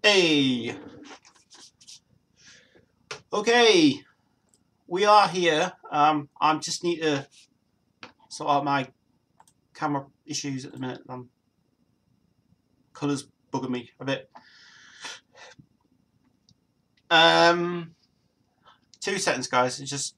Hey, okay, we are here. I just need to sort out my camera issues at the minute. Colours bugging me a bit. 2 seconds, guys. It's just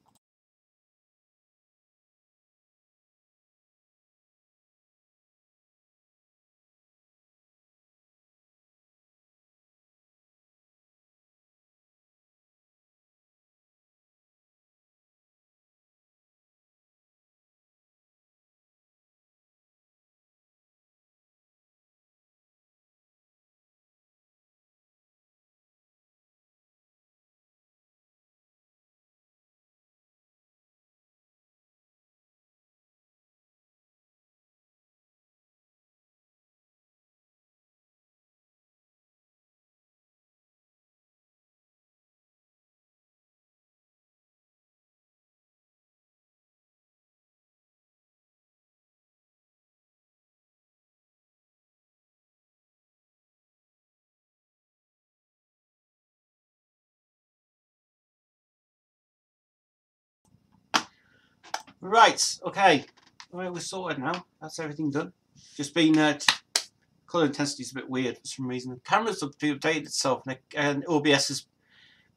right. Okay, right, we're sorted now. That's everything done. Just been colour intensity is a bit weird for some reason. The camera's updated itself, and OBS is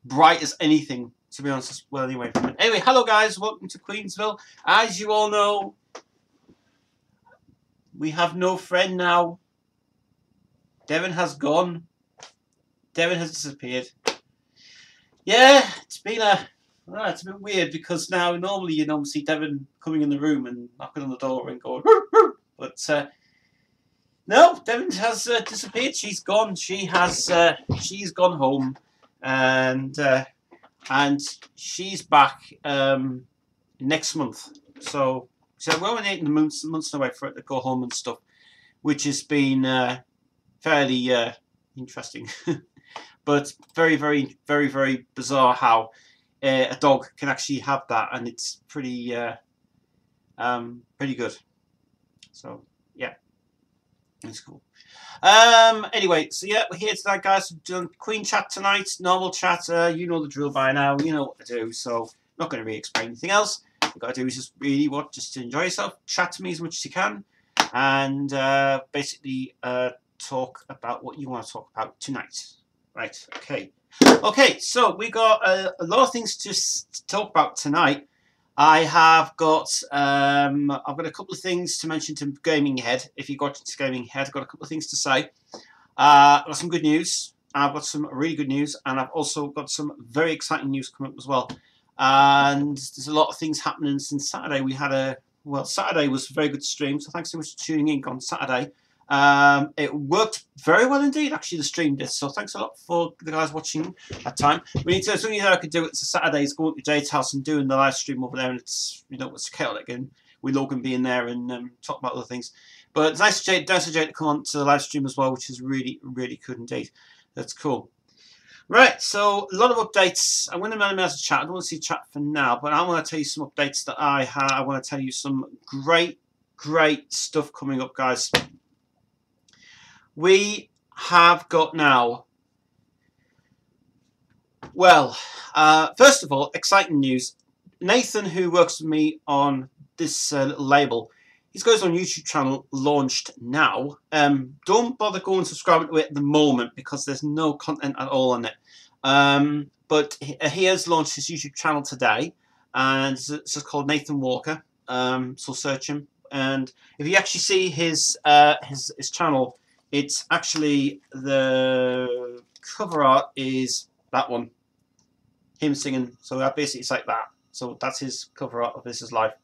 bright as anything, to be honest. Well, anyway. Anyway, hello guys, welcome to Queensville. As you all know, we have no friend now. Devon has gone. Devon has disappeared. Yeah, it's been it's a bit weird because now normally you normally see Devon coming in the room and knocking on the door and going, "Roo, roo." But no, Devon has disappeared. She's gone. She's gone home, and she's back next month. So we're only 8 months away for it to go home and stuff, which has been fairly interesting. But very, very, very, very bizarre how a dog can actually have that, and it's pretty good. So yeah, it's cool. Anyway, so yeah, we're here tonight, guys. We're doing Queen chat tonight, normal chat. You know the drill by now. You know what to do. So I'm not going to re-explain anything else. What you got to do is just really just to enjoy yourself. Chat to me as much as you can, and basically talk about what you want to talk about tonight. Right, okay, so we got a lot of things to talk about tonight. I've got a couple of things to mention to Gaming Head. If you got to Gaming Head, I've got a couple of things to say. I've got some good news. I've got some really good news, and I've also got some very exciting news coming up as well. And there's a lot of things happening since Saturday. Saturday was a very good stream, so thanks so much for tuning in on Saturday. It worked very well indeed, actually, the stream did, so thanks a lot for the guys watching that time. As soon as I could do it, it's a Saturday, is going to Jade's house and doing the live stream over there, and it's chaotic, and with Logan being there and talking about other things. But it's nice for Jade to come on to the live stream as well, which is really, really good indeed. That's cool. Right, so a lot of updates. I'm going to minimize the chat. I don't want to see chat for now, but I want to tell you some updates that I have. I want to tell you some great, great stuff coming up, guys. We have got now, well, first of all, exciting news. Nathan, who works with me on this little label, his goes on YouTube channel launched now. Don't bother going and subscribing to it at the moment because there's no content at all on it. But he has launched his YouTube channel today, and it's just called Nathan Walker. So search him, and if you actually see his channel, it's actually the cover art is that one, him singing. So that basically it's like that. So that's his cover art of This Is Life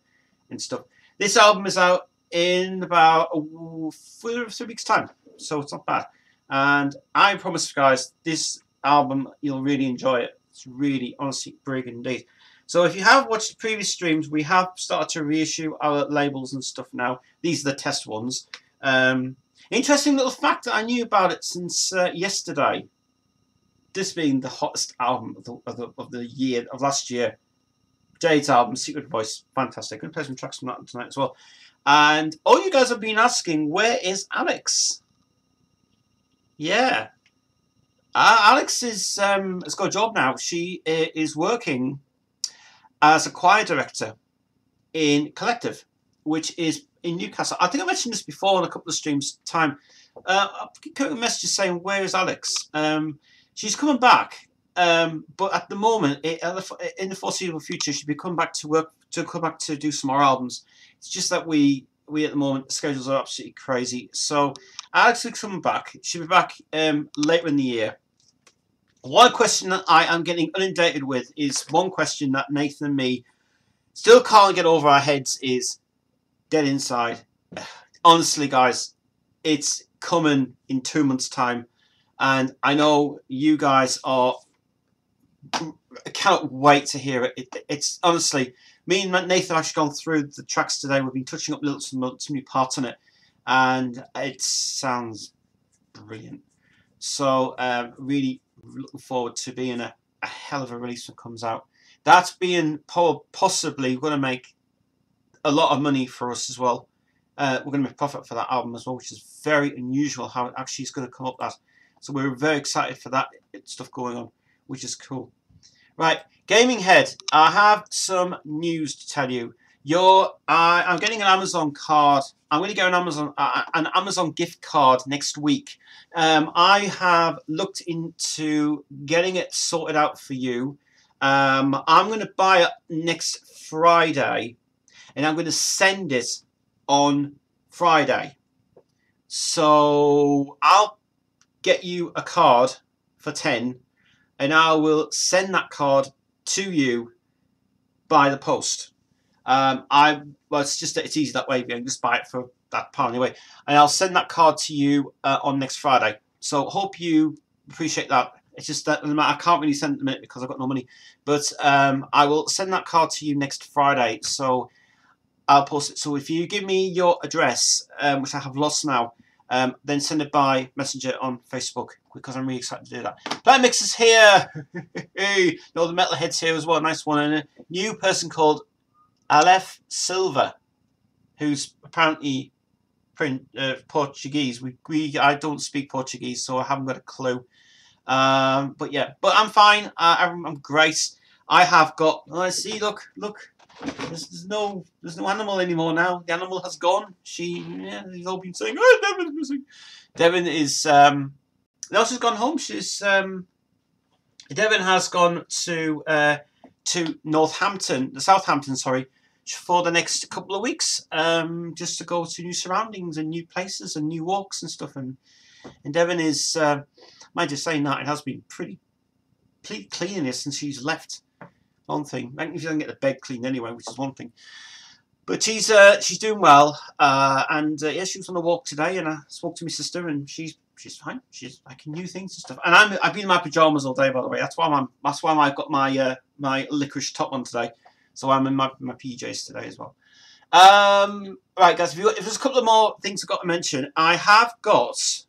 and stuff. This album is out in about 3 weeks' time, so it's not bad. And I promise you guys, this album, you'll really enjoy it. It's really, honestly, brilliant indeed. So if you have watched the previous streams, we have started to reissue our labels and stuff now. These are the test ones. Interesting little fact that I knew about it since yesterday. This being the hottest album of the year, of last year. Jade's album, Secret Voice, fantastic. I'm going to play some tracks from that tonight as well. And all you guys have been asking, where is Alex? Yeah. Alex is has got a job now. She is working as a choir director in Collective, which is in Newcastle. I think I mentioned this before on a couple of streams time. I got messages saying, "Where is Alex?" She's coming back, but at the moment, in the foreseeable future, she'll be coming back to work to come back to do some more albums. It's just that we at the moment the schedules are absolutely crazy. So Alex is coming back. She'll be back later in the year. One question that I am getting inundated with is one question that Nathan and me still can't get over our heads is Dead Inside. Honestly, guys, it's coming in 2 months' time, and I know you guys are. I cannot wait to hear it. It's honestly, me and Nathan have actually gone through the tracks today. We've been touching up some new parts on it, and it sounds brilliant. So really looking forward to being a hell of a release when it comes out. That's being possibly going to make a lot of money for us as well. We're going to make profit for that album as well, which is very unusual how it actually is going to come up that. So we're very excited for that stuff going on, which is cool. Right, Gaming Head, I have some news to tell you. I'm getting an Amazon card. I'm going to get an Amazon gift card next week. I have looked into getting it sorted out for you. I'm going to buy it next Friday, and I'm going to send it on Friday. So I'll get you a card for 10, and I will send that card to you by the post. It's easy that way. You can just buy it for that pound anyway, and I'll send that card to you on next Friday. So hope you appreciate that. It's just that I can't really send it in a minute because I've got no money, but I will send that card to you next Friday. So I'll post it. So if you give me your address, which I have lost now, then send it by Messenger on Facebook, because I'm really excited to do that. Planet Mix is here. Hey, no, the Metalhead's here as well. Nice one. And a new person called Aleph Silva, who's apparently Portuguese. I don't speak Portuguese, so I haven't got a clue. But yeah, but I'm fine. I'm great. I have got. Let's see. Look. There's no animal anymore now. The animal has gone. He's all been saying, "Oh, Devon's missing." Devon is. No, she's gone home. Devon has gone to Southampton, sorry, for the next couple of weeks, just to go to new surroundings and new places and new walks and stuff. And Devon is, mind just saying that, it has been pretty clean in here since she's left. One thing, I think if you don't get the bed cleaned anyway, which is one thing. But she's doing well, and yeah, she was on a walk today, and I spoke to my sister, and she's fine. She's liking new things and stuff. And I've been in my pajamas all day, by the way. That's why I've got my my licorice top on today. So I'm in my PJs today as well. Right, guys. If there's a couple of more things I've got to mention, I have got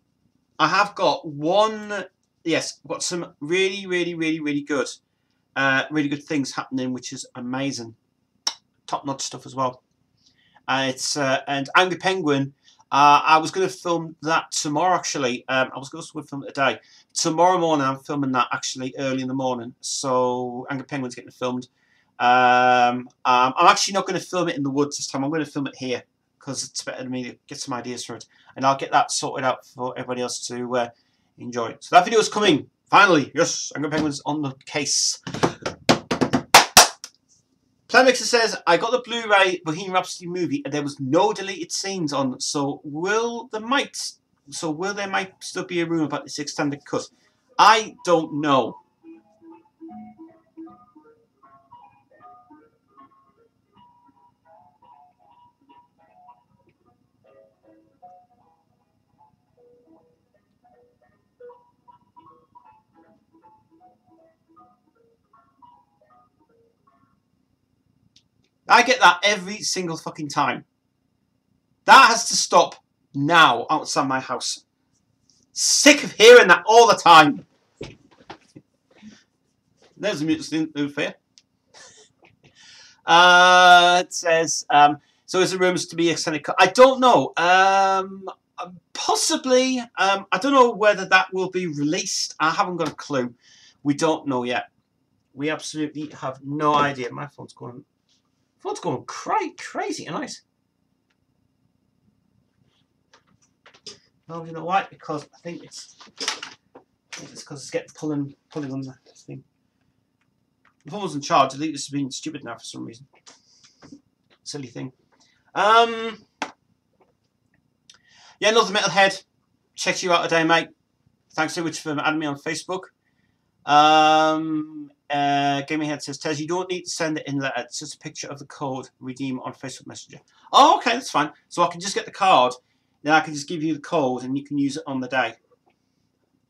one. Yes, I've got some really good, really good things happening, which is amazing. Top-notch stuff as well. And Angry Penguin. I was going to film that tomorrow, actually. I was going to film it today. Tomorrow morning, I'm filming that actually early in the morning. So Angry Penguin's getting filmed. I'm actually not going to film it in the woods this time. I'm going to film it here because it's better than me to get some ideas for it, and I'll get that sorted out for everybody else to enjoy. So that video is coming finally. Yes, Angry Penguin's on the case. Plemixer says, I got the Blu-ray Bohemian Rhapsody movie and there was no deleted scenes on, so there might still be a rumour about this extended cut. I don't know. I get that every single fucking time. That has to stop now outside my house. Sick of hearing that all the time. There's a mutant here. It says, so is the rumours to be extended cut? I don't know. Possibly. I don't know whether that will be released. I haven't got a clue. We don't know yet. We absolutely have no idea. My phone's going crazy tonight. Oh, you know why? Because I think it's because it's getting pulling on the thing. The phone was in charge. I think this has been stupid now for some reason. Silly thing. Yeah, another metalhead. Check you out today, mate. Thanks so much for adding me on Facebook. Gaming Head says, Tez, you don't need to send it in letter. It's just a picture of the code redeem on Facebook Messenger. Oh, okay, that's fine. So I can just get the card, then I can just give you the code and you can use it on the day.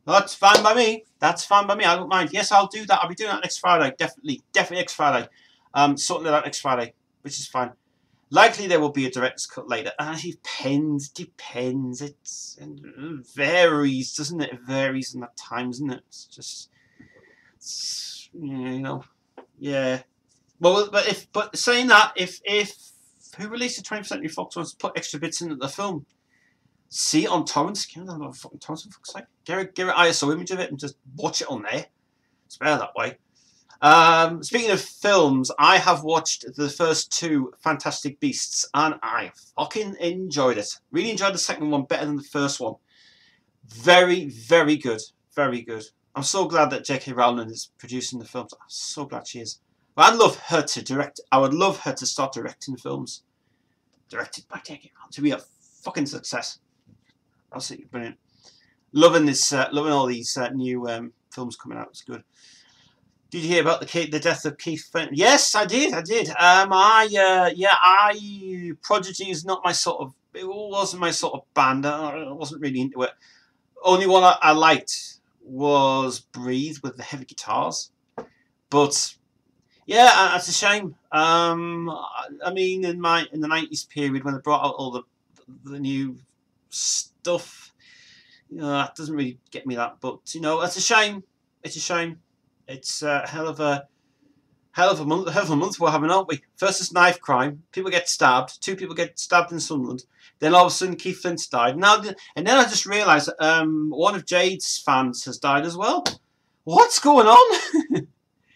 That's fine by me. That's fine by me. I don't mind. Yes, I'll do that. I'll be doing that next Friday. Definitely next Friday. Sorting it out next Friday, which is fine. Likely there will be a director's cut later. It depends. It varies, doesn't it? It varies in that time, isn't it? It's just, you know, yeah. Well, but saying that, if who released the 20% of your Fox wants to put extra bits into the film, see it on torrents. Get it on fucking torrents, for fuck's sake. Get an ISO image of it and just watch it on there. It's better that way. Speaking of films, I have watched the first 2 Fantastic Beasts and I fucking enjoyed it. Really enjoyed the second one better than the first one. Very, very good. Very good. I'm so glad that J.K. Rowling is producing the films. I'm so glad she is. I'd love her to direct. I would love her to start directing films. Directed by J.K. Rowling. To be a fucking success. Absolutely brilliant. Loving this. Loving all these new films coming out. It's good. Did you hear about the death of Keith Fenton? Yes, I did. Prodigy is not my sort of. It wasn't my sort of band. I wasn't really into it. Only one I liked was Breathe with the heavy guitars. But yeah, it's a shame. I mean, in the 90s period when they brought out all the new stuff, you know, that doesn't really get me that. But you know, it's a shame. It's a shame. It's a hell of a month we're having, aren't we? First it's knife crime, people get stabbed, 2 people get stabbed in Sunderland. Then all of a sudden Keith Flint's died. And then I just realised that one of Jade's fans has died as well. What's going on?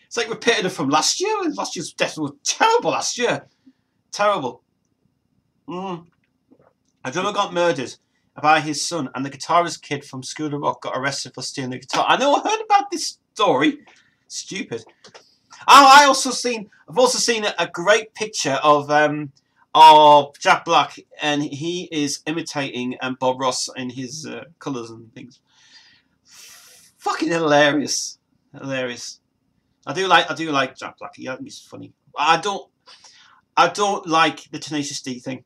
It's like repetitive from last year. Last year's death was terrible last year. Terrible. A drummer got murdered by his son, and the guitarist kid from School of Rock got arrested for stealing the guitar. I know, I heard about this story. Stupid. Oh, I've also seen a great picture of Jack Black, and he is imitating Bob Ross in his colours and things. Fucking hilarious. Hilarious. I do like Jack Black. Yeah, he's funny. I don't like the Tenacious D thing.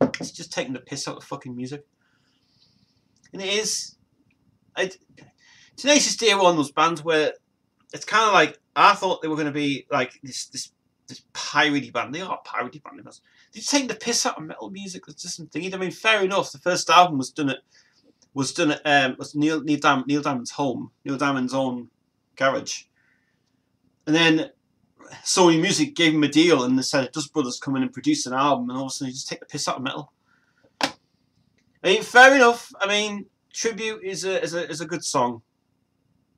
It's just taking the piss out of fucking music. And it is. Tenacious D are one of those bands where it's kind of like, I thought they were going to be like this piratey band. They are a piratey band. They're just taking the piss out of metal music. It's just something. I mean, fair enough. The first album was Neil Diamond's home, Neil Diamond's own garage, and then Sony Music gave him a deal, and they said, "Dust Brothers come in and produce an album," and all of a sudden, you just take the piss out of metal. I mean, fair enough. I mean, Tribute is a good song,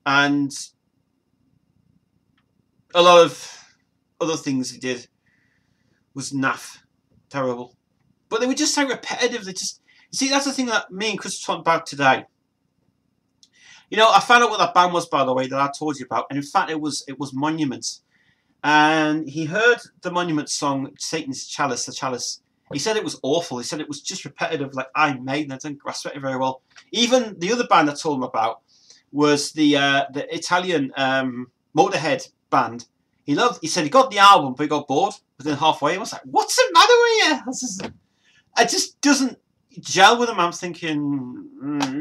and a lot of other things he did was naff, terrible. But they were just so repetitive. They just, you see, that's the thing that me and Chris were talking about today. You know, I found out what that band was, by the way, that I told you about, and in fact, it was Monument. And he heard the Monument song, Satan's Chalice, the Chalice. He said it was awful. He said it was just repetitive, like Iron Maiden. I didn't grasp it very well. Even the other band I told him about was the Italian Motorhead band. He said he got the album, but he got bored within halfway. I was like, what's the matter with you? It just doesn't gel with them. I'm thinking,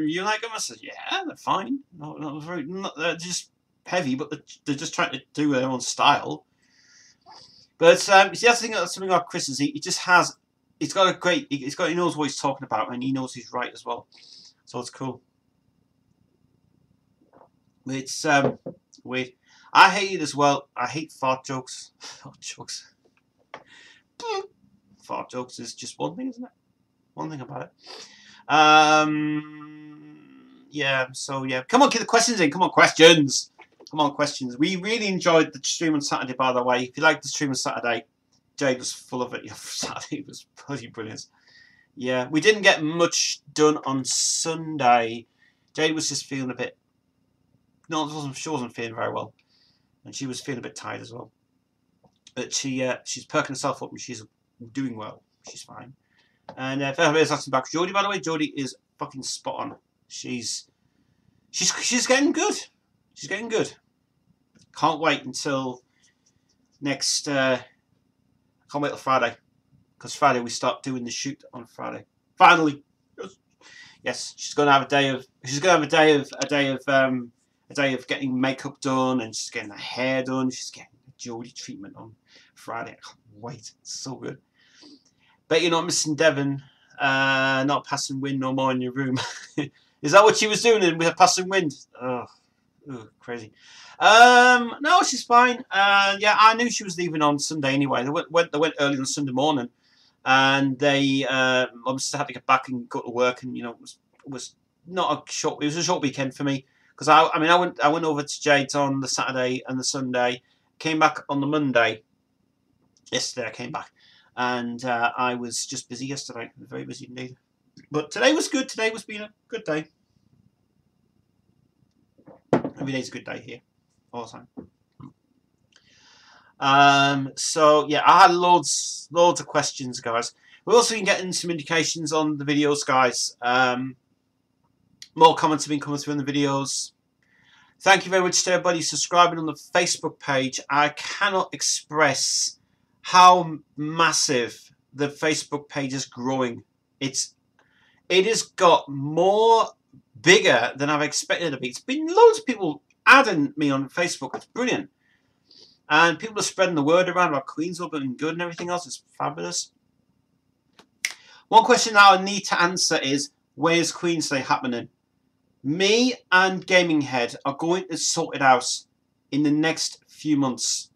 you like them? I said, yeah, they're fine. They're just heavy, but they're just trying to do their own style. But see, that's the thing. That's something about Chris is he knows what he's talking about, and he knows he's right as well. So it's cool. It's weird. I hate it as well. I hate fart jokes. Fart jokes. Fart jokes is just one thing, isn't it? one thing about it. Yeah, so yeah. Come on, get the questions in. Come on, questions. Come on, questions. We really enjoyed the stream on Saturday, by the way. If you liked the stream on Saturday, Jade was full of it. Yeah, Saturday was bloody brilliant. Yeah, we didn't get much done on Sunday. Jade was just feeling a bit... No, she wasn't feeling very well. And she was feeling a bit tired as well. But she's perking herself up and she's doing well. She's fine. And if anybody's asking about Jodie, by the way, Jodie is fucking spot on. She's getting good. She's getting good. Can't wait until next... can't wait till Friday. Because Friday we start doing the shoot on Friday. Finally. Yes, she's gonna have a day of... She's gonna have a day of getting makeup done, and she's getting her hair done. She's getting a Jodie treatment on Friday. I can't wait. It's so good. Bet you're not missing Devon. Not passing wind no more in your room. Is that what she was doing with her passing wind? Oh, crazy. No, she's fine. Yeah, I knew she was leaving on Sunday anyway. They went early on Sunday morning, and they obviously had to get back and go to work. And you know, it was not a short. It was a short weekend for me because I went over to Jade's on the Saturday and the Sunday. Came back on the Monday. Yesterday I came back, and I was just busy yesterday. Very busy indeed. But today was good. Today was been a good day. Every day's a good day here, all the time. So yeah, I had loads of questions, guys. We've also been getting some indications on the videos, guys. More comments have been coming through on the videos. Thank you very much to everybody subscribing on the Facebook page. I cannot express how massive the Facebook page is growing. It has got more bigger than I've expected it to be. It's been loads of people adding me on Facebook. It's brilliant. And people are spreading the word around about Queensville being good and everything else. It's fabulous. One question that I need to answer is, where's Queensville happening? Me and Gaming Head are going to sort it out in the next few months.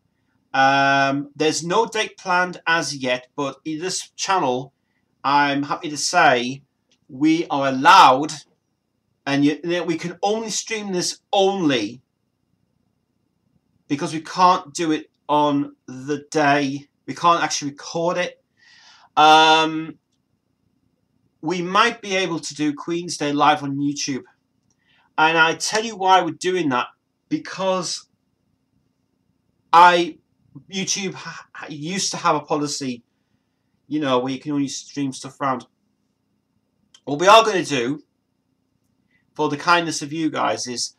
There's no date planned as yet, but in this channel, I'm happy to say we are allowed, and we can only stream this only because we can't do it on the day. We can't actually record it. We might be able to do Queen's Day live on YouTube. And I tell you why we're doing that. Because YouTube used to have a policy, you know, where you can only stream stuff around. What we are going to do, for the kindness of you guys, is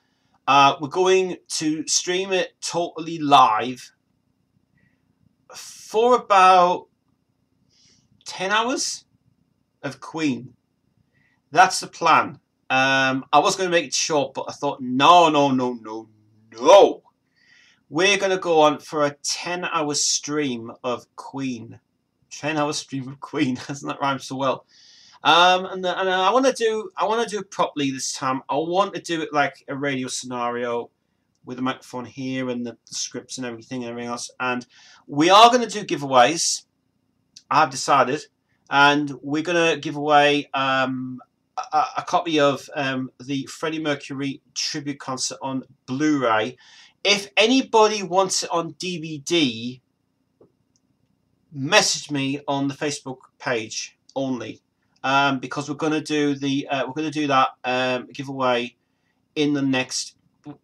we're going to stream it totally live for about 10 hours of Queen. That's the plan. I was going to make it short, but I thought, no. We're going to go on for a 10-hour stream of Queen. 10-hour stream of Queen. Doesn't that rhyme so well? And I want to do it properly this time. I want to do it like a radio scenario with a microphone here and the scripts and everything else. And we are going to do giveaways. I've decided, and we're going to give away a copy of the Freddie Mercury tribute concert on Blu-ray. If anybody wants it on DVD, message me on the Facebook page only. Because we're going to do that giveaway in the next.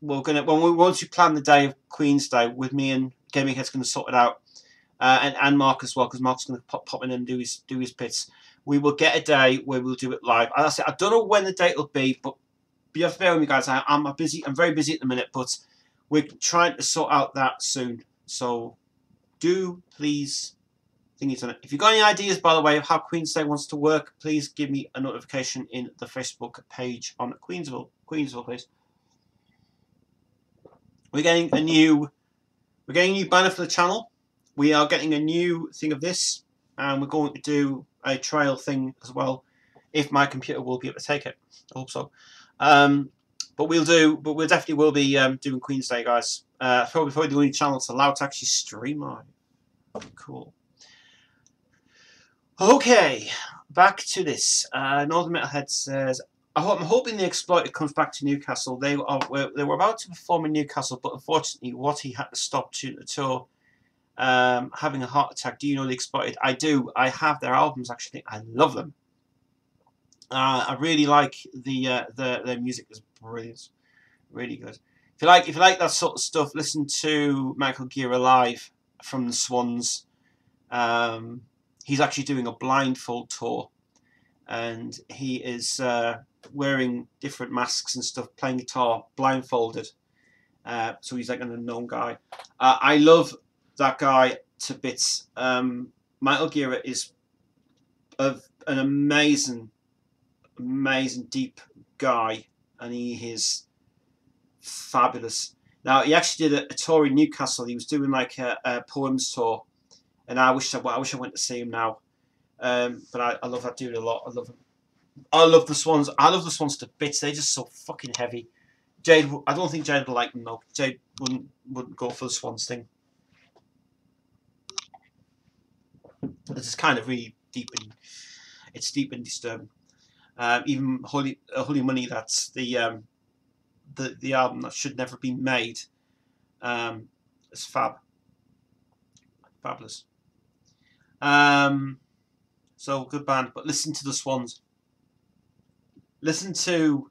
Once we plan the day of Queen's Day, with me and Gaming Head's going to sort it out, and Mark as well, because Mark's going to pop in and do his bits. We will get a day where we'll do it live. As I said, I don't know when the date will be, but you have to bear with me, guys. I'm very busy at the minute, but we're trying to sort out that soon. So do please. If you've got any ideas, by the way, of how Queen's Day wants to work, please give me a notification in the Facebook page on Queensville, please. We're getting a new banner for the channel. We are getting a new thing of this, and we're going to do a trial thing as well, if my computer will be able to take it. I hope so. But we definitely will be doing Queen's Day, guys. Probably the only channel that's allowed to actually stream live. Cool. Okay, back to this. Northern Metalhead says, I'm hoping the Exploited comes back to Newcastle. They were about to perform in Newcastle, but unfortunately, Watty had to stop due to the tour having a heart attack. Do you know the Exploited? I do. I have their albums actually. I love them. I really like their music is brilliant, really good. If you like that sort of stuff, listen to Michael Gira live from the Swans. He's actually doing a blindfold tour, and he is wearing different masks and stuff, playing guitar blindfolded. So he's like an unknown guy. I love that guy to bits. Michael Gira is an amazing deep guy, and he is fabulous. Now he actually did a tour in Newcastle. He was doing like a poems tour, and I wish I went to see him now. But I love that dude a lot. I love him. I love the Swans. I love the Swans to bits. They're just so fucking heavy. Jade, I don't think Jade would like them though. Jade wouldn't go for the Swans thing. It's kind of really deep and it's deep and disturbing. Even Holy Money, that's the album that should never be made. It's fabulous. So good band, but listen to the Swans. Listen to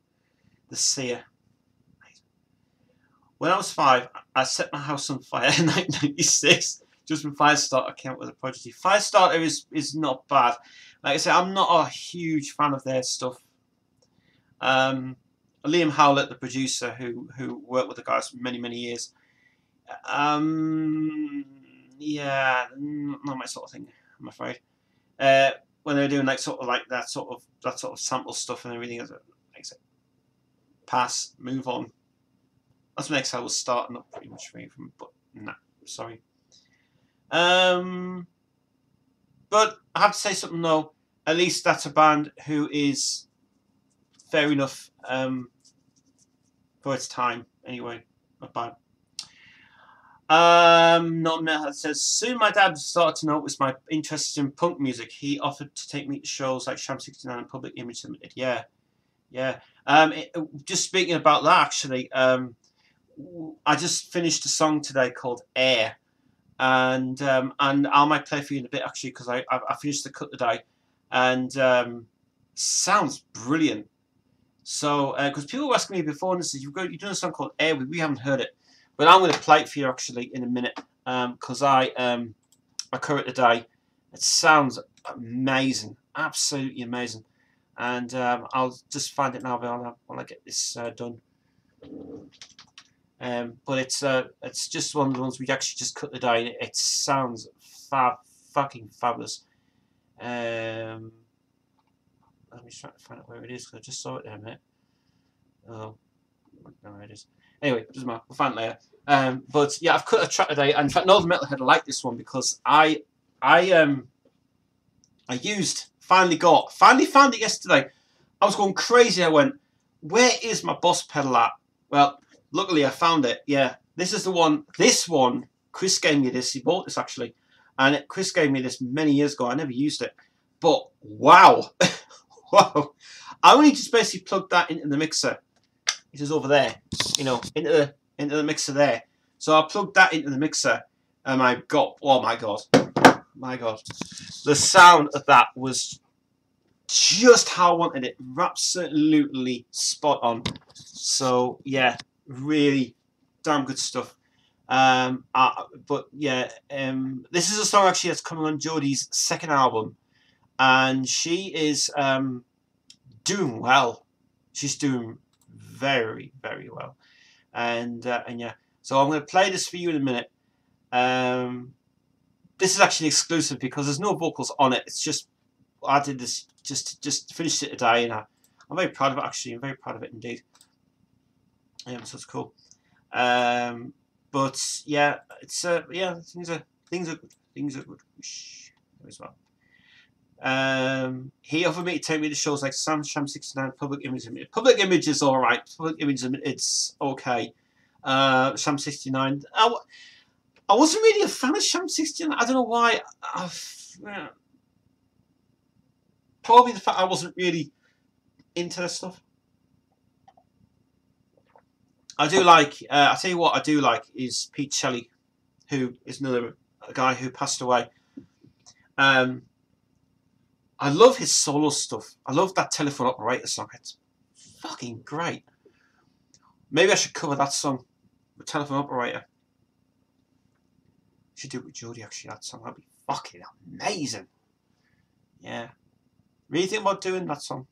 the Seer. When I was 5, I set my house on fire in 1996. Just when Firestarter came out with a Prodigy. Firestarter is not bad. Like I said, I'm not a huge fan of their stuff. Liam Howlett, the producer, who worked with the guys for many years. Yeah, not my sort of thing, I'm afraid. When they're doing like sort of like that sort of sample stuff and everything, like I said, pass, move on. That's when XL was starting up pretty much for me, but nah, sorry. But I have to say something though. At least that's a band who is fair enough for its time. Anyway, not bad. Not Metalhead says, soon my dad started to notice my interest in punk music. He offered to take me to shows like Sham 69 and Public Image Limited. Yeah. Just speaking about that, actually, I just finished a song today called Air, and I might play for you in a bit actually because I finished the cut today, and sounds brilliant. So because people were asking me before and they said you're doing a song called Air, we haven't heard it. But I'm going to play it for you actually in a minute because I cut it today. It sounds amazing, absolutely amazing, and I'll just find it now when I get this done. But it's just one of the ones we actually just cut today. It sounds fucking fabulous. Let me try to find out where it is because I just saw it there a minute. Oh, no, it is. Anyway, doesn't matter. We'll find it later. But yeah, I've cut a track today, and in fact, Northern Metalhead like this one because I finally found it yesterday. I was going crazy. I went, where is my Boss pedal at? Well, luckily I found it. Yeah, this is the one. This one, Chris gave me this. He bought this actually, and Chris gave me this many years ago. I never used it, but wow, wow! I only just basically plugged that into the mixer. It is over there, you know, into the mixer there. So I plugged that into the mixer, and I got, oh my god, the sound of that was just how I wanted it, absolutely spot on. So yeah, really damn good stuff. But yeah, this is a song actually that's coming on Jodie's second album, and she is doing well. She's doing very well, and yeah. So I'm going to play this for you in a minute. This is actually exclusive because there's no vocals on it. It's just I did this just finished it today, and I'm very proud of it. Actually, I'm very proud of it indeed. So it's cool. But yeah, it's yeah, things are good as well. He offered me to take me to shows like Sham 69, Public Image. Public Image is all right. Public Image, it's okay. Sham 69. I wasn't really a fan of Sham 69. I don't know why. probably the fact I wasn't really into that stuff. I do like. I tell you what, I do like is Pete Shelley, who is another guy who passed away. I love his solo stuff. I love that Telephone Operator song. It's fucking great. Maybe I should cover that song with Telephone Operator. Should do it with Jodie, actually. That song, that'd be fucking amazing. Yeah. Really think about doing that song?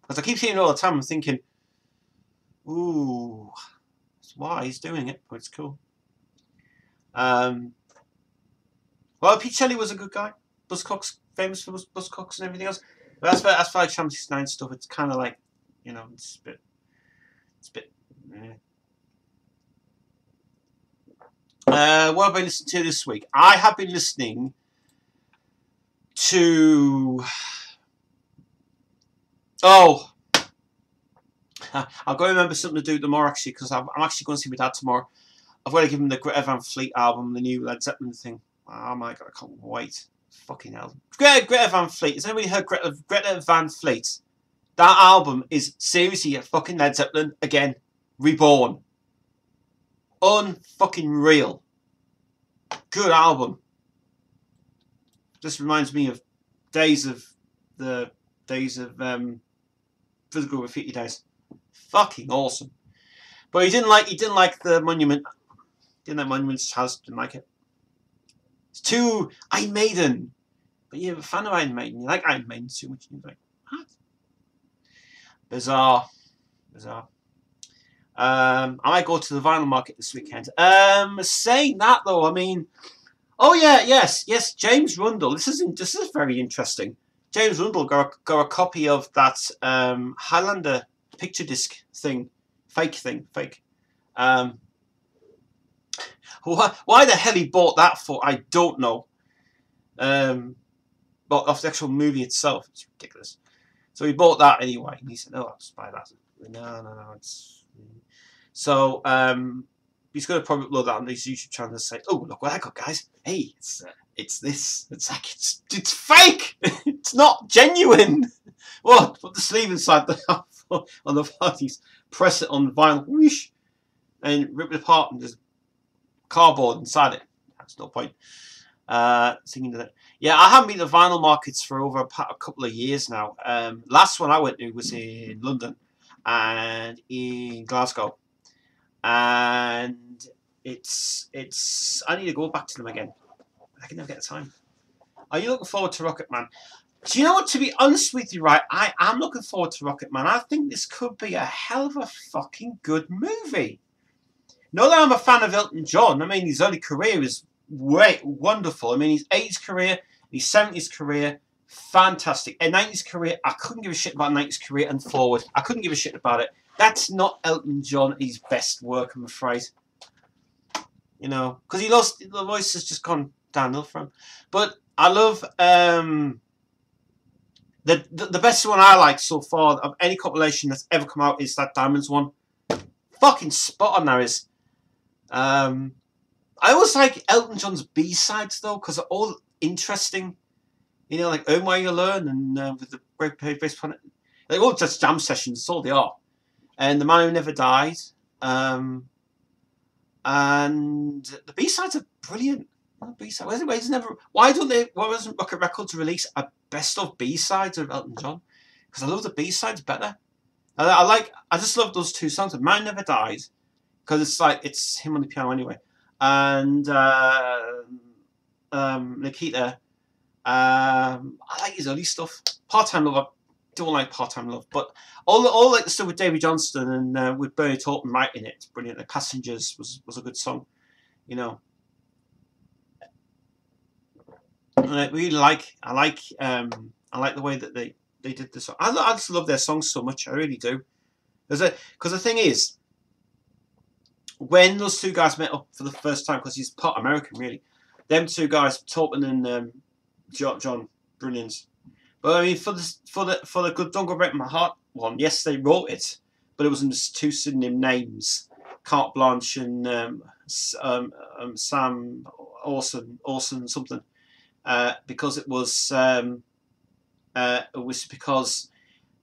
Because I keep hearing it all the time. I'm thinking, ooh, that's why he's doing it, but it's cool. Well, Pete Shelley was a good guy. Buzzcocks, famous for Buzzcocks and everything else. But as for like Channel 69 stuff, it's kind of like, you know, it's a bit. What have I listened to this week? I have been listening to. Oh, I've got to remember something to do tomorrow actually, because I'm actually going to see my dad tomorrow. I've got to give him the Greta Van Fleet album, the new Led Zeppelin thing. Oh my god, I can't wait. Fucking hell. Greta Van Fleet. Has anybody heard Greta Van Fleet? That album is seriously a fucking Led Zeppelin again. Reborn. Unfucking real. Good album. Just reminds me of physical graffiti days. Fucking awesome. But he didn't like the Monument. Didn't like Monument's Chaz, didn't like it. It's too Iron Maiden. But you're a fan of Iron Maiden. You like Iron Maiden too much. You're like, what? Bizarre. I might go to the vinyl market this weekend. Saying that though, I mean, oh yeah, yes, James Rundle. This is very interesting. James Rundle got a copy of that Highlander picture disc thing, fake. Why the hell he bought that for? I don't know. But of the actual movie itself, it's ridiculous. So he bought that anyway, and he said, "Oh, I'll just buy that." No, it's so. He's going to probably upload that on his YouTube channel and say, "Oh, look what I got, guys! Hey, it's this. It's fake. It's not genuine." What? Put the sleeve inside on the parties, press it on vinyl, whoosh, and rip it apart, and just cardboard inside it. That's no point. Singing to that. Yeah, I haven't been to vinyl markets for over a couple of years now. Last one I went to was in London and in Glasgow, and it's. I need to go back to them again. I can never get the time. Are you looking forward to Rocket Man? Do you know what? To be honest with you, right, I am looking forward to Rocket Man. I think this could be a hell of a fucking good movie. Not that I'm a fan of Elton John. I mean, his early career is wonderful. I mean, his 80s career, his 70s career, fantastic. A 90s career, I couldn't give a shit about 90s career and forward. I couldn't give a shit about it. That's not Elton John, his best work, I'm afraid. You know, because he lost, the voice has just gone downhill for him. But I love, the best one I like so far of any compilation that's ever come out is that Diamonds one. Fucking spot on, there is. I always like Elton John's B-sides though, because they're all interesting. You know, like Earn While You Learn and with the Great Bass Planet. They're all just jam sessions, that's all they are. And The Man Who Never Died. And the B-sides are brilliant. B-side. Why doesn't Rocket Records release a best of B-sides of Elton John? Because I love the B-sides better. I just love those two songs. The Man Who Never Died, because it's him on the piano anyway. And Nikita. I like his early stuff. Part-Time Love, I don't like Part-Time Love, but all like the stuff with David Johnston and with Bernie Taupin writing it, it's brilliant. The Passengers was a good song, you know. And I really like the way that they did this. I just love their songs so much. I really do. Because the thing is, when those two guys met up for the first time, because he's part American really, them two guys, Taupin and John, brilliant. But I mean, for the Good Don't Go Breaking My Heart one, yes, they wrote it, but it was in just two pseudonym names, Carte Blanche and Sam Orson something, because it was it was because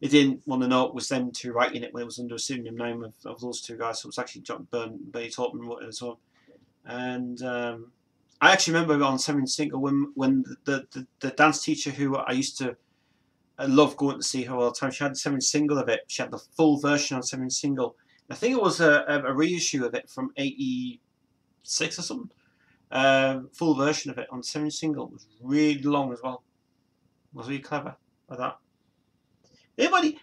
they didn't want to know it was them two writing it when it was under a pseudonym name of those two guys. So it was actually John Bernie Taupman wrote it as well. And I actually remember on 7 Single when the dance teacher who I used to love going to see her all the time, she had 7 Single of it. She had the full version on 7 Single. I think it was a reissue of it from '86 or something. Full version of it on 7 Single. It was really long as well. It was really clever like that.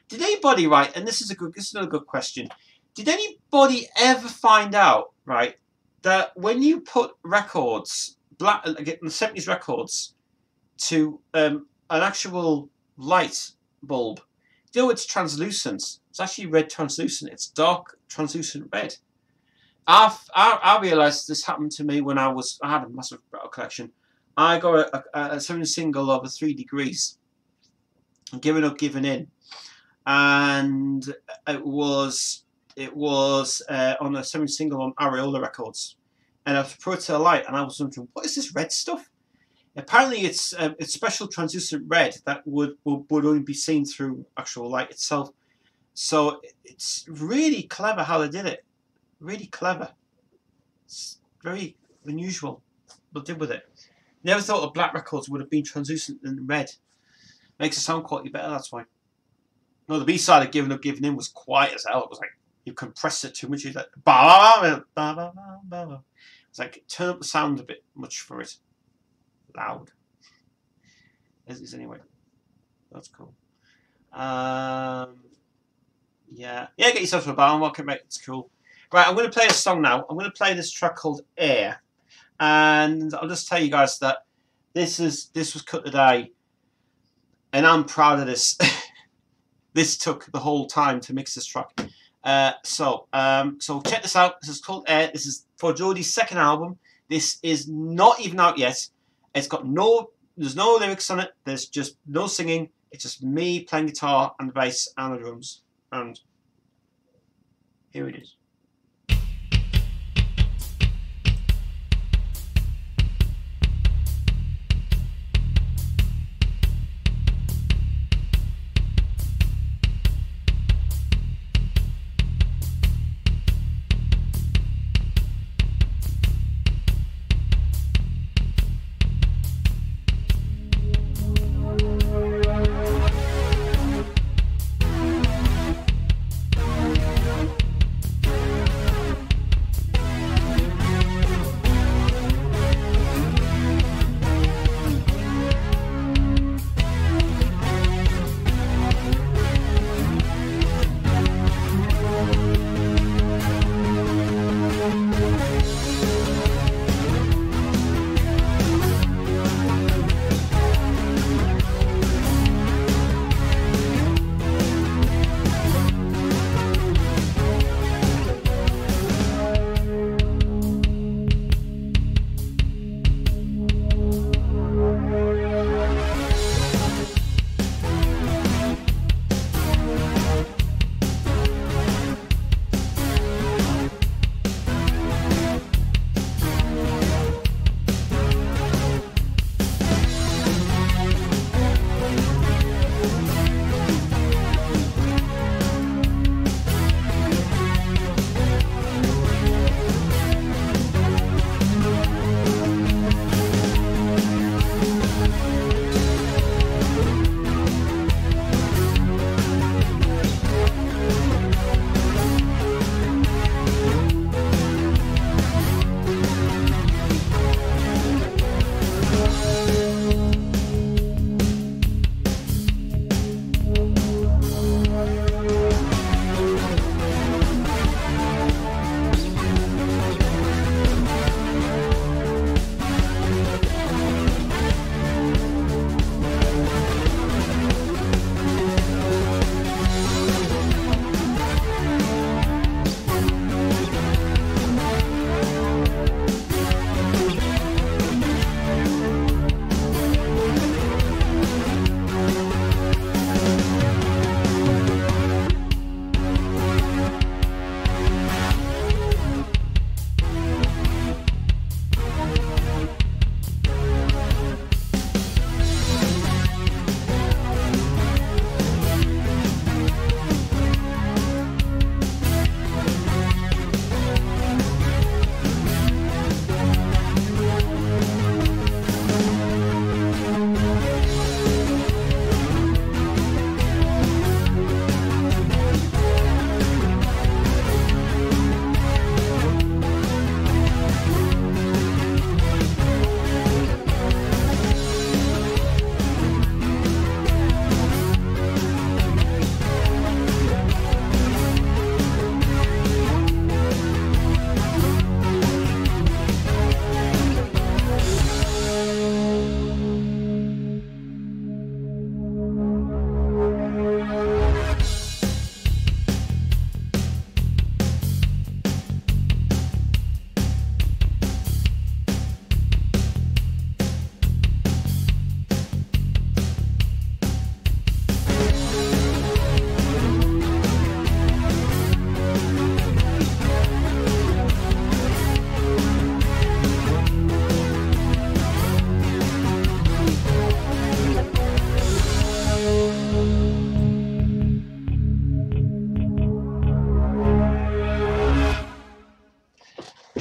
Did anybody, right, and this is another good question. Did anybody ever find out, right, that when you put records, the 70s records, to an actual light bulb, you know it's translucent. It's actually red translucent. It's dark translucent red. I realised this happened to me when I had a massive bottle collection. I got a 7 Single over 3 Degrees. Giving Up, Giving In, and it was on a 7 Single on Areola Records, and I put it to the light, and I was wondering, what is this red stuff? Apparently, it's special translucent red that would only be seen through actual light itself. So it's really clever how they did it. Really clever. It's very unusual what they did with it. Never thought the black records would have been translucent and red. Makes the sound quality better, that's why. No, the B-side of Giving Up, Giving In was quiet as hell. It was like, you compressed it too much. It's like, it's like, turn up the sound a bit much for it. Loud. As is anyway. That's cool. Yeah. Yeah, get yourself to a bar and walk it, mate. It's cool. Right, I'm going to play a song now. I'm going to play this track called Air. And I'll just tell you guys that this was cut today. And I'm proud of this. This took the whole time to mix this track. So check this out. This is called Air. This is for Jodie's second album. This is not even out yet. It's got there's no lyrics on it. There's just no singing. It's just me playing guitar and the bass and the drums. And here it is.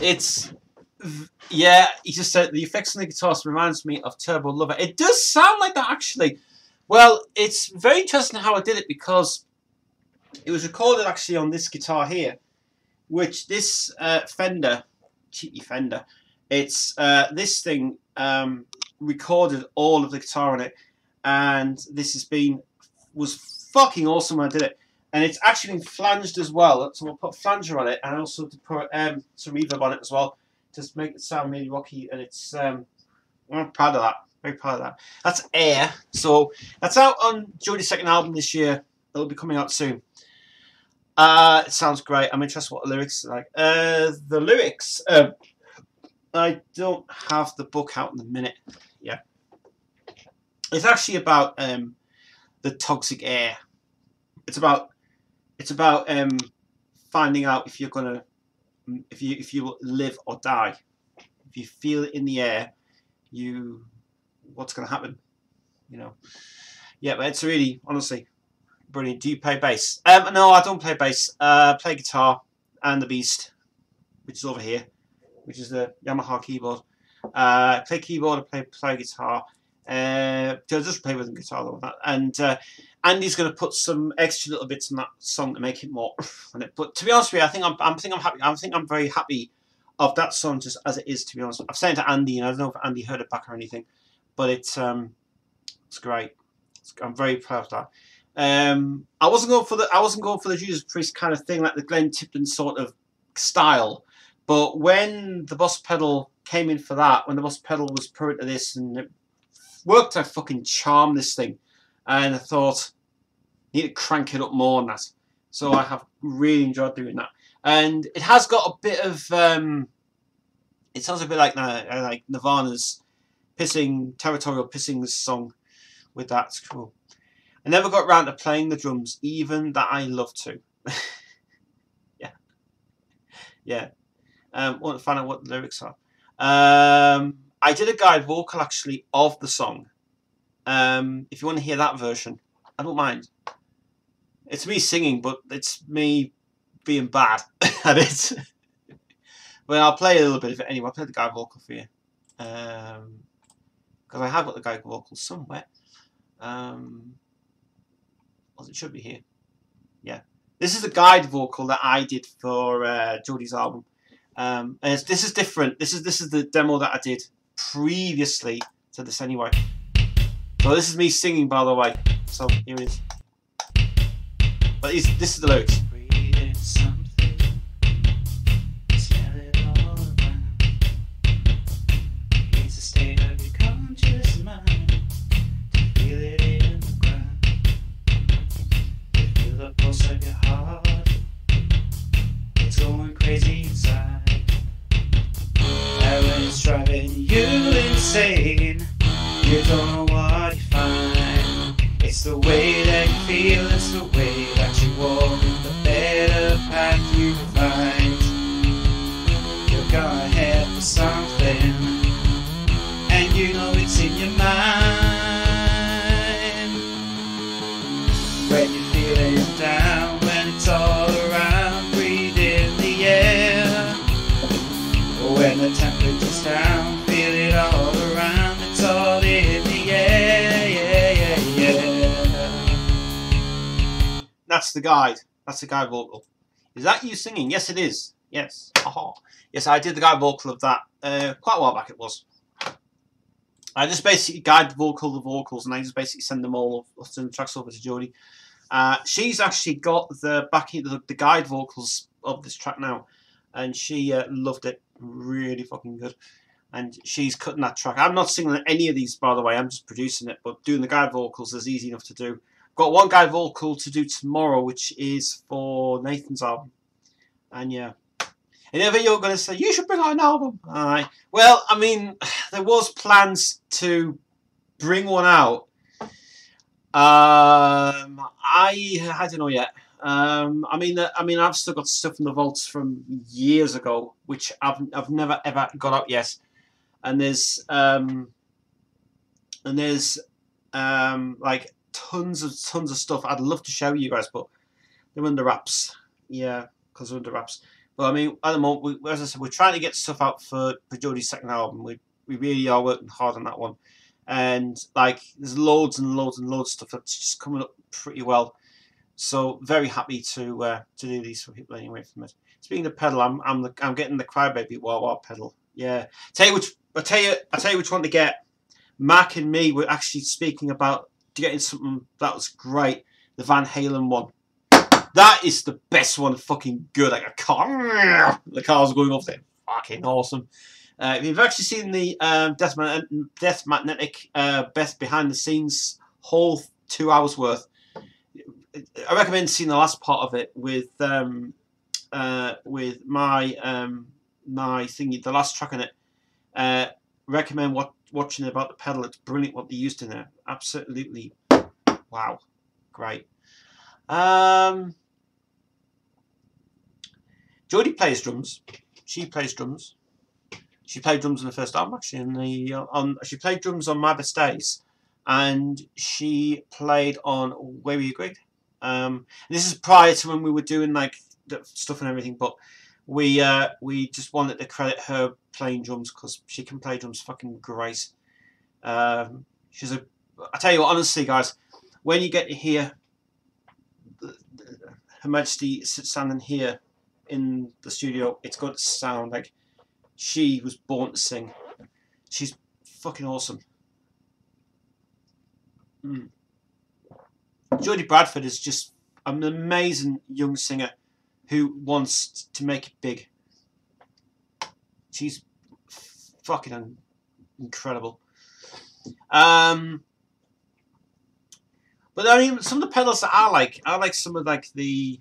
It's yeah. He just said the effects on the guitar reminds me of Turbo Lover. It does sound like that actually. Well, it's very interesting how I did it because it was recorded actually on this guitar here, which this Fender, cheapy Fender, it's this thing recorded all of the guitar on it, and this was fucking awesome when I did it. And it's actually been flanged as well, so we'll put a flanger on it, and also to put some reverb on it as well, just make it sound really rocky. And it's I'm proud of that, very proud of that. That's Air, so that's out on Jody's second album this year. It'll be coming out soon. It sounds great. I'm interested what the lyrics are like. The lyrics, I don't have the book out in a minute. Yeah, it's actually about the toxic air. It's about finding out if you're gonna if you live or die. If you feel it in the air, what's gonna happen? You know. Yeah, but it's really honestly brilliant. Do you play bass? No, I don't play bass. Play guitar and the Beast, which is over here, which is the Yamaha keyboard. Play keyboard and play guitar. Just play with the guitar though, and Andy's going to put some extra little bits in that song to make it more on it. But to be honest with you, I'm happy. I think I'm very happy of that song just as it is. To be honest, I've sent it to Andy, and I don't know if Andy heard it back or anything, but it's great. I'm very proud of that. I wasn't going for the Judas Priest kind of thing, like the Glenn Tipton sort of style. But when the boss pedal came in for that, when the boss pedal was put into this, and it worked, I fucking charmed this thing. And I thought, I need to crank it up more than that. So I have really enjoyed doing that. And it has got a bit of, it sounds a bit like Nirvana's Territorial Pissing song with that. It's cool. I never got around to playing the drums, even that I love to. Yeah. Yeah. Want to find out what the lyrics are. I did a guide vocal actually of the song. If you want to hear that version, I don't mind. It's me singing, but it's me being bad at it. But I'll play a little bit of it anyway. I'll play the guide vocal for you. Because I have got the guide vocal somewhere. Well, it should be here. Yeah. This is the guide vocal that I did for Jody's album. And this is different. This is the demo that I did previously to this anyway. So this is me singing, by the way. So here it is. But this is the lyrics. Breathing something, smell it all around. It's a state of your conscious mind to feel it in the ground. You feel the pulse of your heart. It's going crazy inside. And when it's driving you insane, you don't know what you find. It's the way that you feel, it's the way that you walk, the better path you find. You're gonna head for something, and you know it's in your mind. When you're feeling down, when it's all around, breathe in the air. When the temperature's down, feel it all around, it's all in the air, yeah, yeah, yeah. That's the guide. That's the guide vocal. Is that you singing? Yes, it is. Yes. Aha. Yes, I did the guide vocal of that quite a while back. It was. I just basically guide the vocals, and I just basically send them all send the tracks over to Jody. She's actually got the guide vocals of this track now, and she loved it. Really fucking good. And she's cutting that track. I'm not singing any of these, by the way. I'm just producing it, but doing the guide vocals is easy enough to do. Got one guide vocal to do tomorrow, which is for Nathan's album. And yeah. And if you're going to say, you should bring out an album. Alright. Well, I mean, there was plans to bring one out. I don't know yet. I mean, I've still got stuff in the vaults from years ago, which I've never ever got out yet. And there's like tons of stuff I'd love to show you guys, but they're under wraps. Yeah, because they're under wraps. But I mean, at the moment, as I said, we're trying to get stuff out for Jodie's second album. We really are working hard on that one, and like there's loads and loads and loads of stuff that's just coming up pretty well. So very happy to do these for people anyway from it. Speaking of pedal, I'm getting the Crybaby Wah Wah pedal. Yeah, I tell you which one to get. Mac and me were actually speaking about getting something that was great. The Van Halen one. That is the best one. Fucking good. Like a car. The car's going off there. Fucking awesome. If you've actually seen the Death Magnetic best behind the scenes whole 2 hours worth, I recommend seeing the last part of it with my my thingy, the last track in it. Recommend watching about the pedal. It's brilliant what they used in there. Absolutely, wow, great. Jodie plays drums. She plays drums. She played drums in the first album actually. In the she played drums on My Best Days, and she played on Where We Agreed. This is prior to when we were doing like stuff and everything, but we just wanted to credit her playing drums because she can play drums fucking great. I tell you what, honestly, guys, when you get to hear Her Majesty standing here in the studio, it's going to sound like she was born to sing. She's fucking awesome. Jodie Bradford is just an amazing young singer who wants to make it big. She's fucking incredible. But I mean, some of the pedals that I like some of like these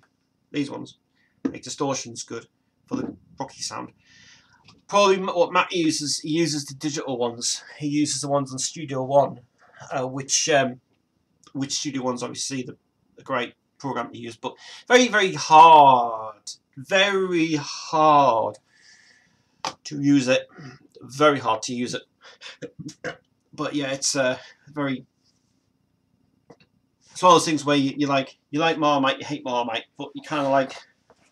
ones. Like distortion's good for the rocky sound. Probably what Matt uses, he uses the digital ones. He uses the ones on Studio One, which Studio One's obviously the great program to use, but very, very hard to use it. Very hard to use it. But yeah, it's very. It's one of those things where you like Marmite, you hate Marmite, but you kind of like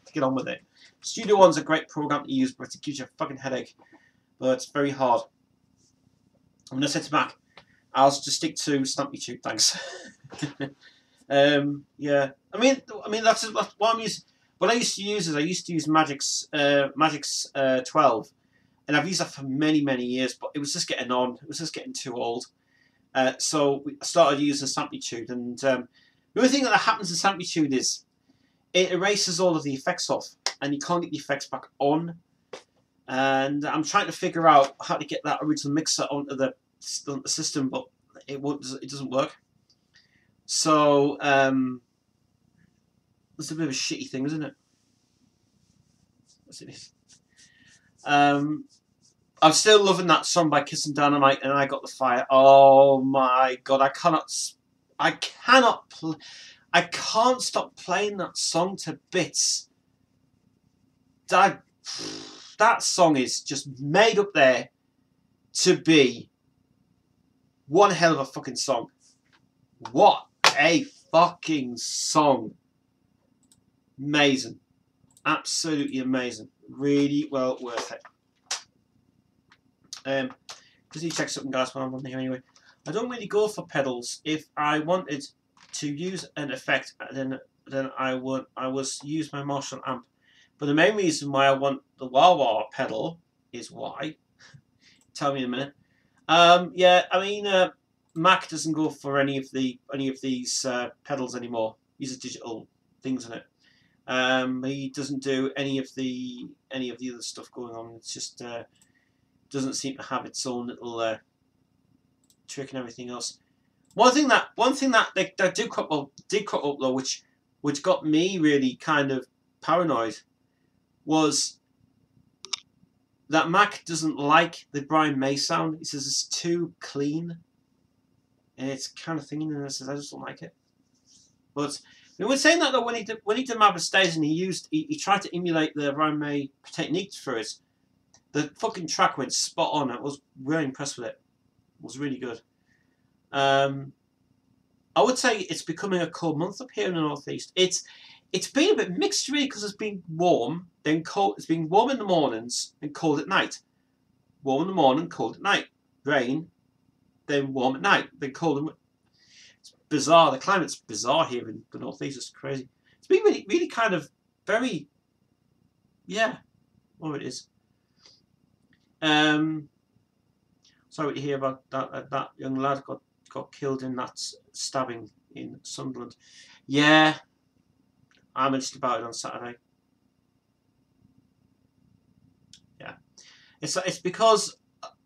to get on with it. Studio One's a great program to use, but it gives you a fucking headache. But it's very hard. I'm gonna say to Mac, I'll just stick to Stampy Tube, thanks. Yeah, I mean that's what I'm using. What I used to use Magic's 12, and I've used that for many years. But it was just getting on. It was just getting too old. So I started using Samplitude, and the only thing that happens in Samplitude is it erases all of the effects off, and you can't get the effects back on. And I'm trying to figure out how to get that original mixer onto the system, but it doesn't work. So it's a bit of a shitty thing, isn't it? What's it? I'm still loving that song by Kiss and Dynamite, and I Got the Fire. Oh my god, I can't stop playing that song to bits. That song is just made up there to be one hell of a fucking song. What a fucking song. Amazing. Absolutely amazing. Really well worth it. Just need to check something, guys, while I'm on here anyway. I don't really go for pedals. If I wanted to use an effect, then I would use my Marshall amp. But the main reason why I want the wah wah pedal is why. Tell me in a minute. Yeah, I mean, Mac doesn't go for any of these pedals anymore. He uses digital things in it. He doesn't do any of the other stuff going on. It's just doesn't seem to have its own little trick and everything else. One thing that did crop up though, which got me really kind of paranoid, was that Mac doesn't like the Brian May sound. He says it's too clean, and it's kind of thinking, and I says I just don't like it. But we were saying that though, when he did Maverick Stage, and he tried to emulate the Brian May technique for it. The fucking track went spot on. I was really impressed with it. It was really good. I would say it's becoming a cold month up here in the northeast. It's been a bit mixed really because it's been warm, then cold. It's been warm in the mornings and cold at night. Warm in the morning, cold at night. Rain, then warm at night, then cold. It's bizarre. The climate's bizarre here in the northeast. It's crazy. It's been really, really kind of very, yeah. Oh, it is. Sorry to hear about that young lad got killed in that stabbing in Sunderland. Yeah, I mentioned about it on Saturday. Yeah, it's because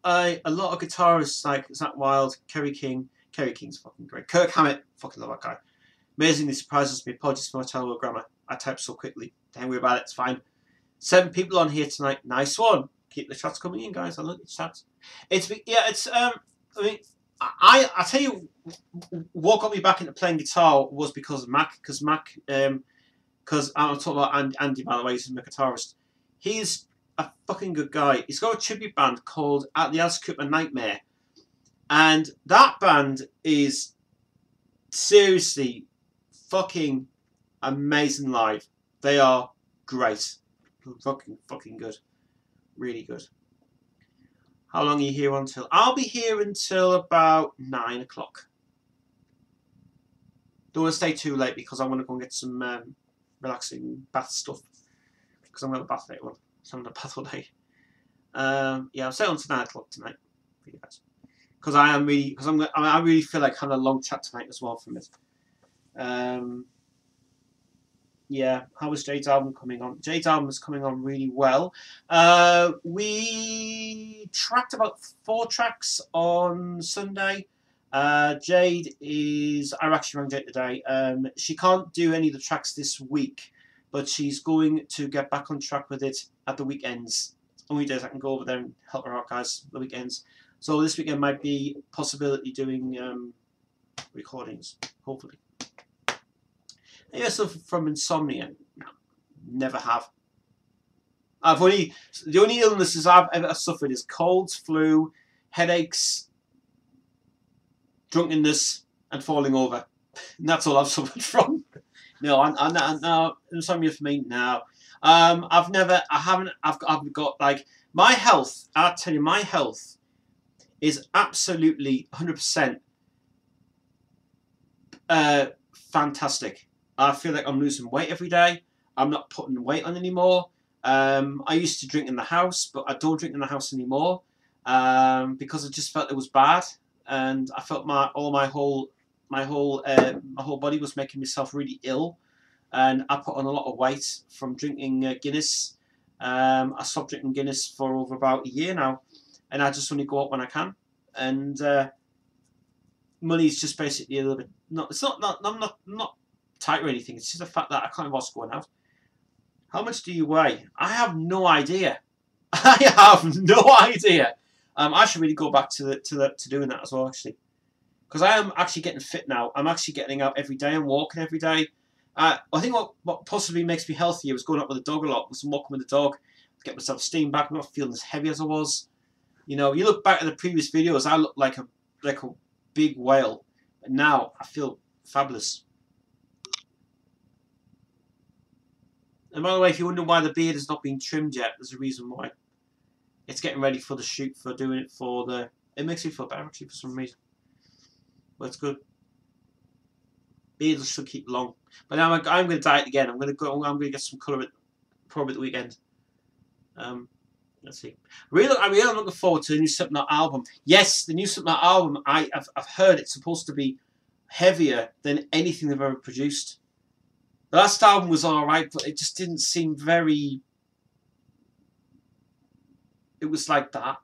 a lot of guitarists like Zach Wilde, Kerry King's fucking great. Kirk Hammett, fucking love that guy. Amazingly surprises me. Apologies for my terrible grammar. I type so quickly. Don't worry about it. It's fine. 7 people on here tonight. Nice one. Keep the chats coming in, guys. I love the chats. It's I mean, I tell you, what got me back into playing guitar was because of Mac. Because I'm talking about Andy, by the way. He's my guitarist. He's a fucking good guy. He's got a tribute band called At the Alice Cooper Nightmare, and that band is seriously fucking amazing live. They are great. Fucking good. Really good. How long are you here until? I'll be here until about 9 o'clock. Don't want to stay too late because I want to go and get some relaxing bath stuff. Because I'm going to have a bath later on. So I'm going to bath all day. Yeah, I'll stay on to 9 o'clock tonight for you guys. Because I really feel like having a long chat tonight as well from it. Yeah, how was Jade's album coming on? Jade's album is coming on really well. We tracked about 4 tracks on Sunday. Jade is... I actually rang Jade today. She can't do any of the tracks this week, but she's going to get back on track with it at the weekends. Only days I can go over there and help her out, guys, the weekends. So this weekend might be possibility doing recordings, hopefully. I suffer from insomnia. No, never have. The only illnesses I've ever suffered is colds, flu, headaches, drunkenness, and falling over. And that's all I've suffered from. No, no, insomnia for me. No, I've got like my health. I tell you, my health is absolutely 100% fantastic. I feel like I'm losing weight every day. I'm not putting weight on anymore. I used to drink in the house, but I don't drink in the house anymore because I just felt it was bad, and I felt my whole body was making myself really ill, and I put on a lot of weight from drinking Guinness. I stopped drinking Guinness for over about a year now, and I just only go out when I can, and money's just basically a little bit. I'm not tight or anything. It's just the fact that I can't watch going out. How much do you weigh? I have no idea. I have no idea. I should really go back to doing that as well, actually, because I am actually getting fit now. I'm actually getting out every day. I'm walking every day. I think what possibly makes me healthier is going out with the dog a lot. I'm walking with the dog, get myself steam back. I'm not feeling as heavy as I was. You know, you look back at the previous videos, I look like a big whale, but now I feel fabulous. And by the way, if you wonder why the beard has not been trimmed yet, there's a reason why. It's getting ready for the shoot, for doing it for the... It makes me feel better, actually, for some reason. But it's good. Beards should keep long. But now I'm going to dye it again. I'm going to get some colour probably at the weekend. Let's see. I'm really looking forward to the new Slipknot album. Yes, the new Slipknot album, I've heard it's supposed to be heavier than anything they've ever produced. The last album was alright, but it just didn't seem very... It was like that.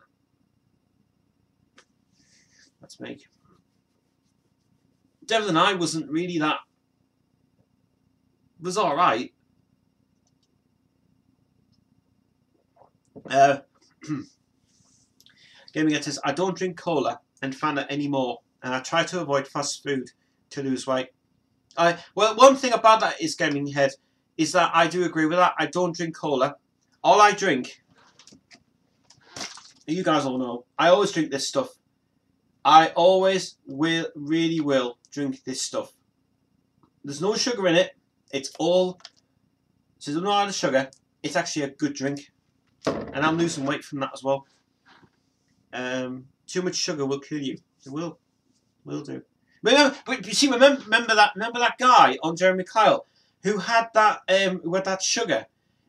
Let's make... Devil and I wasn't really that... It was alright. Gaming says, I don't drink cola and Fanta anymore, and I try to avoid fast food to lose weight. Well, one thing about that is, Gaming Head, is that I do agree with that. I don't drink cola. All I drink, you guys all know, I always drink this stuff. I always really will drink this stuff. There's no sugar in it. It's all So there's no added sugar. It's actually a good drink. And I'm losing weight from that as well. Too much sugar will kill you. It will do. But you see, remember that guy on Jeremy Kyle who had that sugar,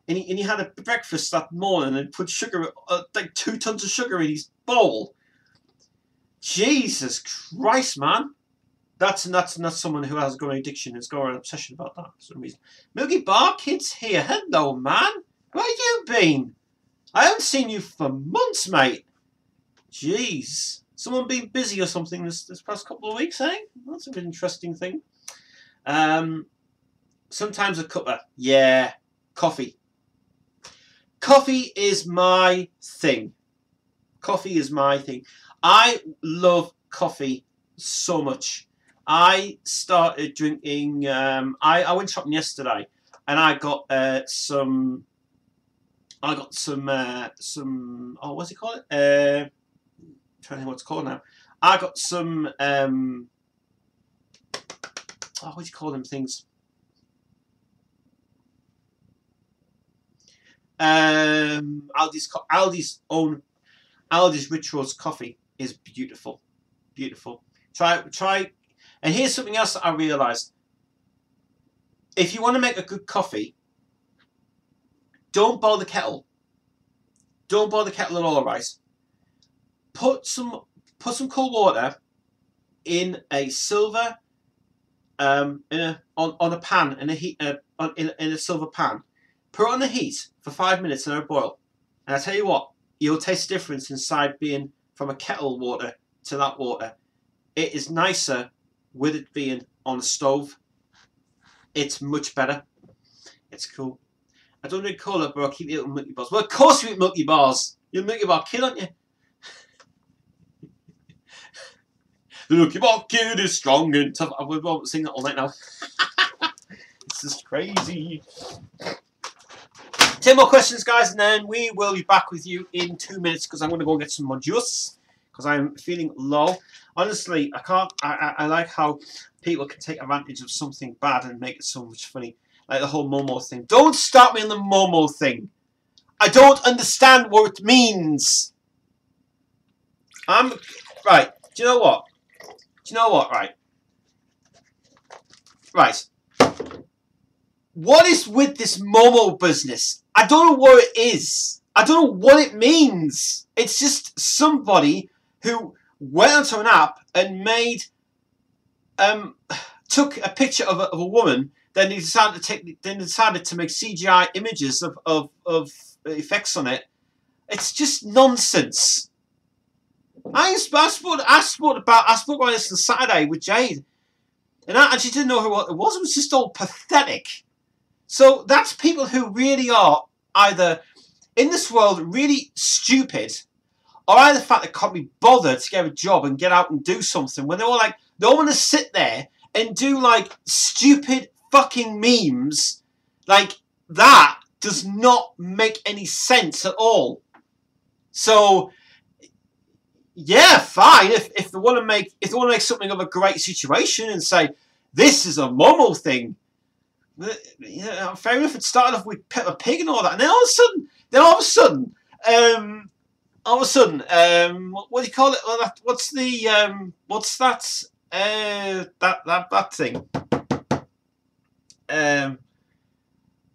and he had a breakfast that morning and put sugar, like 2 tons of sugar in his bowl. Jesus Christ, man! That's not someone who has got an addiction. Has got an obsession about that for some reason. Milky Bar Kid's here. Hello, man. Where you been? I haven't seen you for months, mate. Jeez. Someone been busy or something this past couple of weeks, eh? That's an interesting thing. Sometimes a cuppa. Yeah. Coffee. Coffee is my thing. Coffee is my thing. I love coffee so much. I started drinking. I went shopping yesterday, and I got some. I got some. Oh, what's it called? I'm trying to think what it's called now. I got some. Oh, what do you call them things? Aldi's Rich Roast coffee is beautiful, beautiful. Try. And here's something else that I realised. If you want to make a good coffee, don't boil the kettle. Don't boil the kettle at all, right? Put some cold water in a silver on a pan in a silver pan. Put it on the heat for 5 minutes and let it boil. And I tell you what, you'll taste the difference inside being from a kettle water to that water. It is nicer with it being on the stove. It's much better. It's cool. I don't drink cola, but I'll keep eating Milky Bars. Well, of course you eat Milky Bars. You're a Milky Bar kid, aren't you? The Milky Bar kid is strong and tough. I won't sing that all night now. This is crazy. 10 more questions, guys, and then we will be back with you in 2 minutes because I'm going to go and get some more juice because I'm feeling low. Honestly, I can't. I like how people can take advantage of something bad and make it so much funny. Like the whole Momo thing. Don't start me on the Momo thing. I don't understand what it means. Right. Do you know what? Right. Right. What is with this Momo business? I don't know what it is. I don't know what it means. It's just somebody who went onto an app and made took a picture of a woman. Then he decided to make CGI images of effects on it. It's just nonsense. I spoke about this on Saturday with Jade, and I actually didn't know what it was. It was just all pathetic. So that's people who really are either in this world really stupid, or either the fact they can't be bothered to get a job and get out and do something when they're all like they all want to sit there and do like stupid fucking memes. Like that does not make any sense at all. So yeah, fine. If they want to make something of a great situation and say this is a Momo thing, yeah, fair enough. It started off with Peppa Pig and all that, and then all of a sudden, what do you call it? Well, what's that? That thing.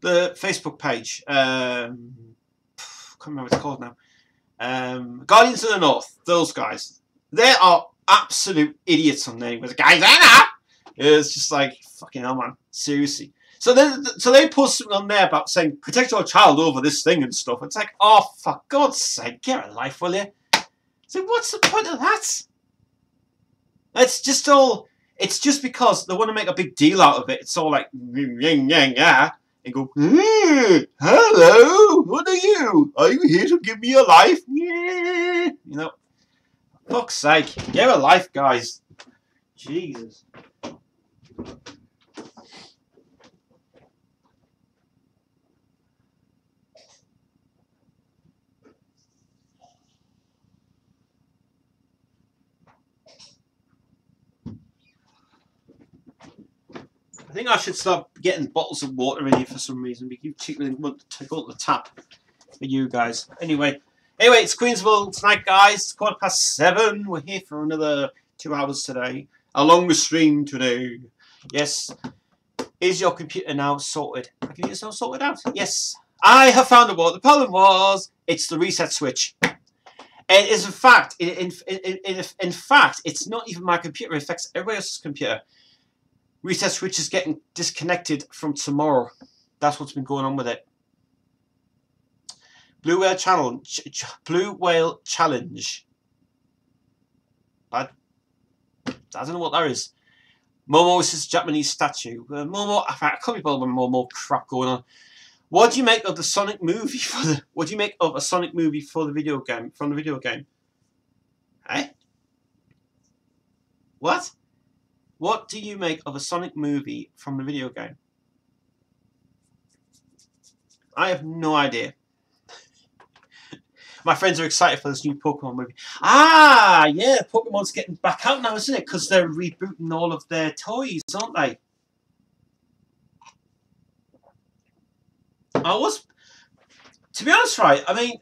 The Facebook page. I can't remember what it's called now. Guardians of the North. Those guys. They are absolute idiots on there. With the guys, it's just like fucking hell, man. Seriously. So they post something on there about saying protect your child over this thing and stuff. It's like, oh, for God's sake, get a life, will you? So what's the point of that? It's just because they want to make a big deal out of it. It's all like, yeah, and go, hello, what are you? Are you here to give me a life? Yeah. You know, fuck's sake, get a life, guys. Jesus. I think I should start getting bottles of water in here for some reason. We keep want to go to the tap for you guys. Anyway, it's Queensville tonight, guys. It's 7:15. We're here for another 2 hours today. A longer stream today. Yes. Is your computer now sorted? My computer's now sorted out. Yes. I have found out what the problem was. It's the reset switch. It is in fact, in fact, it's not even my computer. It affects everybody else's computer. Reset switch is getting disconnected from tomorrow. That's what's been going on with it. Blue Whale Challenge. Blue Whale Challenge. I don't know what that is. Momo is a Japanese statue. Momo, I can't be bothered with Momo crap going on. What do you make of the Sonic movie for the? What do you make of a Sonic movie for the video game? From the video game? Eh? What? What do you make of a Sonic movie from the video game? I have no idea. My friends are excited for this new Pokemon movie. Ah, yeah, Pokemon's getting back out now, isn't it? Because they're rebooting all of their toys, aren't they? To be honest, right, I mean,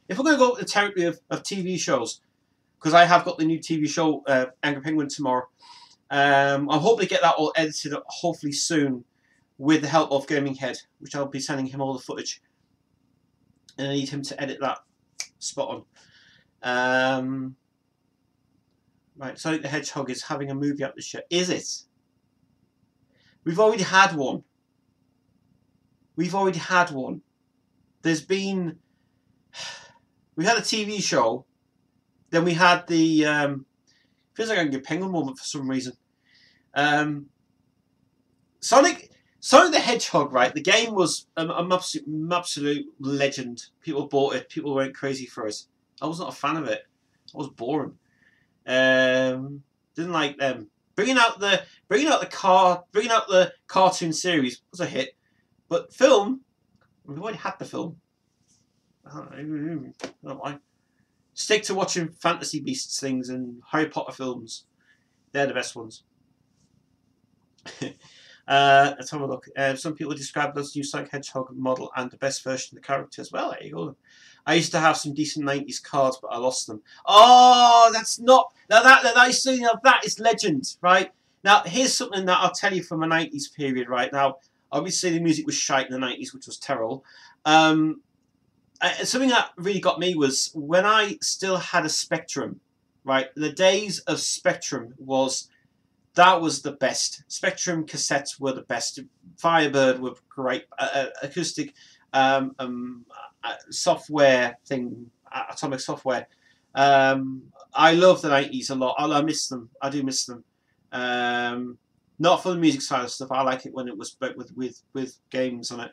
if we're going to go to the territory of TV shows, because I have got the new TV show, Angry Penguin, tomorrow, I'm hoping to get that all edited up, hopefully soon, with the help of Gaming Head, which I'll be sending him all the footage. And I need him to edit that spot on. Right, Sonic the Hedgehog is having a movie out this year. Is it? We've already had one. We've already had one. There's been... We had a TV show. Then we had the... feels like I can get Penguin moment for some reason. Sonic the Hedgehog, right? The game was an absolute legend. People bought it. People went crazy for it. I was not a fan of it. I was boring. Didn't like them. Bringing out the cartoon series was a hit, but film, we've already had the film. I don't know why. Stick to watching Fantasy Beasts things and Harry Potter films. They're the best ones. Let's have a look. Some people describe this new Sonic Hedgehog model and the best version of the characters. Well, there you go. I used to have some decent 90s cards, but I lost them. Oh, that's not... Now that is legend, right? Now, here's something that I'll tell you from a 90s period, right? Now, obviously the music was shite in the 90s, which was terrible. Something that really got me was when I still had a Spectrum, right? The days of Spectrum was... That was the best. Spectrum cassettes were the best. Firebird were great. Acoustic software thing, atomic software. I love the 90s a lot. I miss them. I do miss them. Not for the music side of stuff. I like it when it was with games on it.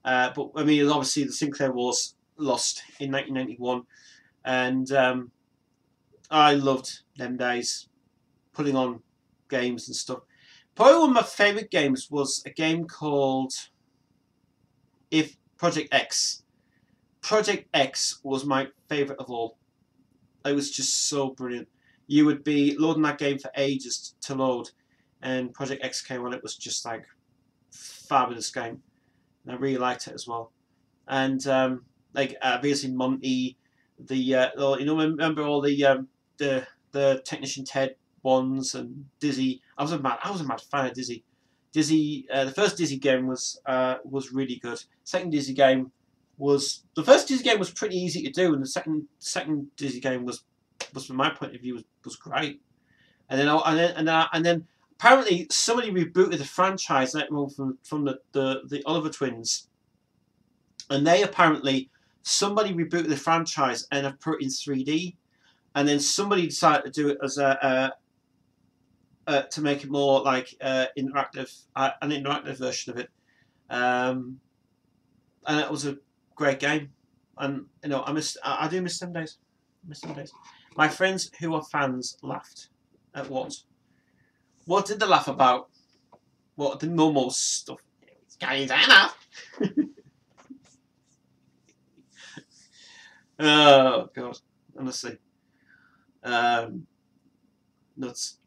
But I mean, obviously the Sinclair Wars lost in 1991, and I loved them days, putting on games and stuff. Probably one of my favourite games was a game called Project X. Project X was my favourite of all. It was just so brilliant. You would be loading that game for ages to load, and Project X came on. It was just like fabulous game, and I really liked it as well. And like obviously Monty, remember all the Technician Ted ones, and Dizzy. I was a mad fan of Dizzy. Dizzy, the first Dizzy game was really good. The first Dizzy game was pretty easy to do, and the second Dizzy game was from my point of view was great. And then apparently somebody rebooted the franchise from the Oliver twins, and somebody rebooted the franchise and have put it in 3D, and then somebody decided to do it as to make it more like interactive, an interactive version of it, and it was a great game. And I do miss them days. My friends who are fans laughed at what? What did they laugh about? What the normal stuff? It's kind of enough. Oh God, honestly, nuts.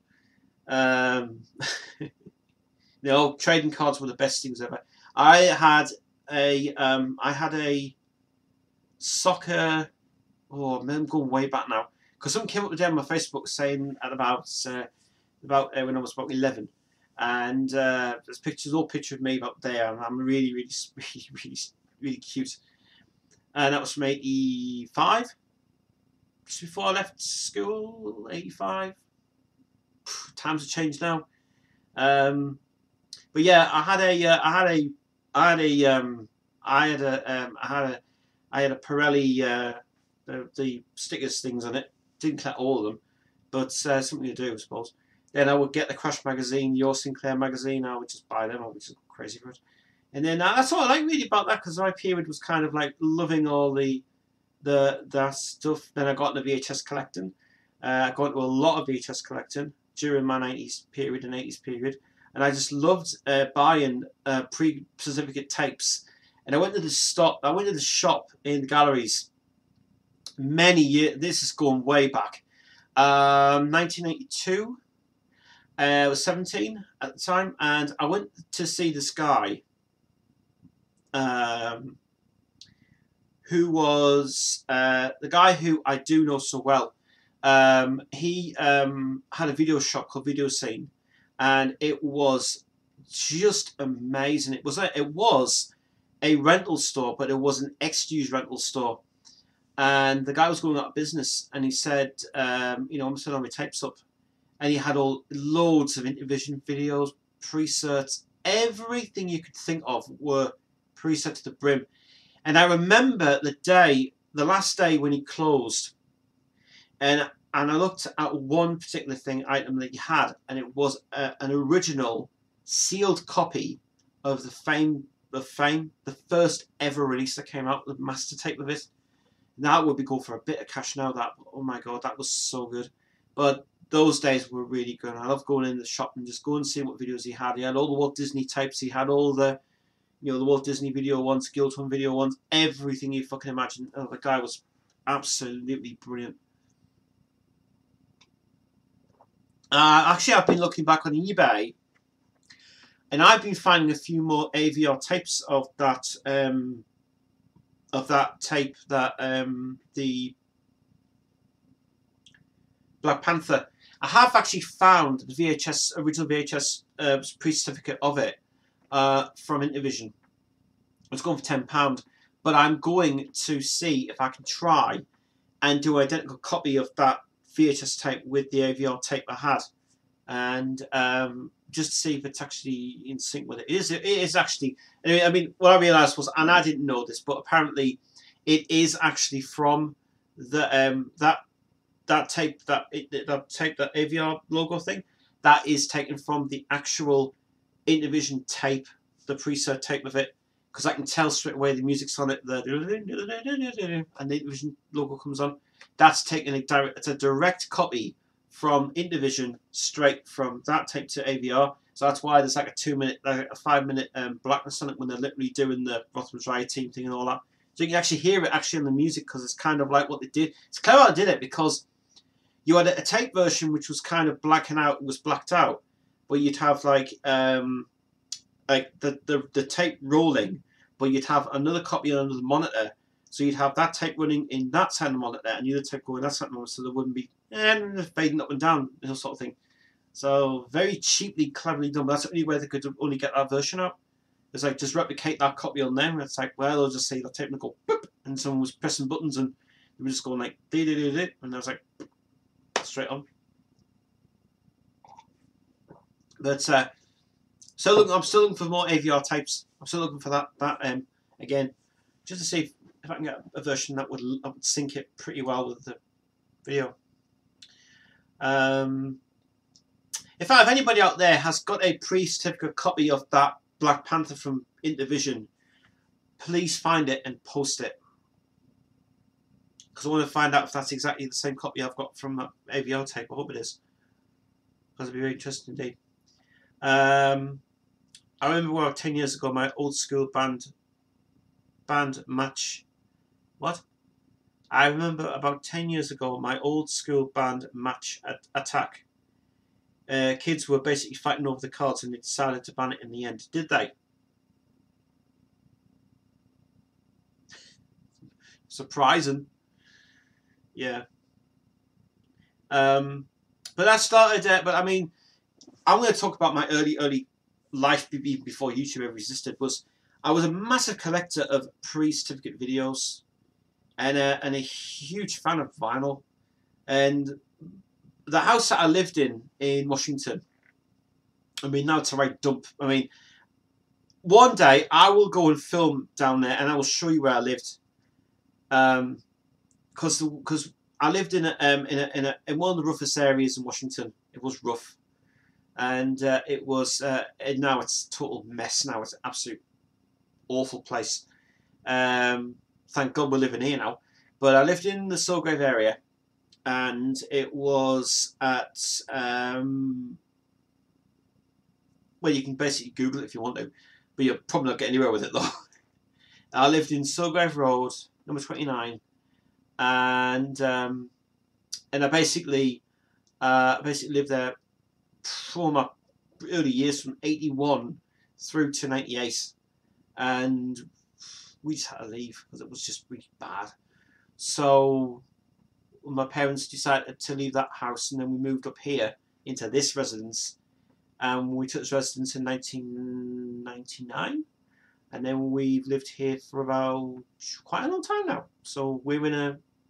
You know, trading cards were the best things ever. I had a soccer. Oh, man, I'm going way back now because someone came up with it on my Facebook saying at about when I was about 11, and there's pictures, all picture of me up there, and I'm really, really, really, really, really cute. And that was from '85, just before I left school. '85. Times have changed now. But yeah, I had a Pirelli, the stickers things on it. Didn't collect all of them, but something to do, I suppose. Then I would get the Crash magazine, Your Sinclair magazine. I would just buy them. I would just go crazy for it. And then that's all I like really about that, because my period was kind of like loving all that stuff. Then I got into VHS collecting. I got into a lot of VHS collecting during my 90s period and 80s period. And I just loved buying pre-certificate tapes. And I went to the shop in the galleries many years. This is going way back. 1982. I was 17 at the time, and I went to see this guy, who was the guy who I do know so well. He had a video shop called Video Scene, and it was just amazing. It was a rental store, but it was an ex-used rental store. And the guy was going out of business, and he said, I'm selling my tapes up. And he had loads of Intervision videos, presets, everything you could think of were preset to the brim. And I remember the last day when he closed, and I looked at one particular item that he had, and it was an original sealed copy of the first ever release that came out, the master tape of it. That would be good for a bit of cash now. Oh my god, that was so good. But those days were really good. I love going in the shop and just going and seeing what videos he had. He had all the Walt Disney tapes. He had all the Walt Disney video ones, Guildhorn video ones, everything you fucking imagine. Oh, the guy was absolutely brilliant. Actually, I've been looking back on eBay, and I've been finding a few more AVR tapes of that tape, that the Black Panther. I have actually found the original VHS pre-certificate of it from Intervision. It's going for £10, but I'm going to see if I can try and do an identical copy of that VHS tape with the AVR tape I had, and just to see if it's actually in sync with it. It is actually. I mean, what I realised was, and I didn't know this, but apparently it is actually from the that tape, that AVR logo thing, that is taken from the actual Intervision tape, the preset tape of it, because I can tell straight away the music's on it, and the Intervision logo comes on. That's taken it's a direct copy from Intervision straight from that tape to AVR. So that's why there's like a 5-minute blackness on it when they're literally doing the Rothman's Riot team thing and all that. So you can actually hear it actually in the music, because it's kind of like what they did. It's clever how they did it, because you had a tape version which was kind of blacked out, but you'd have like the tape rolling, but you'd have another copy on another monitor. So you'd have that tape running in that side of the monitor, and the other tape going that side of the monitor, so there wouldn't be fading up and down, sort of thing. So very cheaply, cleverly done. But that's the only way they could only get that version out. It's like, just replicate that copy on there, and it's like, well, they'll just say the tape and go boop, and someone was pressing buttons, and they were just going like dee, and I was like straight on. But I'm still looking for more AVR tapes. I'm still looking for that again, just to see if I can get a version that would sync it pretty well with the video. If anybody out there has got a pre-certificate copy of that Black Panther from Intervision, please find it and post it, because I want to find out if that's exactly the same copy I've got from that AVR tape. I hope it is, because it'd be very interesting indeed. I remember 10 years ago, my old school band match. What? I remember about 10 years ago, my old school band match attack. kids were basically fighting over the cards, and they decided to ban it in the end. Did they? Surprising. Yeah. But that started. But I mean, I'm going to talk about my early life before YouTube ever existed. I was a massive collector of pre-certificate videos, and a huge fan of vinyl. And the house that I lived in Washington, I mean, now it's a right dump. I mean, one day I will go and film down there, and I will show you where I lived. Because I lived in one of the roughest areas in Washington. It was rough, and it was. And now it's a total mess. Now it's an absolute awful place. Thank God we're living here now. But I lived in the Soulgrave area, and it was at well, you can basically Google it if you want to, but you're probably not getting anywhere with it though. I lived in Soulgrave Road, number 29, and I basically lived there for my early years, from 81 through to 98, and we just had to leave because it was just really bad. So my parents decided to leave that house, and then we moved up here into this residence. We took this residence in 1999, and then we've lived here for about quite a long time now. So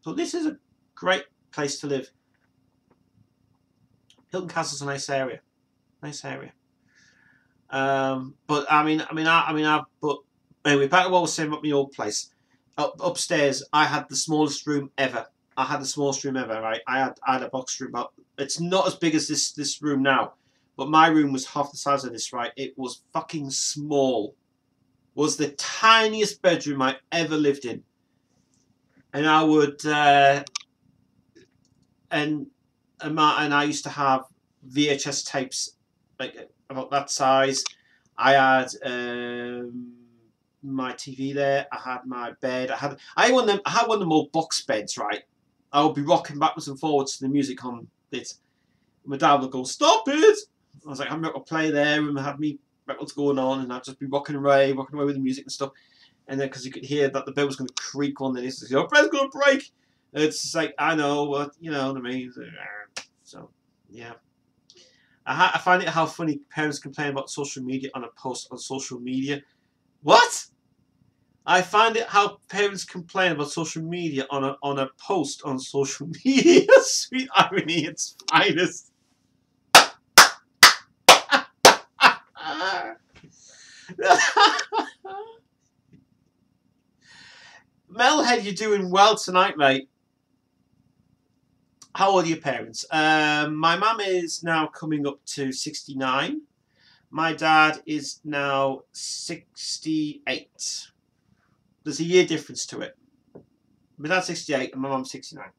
so this is a great place to live. Hilton Castle's a nice area, but but anyway, back to what I was saying about my old place. Upstairs, I had the smallest room ever. Right? I had a box room, but it's not as big as this room now. But my room was half the size of this, right? It was fucking small. It was the tiniest bedroom I ever lived in. And I would and I used to have VHS tapes like about that size. I had my TV there. I had my bed. I had one of them old box beds, right? I would be rocking backwards and forwards to the music on it. My dad would go, "Stop it!" I was like, "I'm not gonna play there," and have me records going on, and I'd just be rocking away with the music and stuff. And then because you could hear that the bed was going to creak on the distance, your bed's going to break. It's just like, I know, but you know what I mean. So yeah, I find it how funny parents complain about social media on a post on social media. What? I find it how parents complain about social media on a post on social media. Sweet irony, it's finest. Melhead, you're doing well tonight, mate. How old are your parents? My mum is now coming up to 69. My dad is now 68. There's a year difference to it. My dad's 68 and my mum's 69.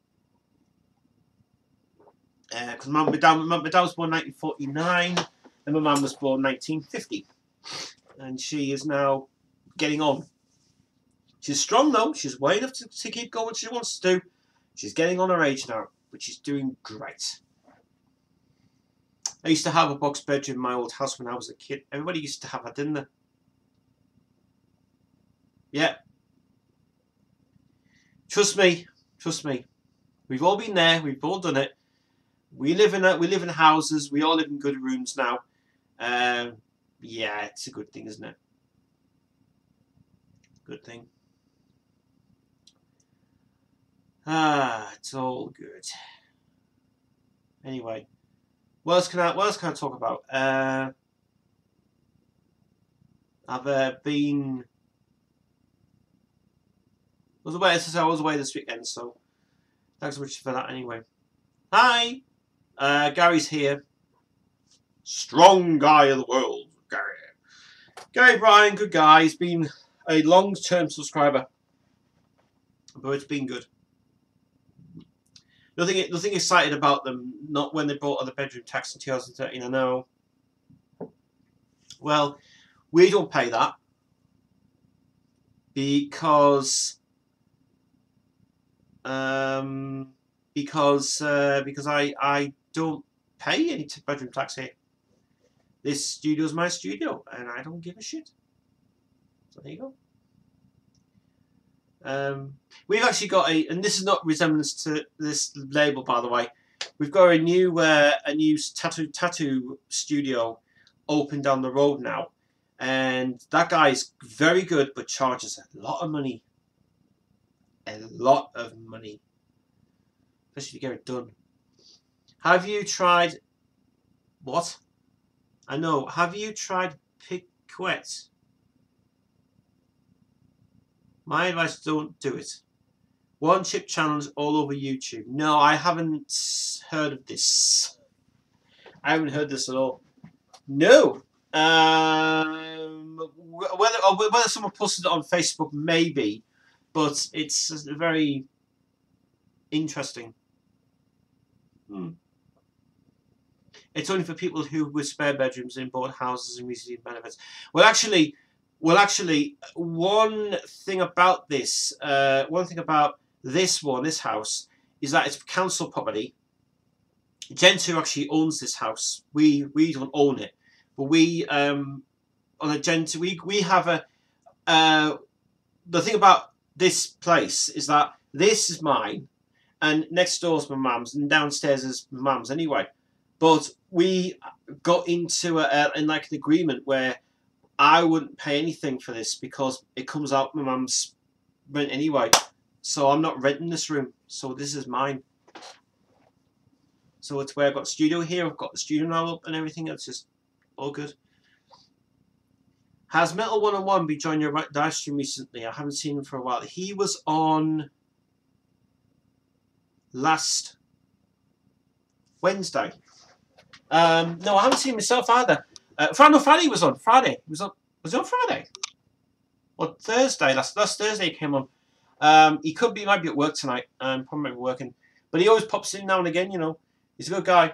Because my dad was born 1949 and my mum was born 1950. And she is now getting on. She's strong though. She's way enough to keep going what she wants to do. She's getting on her age now, but she's doing great. I used to have a box bedroom in my old house when I was a kid. Everybody used to have that, didn't they? Yeah. Trust me. We've all been there. We've all done it. We live in houses. We all live in good rooms now. Yeah, it's a good thing, isn't it? Good thing. It's all good. Anyway, what else can I talk about? I've been. I was away this weekend, so thanks so much for that. Anyway, hi, Gary's here. Strong guy of the world, Gary Bryan, good guy. He's been a long-term subscriber, but it's been good. Nothing excited about them. Not when they bought the bedroom tax in 2013. I know. Well, we don't pay that because I don't pay any bedroom tax here. This studio is my studio, and I don't give a shit. So there you go. We've actually got and this is not resemblance to this label, by the way. We've got a new tattoo studio open down the road now, and that guy's very good, but charges a lot of money. A lot of money, especially to get it done. Have you tried what? I know. Have you tried piquette? My advice: don't do it. One chip challenge all over YouTube. No, I haven't heard of this. I haven't heard this at all. No. Whether someone posted it on Facebook, maybe, but it's very interesting. It's only for people who with spare bedrooms in board houses and receive benefits. Well, actually, one thing about this, this house, is that it's council property. Gentoo actually owns this house. We don't own it, but we on a Gentoo we have a. The thing about this place is that this is mine, and next door is my mum's, and downstairs is my mum's anyway. But we got into an agreement where I wouldn't pay anything for this because it comes out my mum's rent anyway. So I'm not renting this room. So this is mine. So it's where I've got the studio here. I've got the studio now up and everything. It's just all good. Has Metal 101 been joining your live stream recently? I haven't seen him for a while. He was on last Wednesday. No, I haven't seen myself either. Friday he was on. Friday. Was he on Friday? Or Thursday? Last Thursday he came on. He might be at work tonight. Probably might be working. But he always pops in now and again, you know. He's a good guy.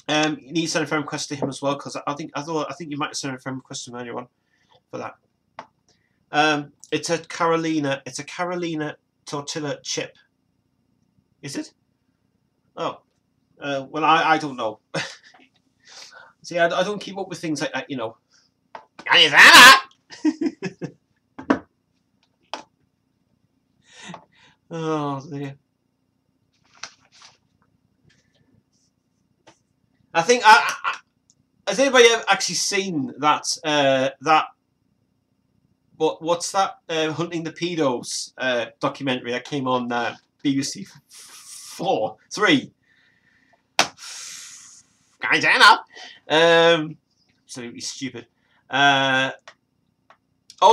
You need to send a friend request to him as well, because I think you might have sent a friend request to him earlier on for that. It's a Carolina tortilla chip. Is it? Oh. Well, I don't know. See, I don't keep up with things like that, you know. Oh dear. I think has anybody ever actually seen that what's that Hunting the Pedos documentary that came on BBC 3? Guys, absolutely stupid. Oh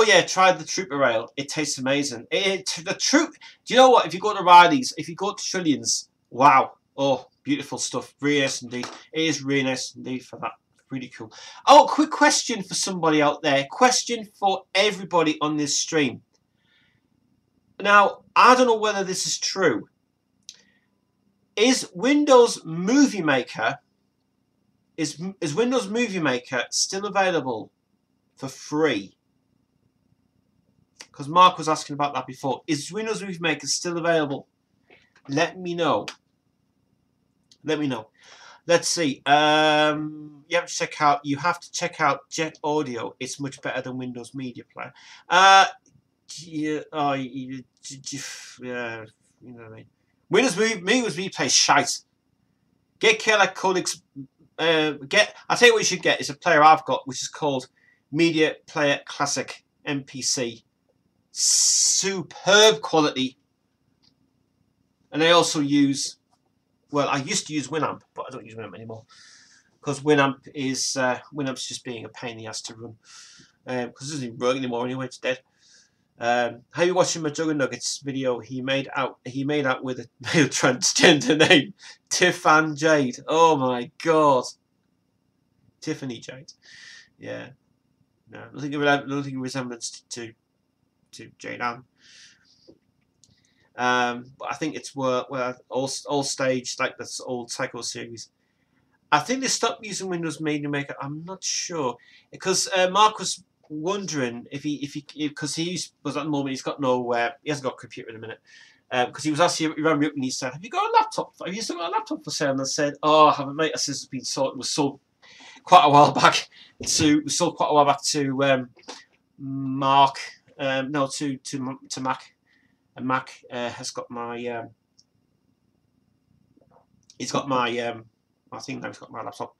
yeah, try the Trooper Ale. It tastes amazing. The Troop. Do you know what? If you go to Riley's, if you go to Trillian's, wow, oh, beautiful stuff. Really nice indeed. It is really nice indeed for that. Really cool. Oh, quick question for somebody out there. Question for everybody on this stream. Now, I don't know whether this is true. Is Windows Movie Maker still available for free? Because Mark was asking about that before. Is Windows Movie Maker still available? Let me know. Let me know. Let's see. You have to check out Jet Audio. It's much better than Windows Media Player. Yeah, you know what I mean. Windows Media Player is shite. Get Killer Codex. I'll tell you what you should get. It's a player I've got, which is called Media Player Classic MPC. Superb quality. And I also use, well, I used to use Winamp, but I don't use Winamp anymore because Winamp is Winamp's just being a pain in the ass to run because it doesn't even work anymore anyway. It's dead. How you watching my Jugger Nuggets video? He made out with a male transgender name, Tiffany Jade. Oh my god, Tiffany Jade. Yeah, no, nothing resemblance to Jade Ann. But I think it's all staged like this old Psycho series. I think they stopped using Windows Media Maker. I'm not sure because Mark was wondering if he because he was at the moment he's got no he hasn't got a computer in a minute. because he was actually, he rang me up and he said, "Have you got a laptop? Have you still got a laptop for sale?" And I said, "Oh, I haven't, mate." I said, "It's been sold. It was sold quite a while back to Mark. No, to Mac. And Mac has got my he's got my I think now he's got my laptop.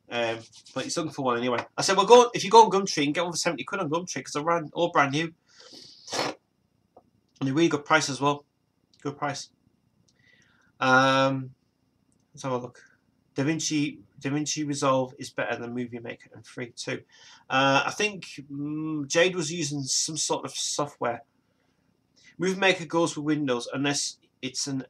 But he's looking for one anyway." I said, "Well, go if you go on Gumtree and get one for 70 quid on Gumtree because they're all brand new and a really good price as well. Good price." Let's have a look. DaVinci Resolve is better than Movie Maker and free too. I think Jade was using some sort of software. Movie Maker goes with Windows unless it's an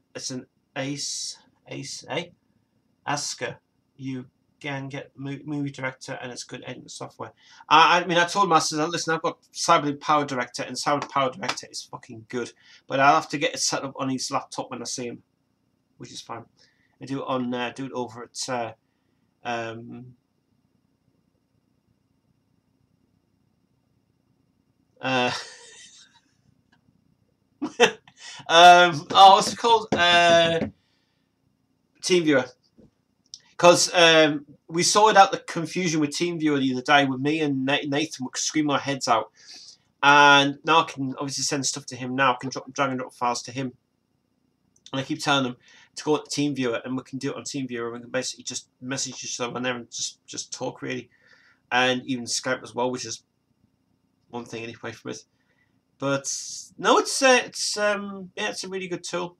Asker. You can get Movie Director and it's good editing software. I mean, I told him, I said, "Listen, I've got Cyberlink Power Director and Cyberlink Power Director is fucking good, but I'll have to get it set up on his laptop when I see him, which is fine. I do it over at what's it called? TeamViewer. Because we sorted out the confusion with TeamViewer the other day with me and Nathan were screaming our heads out. And now I can obviously send stuff to him now. I can drag and drop files to him. And I keep telling him to go to TeamViewer, and we can do it on TeamViewer. And we can basically just message each other on there and just talk, really. And even Skype as well, which is one thing anyway for it. But no, it's a really good tool.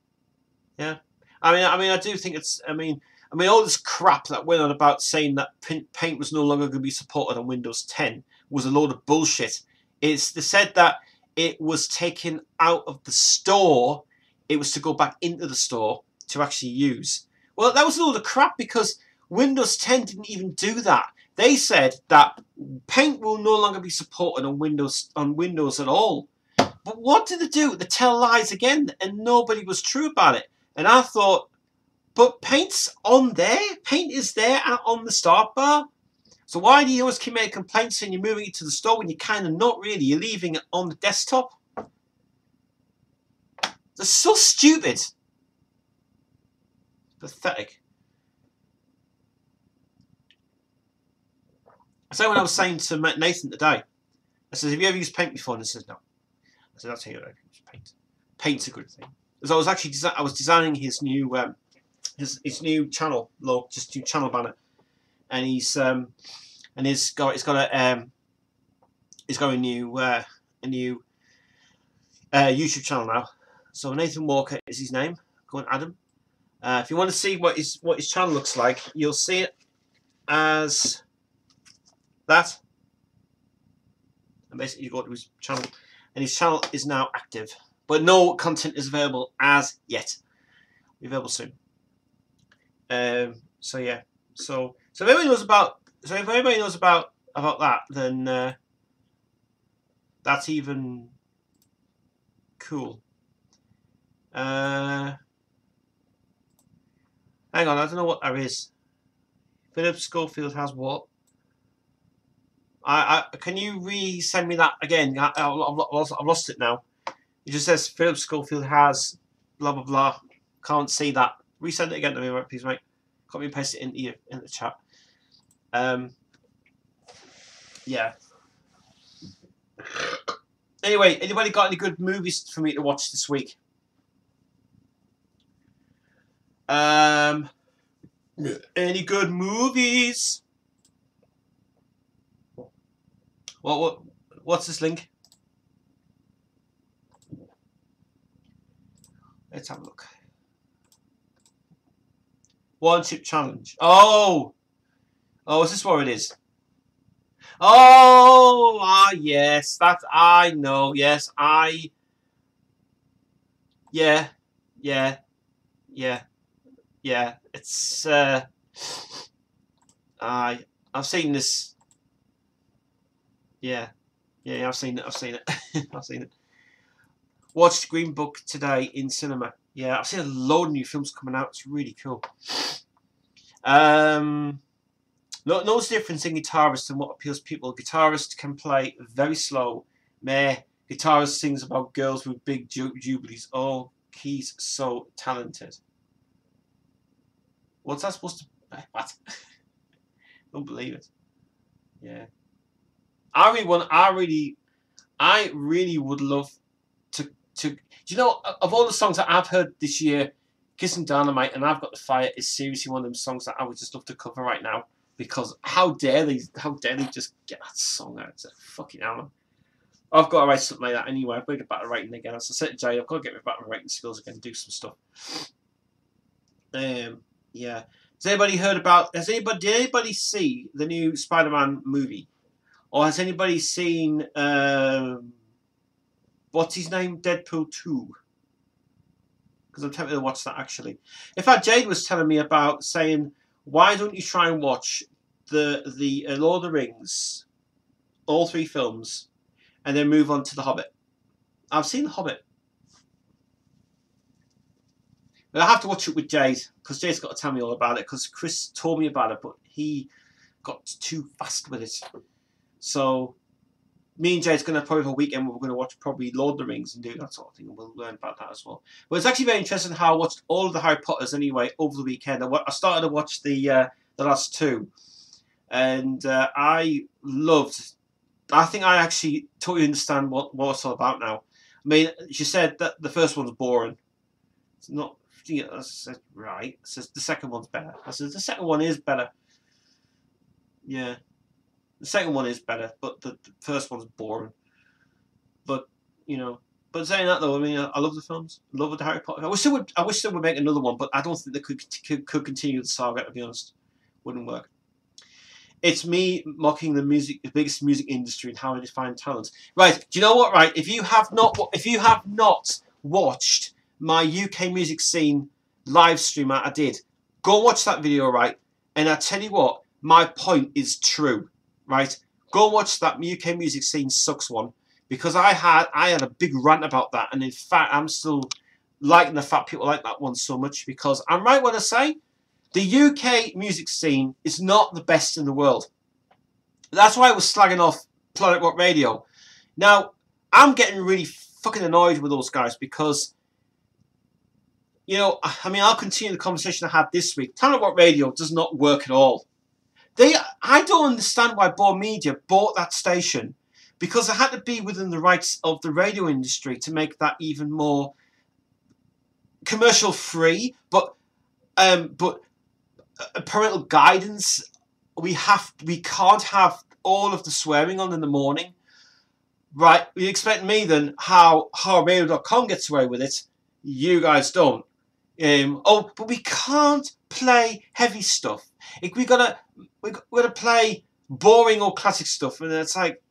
Yeah, I mean, I do think it's. I mean, all this crap that went on about saying that Paint was no longer going to be supported on Windows 10 was a load of bullshit. They said that it was taken out of the store. It was to go back into the store to actually use. Well, that was a load of crap because Windows 10 didn't even do that. They said that Paint will no longer be supported on Windows at all. But what did they do? They tell lies again, and nobody was true about it. And I thought, but Paint's on there. Paint is there on the start bar. So why do you always keep making complaints saying you're moving it to the store when you're kind of not really? You're leaving it on the desktop. They're so stupid. Pathetic. So when I was saying to Nathan today, I said, "Have you ever used Paint before?" And he says, "No." I said, "I'll tell you what, I use Paint. Paint's a good thing." Because I was designing his new new channel logo, just new channel banner, and he's got a new YouTube channel now. So Nathan Walker is his name. Go on, Adam. If you want to see what his channel looks like, you'll see it as that. And basically, you go to his channel, and his channel is now active, but no content is available as yet. Will be available soon. So yeah. So if everybody knows about that, then that's even cool. Hang on, I don't know what that is. Philip Schofield has what? Can you resend me that again? I've lost it now. It just says Philip Schofield has blah blah blah. Can't see that. Resend it again to me, please, mate. Copy and paste it in the chat. Yeah. Anyway, anybody got any good movies for me to watch this week? Any good movies? What's this link? Let's have a look. One chip challenge. Oh, is this what it is? Oh, yes, that I know. Yes, yeah. It's I've seen this. Yeah, I've seen it. I've seen it. Watched Green Book today in cinema. Yeah, I've seen a load of new films coming out. It's really cool. No difference in guitarist and what appeals to people. Guitarist can play very slow. Meh. Guitarist sings about girls with big jubilees. Oh he's so talented. What's that supposed to... What? Don't believe it. Yeah. I really would love to... Do you know, of all the songs that I've heard this year, Kissing Dynamite and I've Got the Fire is seriously one of them songs that I would just love to cover right now. Because how dare they just get that song out? It's a fucking album. I've got to write something like that anyway. I've got to get back to writing again. As I said to Jade, I've got to get back to writing skills again and do some stuff. Yeah. Did anybody see the new Spider-Man movie? Or has anybody seen what's his name? Deadpool 2? Because I'm tempted to watch that actually. In fact, Jade was telling me about saying, why don't you try and watch the Lord of the Rings, all 3 films, and then move on to The Hobbit? I've seen The Hobbit. But I have to watch it with Jade, because Jade's got to tell me all about it, because Chris told me about it, but he got too fast with it. So, me and Jade's going to probably have a weekend where we're going to watch probably Lord of the Rings and do that sort of thing, and we'll learn about that as well. But it's actually very interesting how I watched all of the Harry Potters anyway over the weekend. I started to watch the last 2, and I think I actually totally understand what it's all about now. I mean, she said that the first one's boring. It's not... I said, right. I said, the second one's better. I said, the second one is better. Yeah. The second one is better, but the first one's boring. But, you know... But saying that, though, I mean, I love the films. I love the Harry Potter. I wish they would make another one, but I don't think they could continue the saga, to be honest. Wouldn't work. It's me mocking the biggest music industry and how I define talent. Right, do you know what, right? If you have not watched my UK music scene live stream I did, go and watch that video, right? And I tell you what, my point is true, right? Go and watch that UK music scene sucks one, because I had a big rant about that, and in fact, I'm still liking the fact people like that one so much, because I'm right when I say the UK music scene is not the best in the world. That's why I was slagging off Planet Rock Radio. Now, I'm getting really fucking annoyed with those guys because, you know, I mean, I'll continue the conversation I had this week. Planet Rock Radio does not work at all. I don't understand why Bohr Media bought that station, because it had to be within the rights of the radio industry to make that even more commercial free, but parental guidance. We can't have all of the swearing on in the morning, right? You expect me then how radio.com gets away with it? You guys don't. But we can't play heavy stuff. We gotta play boring or classic stuff, and it's like,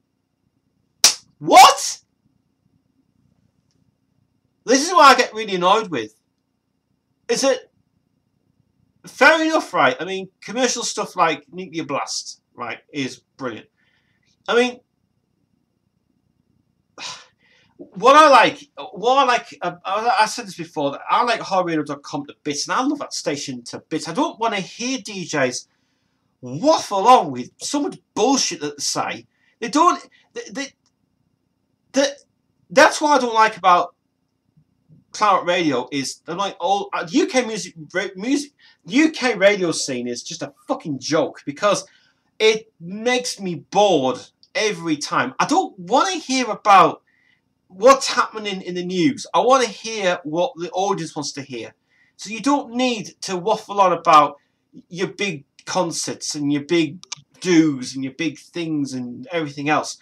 what? This is what I get really annoyed with. Is it fair enough, right? I mean, commercial stuff like Nuclear Blast, right, is brilliant. I mean, what I like, I said this before, I like horrorradio.com to bits, and I love that station to bits. I don't want to hear DJs waffle on with so much bullshit that they say. They don't. That's what I don't like about Planet Radio is they're like all UK UK radio scene is just a fucking joke because it makes me bored every time. I don't want to hear about what's happening in the news. I want to hear what the audience wants to hear. So you don't need to waffle on about your big concerts and your big do's and your big things and everything else.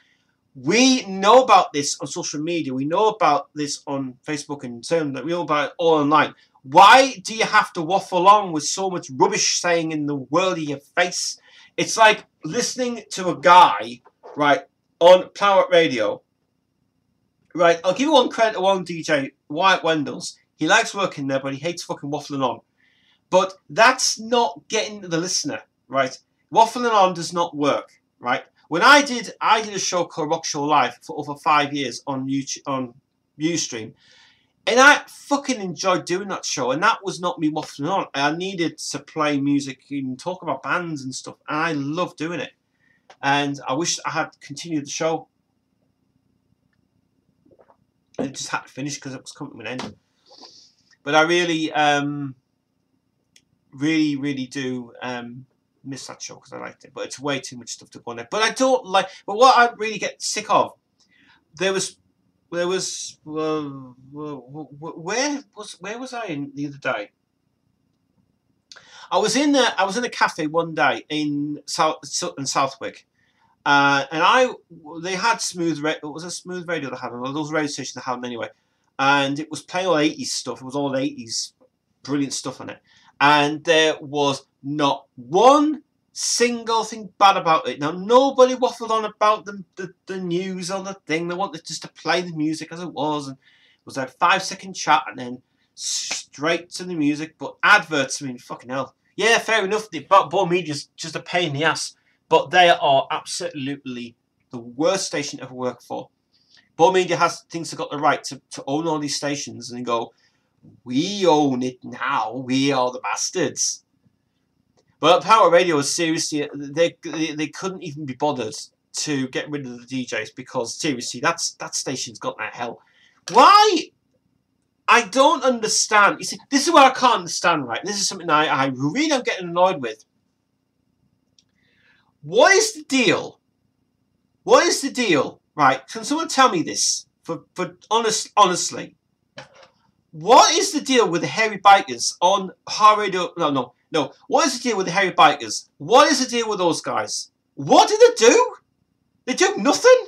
We know about this on social media. We know about this on Facebook and so on. We know about it all online. Why do you have to waffle on with so much rubbish saying in the world of your face? It's like listening to a guy, right, on Planet Radio. Right, I'll give you one credit to one DJ, Wyatt Wendell's. He likes working there, but he hates fucking waffling on. But that's not getting the listener, right? Waffling on does not work, right? When I did a show called Rock Show Live for over 5 years on YouTube, on Ustream, and I fucking enjoyed doing that show. And that was not me waffling on. I needed to play music and talk about bands and stuff, and I loved doing it. And I wish I had continued the show. I just had to finish because it was coming to an end. But I really, really do miss that show because I liked it. But it's way too much stuff to go on there. But I don't like. But what I really get sick of, where was where was I in the other day? I was in a cafe one day in Southwick, and they had smooth. It was a smooth radio they had, or those radio stations they had them anyway, and it was playing all 80s stuff. It was all 80s, brilliant stuff on it, and there was not one single thing bad about it. Now nobody waffled on about the news on the thing. They wanted just to play the music as it was, and it was a 5-second chat, and then straight to the music. But adverts, I mean, fucking hell. Yeah, fair enough. The Ball Media's just a pain in the ass, but they are absolutely the worst station to ever work for. Ball Media thinks they've got the right to own all these stations and go, we own it now. We are the bastards. But Power Radio is seriously, they couldn't even be bothered to get rid of the DJs because seriously, that station's got that hell. Why? I don't understand. You see, this is what I can't understand, right? This is something I really am getting annoyed with. What is the deal? What is the deal? Right? Can someone tell me this? Honestly. What is the deal with the hairy bikers on Hard Radio? No. What is the deal with the hairy bikers? What is the deal with those guys? What do they do? They do nothing.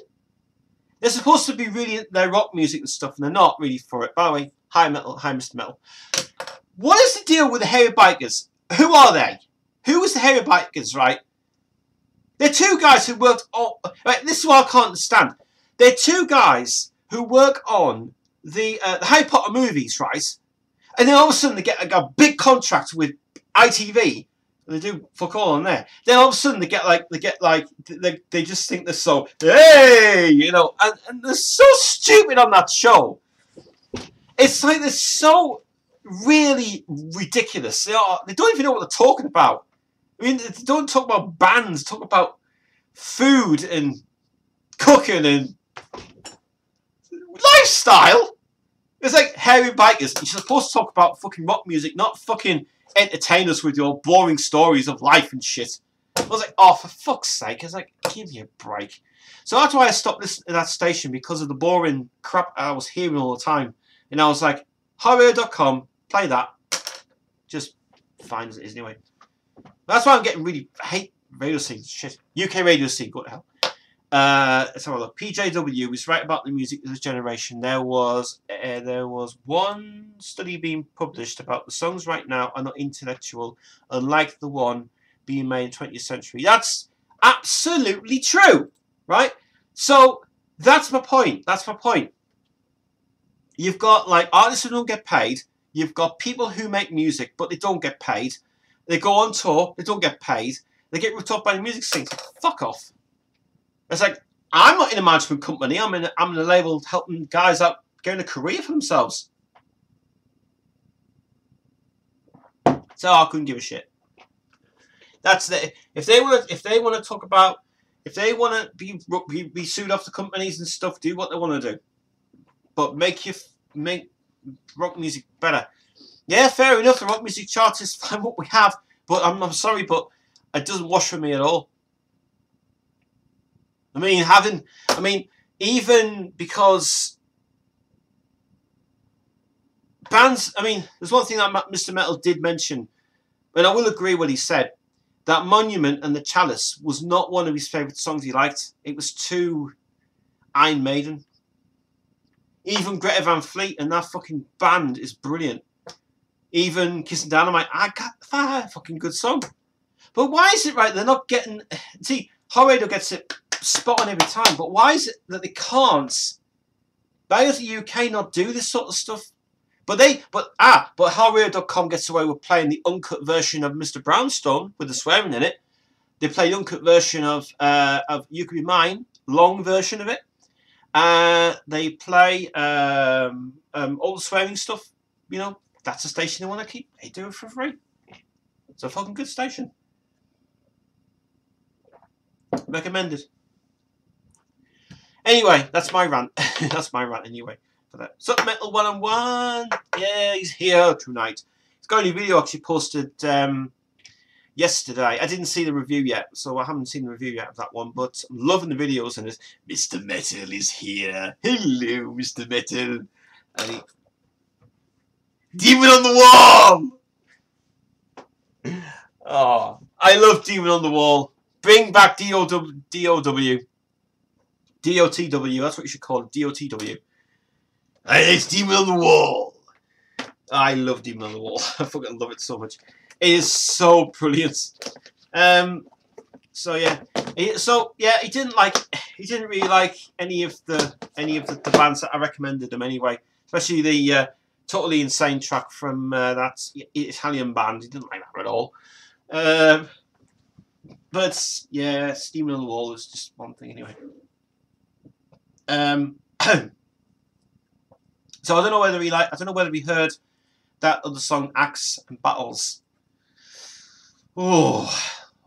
They're supposed to be really their rock music and stuff, and they're not really for it. By the way, hi Metal, hi Mr. Metal. What is the deal with the hairy bikers? Who are they? Who is the hairy bikers, right? They're two guys who worked on... Right, this is what I can't understand. They're two guys who work on the Harry Potter movies, right? And then all of a sudden they get a big contract with ITV. They do fuck all on there. Then all of a sudden they just think they're so, hey, you know, and they're so stupid on that show. It's like they're so really ridiculous. They don't even know what they're talking about. I mean, they don't talk about bands, talk about food and cooking and lifestyle. It's like hairy bikers. You're supposed to talk about fucking rock music, not fucking entertain us with your boring stories of life and shit. I was like, oh, for fuck's sake. I was like, give me a break. So that's why I stopped listening to that station, because of the boring crap I was hearing all the time. And I was like, hotwire.com, play that. Just fine as it is anyway. That's why I'm getting really hate radio scenes. Shit. UK radio scene, go to hell. Let's have a look. PJW is right about the music of this generation. There was one study being published about the songs right now are not intellectual, unlike the one being made in the 20th century. That's absolutely true, right? So that's my point. That's my point. You've got like artists who don't get paid. You've got people who make music, but they don't get paid. They go on tour, they don't get paid. They get ripped off by the music scene. Fuck off. It's like, I'm not in a management company. I'm in a label helping guys out getting a career for themselves. So I couldn't give a shit. That's the if they want to talk about, if they want to be sued off the companies and stuff, do what they want to do. But make rock music better. Yeah, fair enough. The rock music chart is fine what we have, but I'm sorry, but it doesn't wash for me at all. I mean, even because bands, I mean, there's one thing that Mr. Metal did mention, and I will agree what he said, that Monument and the Chalice was not one of his favourite songs he liked. It was too Iron Maiden. Even Greta Van Fleet and that fucking band is brilliant. Even Kissing Dynamite, I got a fucking good song. But why is it right they're not getting... See, Hot Radio gets it spot on every time, but why is it that they can't, why does the UK not do this sort of stuff? But HotRadio.com gets away with playing the uncut version of Mr. Brownstone with the swearing in it. They play the uncut version of You Could Be Mine, long version of it. They play all the swearing stuff. You know, that's a station they want to keep. They do it for free. It's a fucking good station. Recommended. Anyway, that's my rant. That's my rant anyway for that. So Metal 101 Yeah, he's here tonight. He's got a new video actually posted yesterday. I didn't see the review yet, so I haven't seen the review yet of that one, but I'm loving the videos, and it's Mr. Metal is here. Hello, Mr. Metal. And he... Demon on the Wall! Oh, I love Demon on the Wall. Bring back DOTW. DOTW, that's what you should call it, DOTW. And it's Demon on the Wall. I love Demon on the Wall. I fucking love it so much. It is so brilliant. So yeah, he didn't really like any of the bands that I recommended him anyway. Especially the Totally Insane track from that Italian band. He didn't like that at all. But yeah, Demon on the Wall is just one thing anyway. So I don't know whether he heard that other song, Axe and Battles. Oh,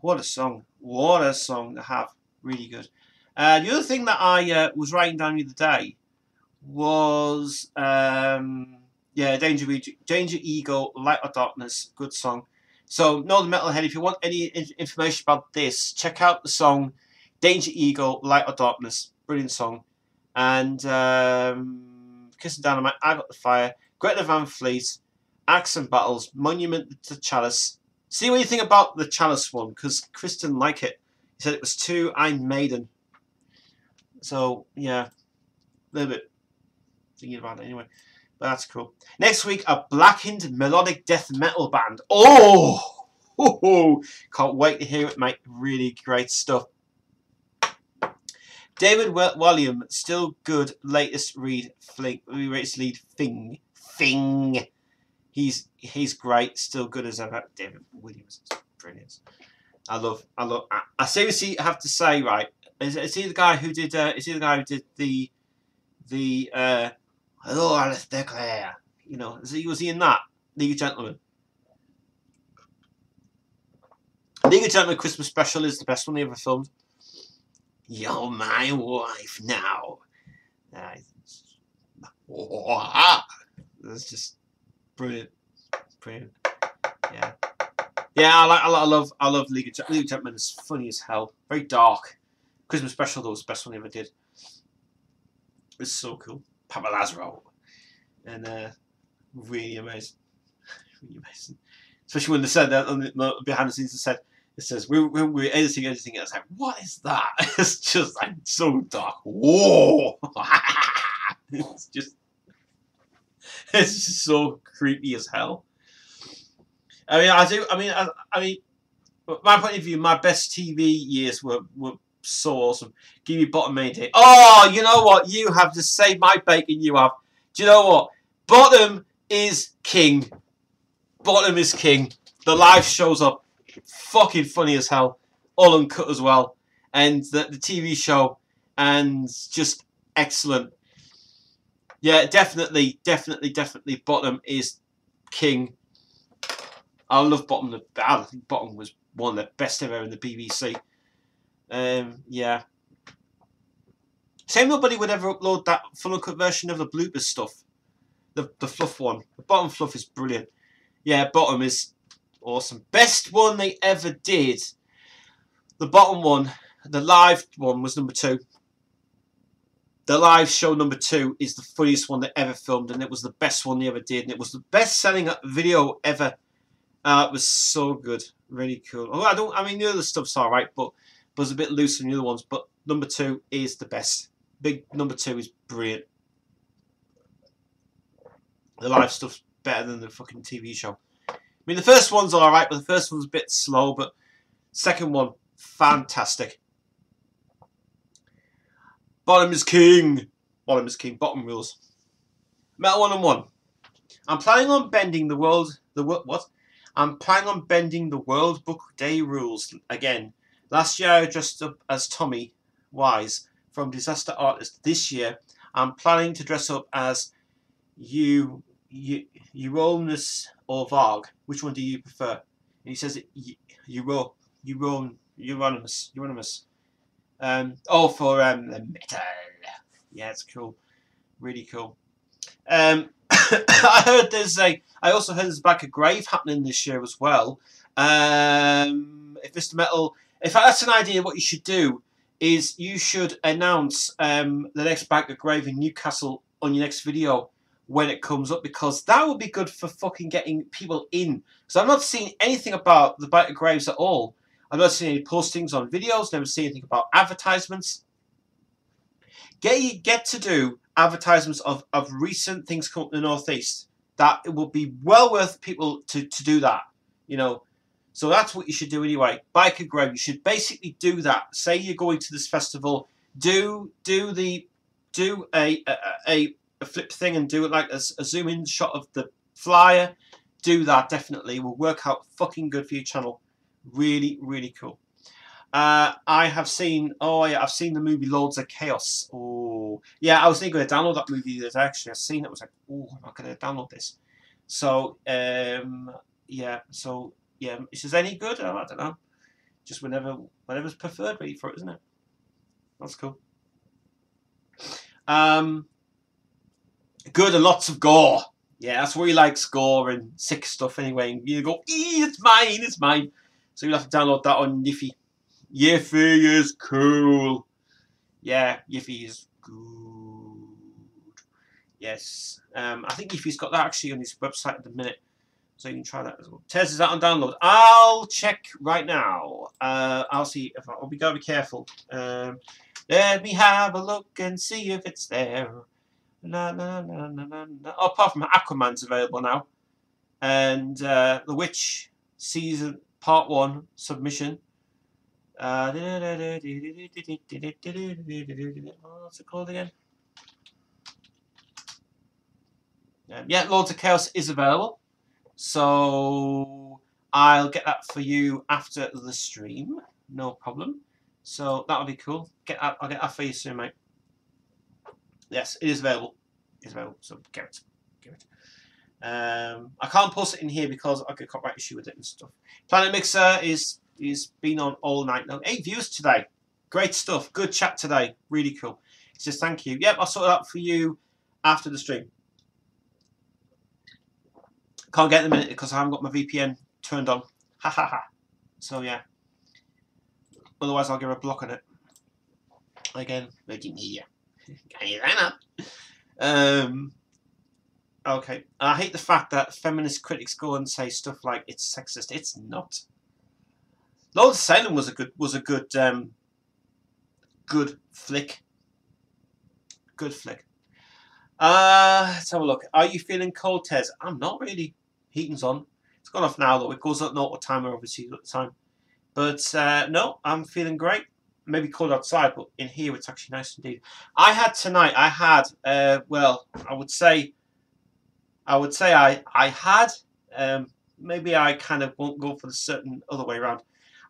what a song! What a song to have. Really good. The other thing that I was writing down the other day was Danger Ego, Light or Darkness, good song. So Northern Metalhead, if you want any information about this, check out the song Danger Ego, Light or Darkness, brilliant song. And Kiss and Dynamite, I Got the Fire, Greta Van Fleet, Axe and Battles, Monument to Chalice. See what you think about the Chalice one, because Chris didn't like it. He said it was too Iron Maiden. So, yeah, a little bit thinking about it anyway. But that's cool. Next week, a blackened melodic death metal band. Oh! Can't wait to hear it, mate. Really great stuff. David Walliam, still good. Latest lead Thing. He's great. Still good as ever. David Williams is brilliant. I seriously have to say, right? Is he the guy who did? The Hello, Alice Declare. You know, was he in that League of Gentlemen? League of Gentlemen Christmas special is the best one he ever filmed. You're my wife now. That's just brilliant. Brilliant. Yeah. Yeah, I love League of Gentlemen. It's funny as hell. Very dark. Christmas special though was the best one he ever did. It's so cool. Papa Lazaro. And really amazing. Really amazing. Especially when they said that on the behind the scenes, it says we're editing it. I was like, what is that? It's just like so dark. Whoa! It's just so creepy as hell. I mean, my point of view, my best TV years were so awesome. Give me Bottom Main Day. Oh, you know what? You have just saved my bacon. You have. Do you know what? Bottom is king. Bottom is king. The live shows up. Fucking funny as hell. All uncut as well. And the TV show. And just excellent. Yeah, definitely. Bottom is king. I love Bottom. I think Bottom was one of the best ever in the BBC. Yeah. Same nobody would ever upload that full uncut version of the bloopers stuff. The fluff one. The Bottom fluff is brilliant. Yeah, Bottom is awesome. Best one they ever did. The Bottom one, the live one was number 2. The live show number 2 is the funniest one they ever filmed, and it was the best one they ever did, and it was the best selling video ever. It was so good. Really cool. Oh, I mean the other stuff's alright, but it was a bit loose than the other ones, but number 2 is the best. Big number 2 is brilliant. The live stuff's better than the fucking TV show. I mean, the first one's alright, but the first one's a bit slow, but second one, fantastic. Bottom is king. Bottom is king. Bottom rules. Metal 101. I'm planning on bending the world... What? I'm planning on bending the World Book Day rules again. Last year I dressed up as Tommy Wise from Disaster Artist. This year I'm planning to dress up as Uranus or Varg. Which one do you prefer? And he says Uranus. For the metal. Yeah, it's cool. Really cool. I heard there's a. I also heard there's Back a Grave happening this year as well. If Mr. Metal, if that's an idea, what you should do is you should announce the next Back a Grave in Newcastle on your next video when it comes up, because that would be good for fucking getting people in. Because I'm not seeing anything about the Back a Graves at all. I've not seen any postings on videos. Never seen anything about advertisements. Get to do advertisements of recent things coming up in the Northeast. That it will be well worth people to do that, you know. So that's what you should do anyway. Bike a Grave. You should basically do that. Say you're going to this festival, do a flip thing and do it like a zoom in shot of the flyer. Do that definitely. It will work out fucking good for your channel. Really, really cool. I have seen. Oh yeah, I've seen the movie Lords of Chaos. Oh yeah, I was thinking of download that movie the other day. Actually, I've seen it. I was like, oh, I'm not going to download this. So yeah. So yeah, is this any good? I don't know. Just whenever's preferred, really, for it, isn't it? That's cool. Good and lots of gore. Yeah, that's where he likes gore and sick stuff anyway. And you go, it's mine, it's mine. So you'll have to download that on Yiffy. Yiffy is cool. Yeah, Yiffy is good. Yes. I think Yiffy's got that actually on his website at the minute. So you can try that as well. Tez, is that on download? I'll check right now. I'll see if I'll be gotta be careful. Let me have a look and see if it's there. La, la, la, la, la, la. Oh, apart from Aquaman's available now. And The Witch season part 1 submission. What's it called again? Yeah, Lords of Chaos is available. So I'll get that for you after the stream. No problem. So that'll be cool. I'll get that for you soon, mate. Yes, it is available. It's available. So get it. Give it. I can't post it in here because I get a copyright issue with it and stuff. Planet Mixer is been on all night now. 8 views today. Great stuff. Good chat today. Really cool. He says thank you. Yep, I'll sort it out for you after the stream. Can't get it in a minute because I haven't got my VPN turned on. Ha ha ha. So yeah. Otherwise I'll give a block on it. Again, Virgin Media. Can you sign up? Okay. I hate the fact that feminist critics go and say stuff like it's sexist. It's not. Lord of Salem was a good flick. Good flick. Let's have a look. Are you feeling cold, Tez? I'm not really. Heating's on. It's gone off now though. It goes up not what timer obviously at the time. But no, I'm feeling great. Maybe cold outside, but in here it's actually nice indeed. I had tonight. I had well, I would say I had maybe I kind of won't go for the certain other way around.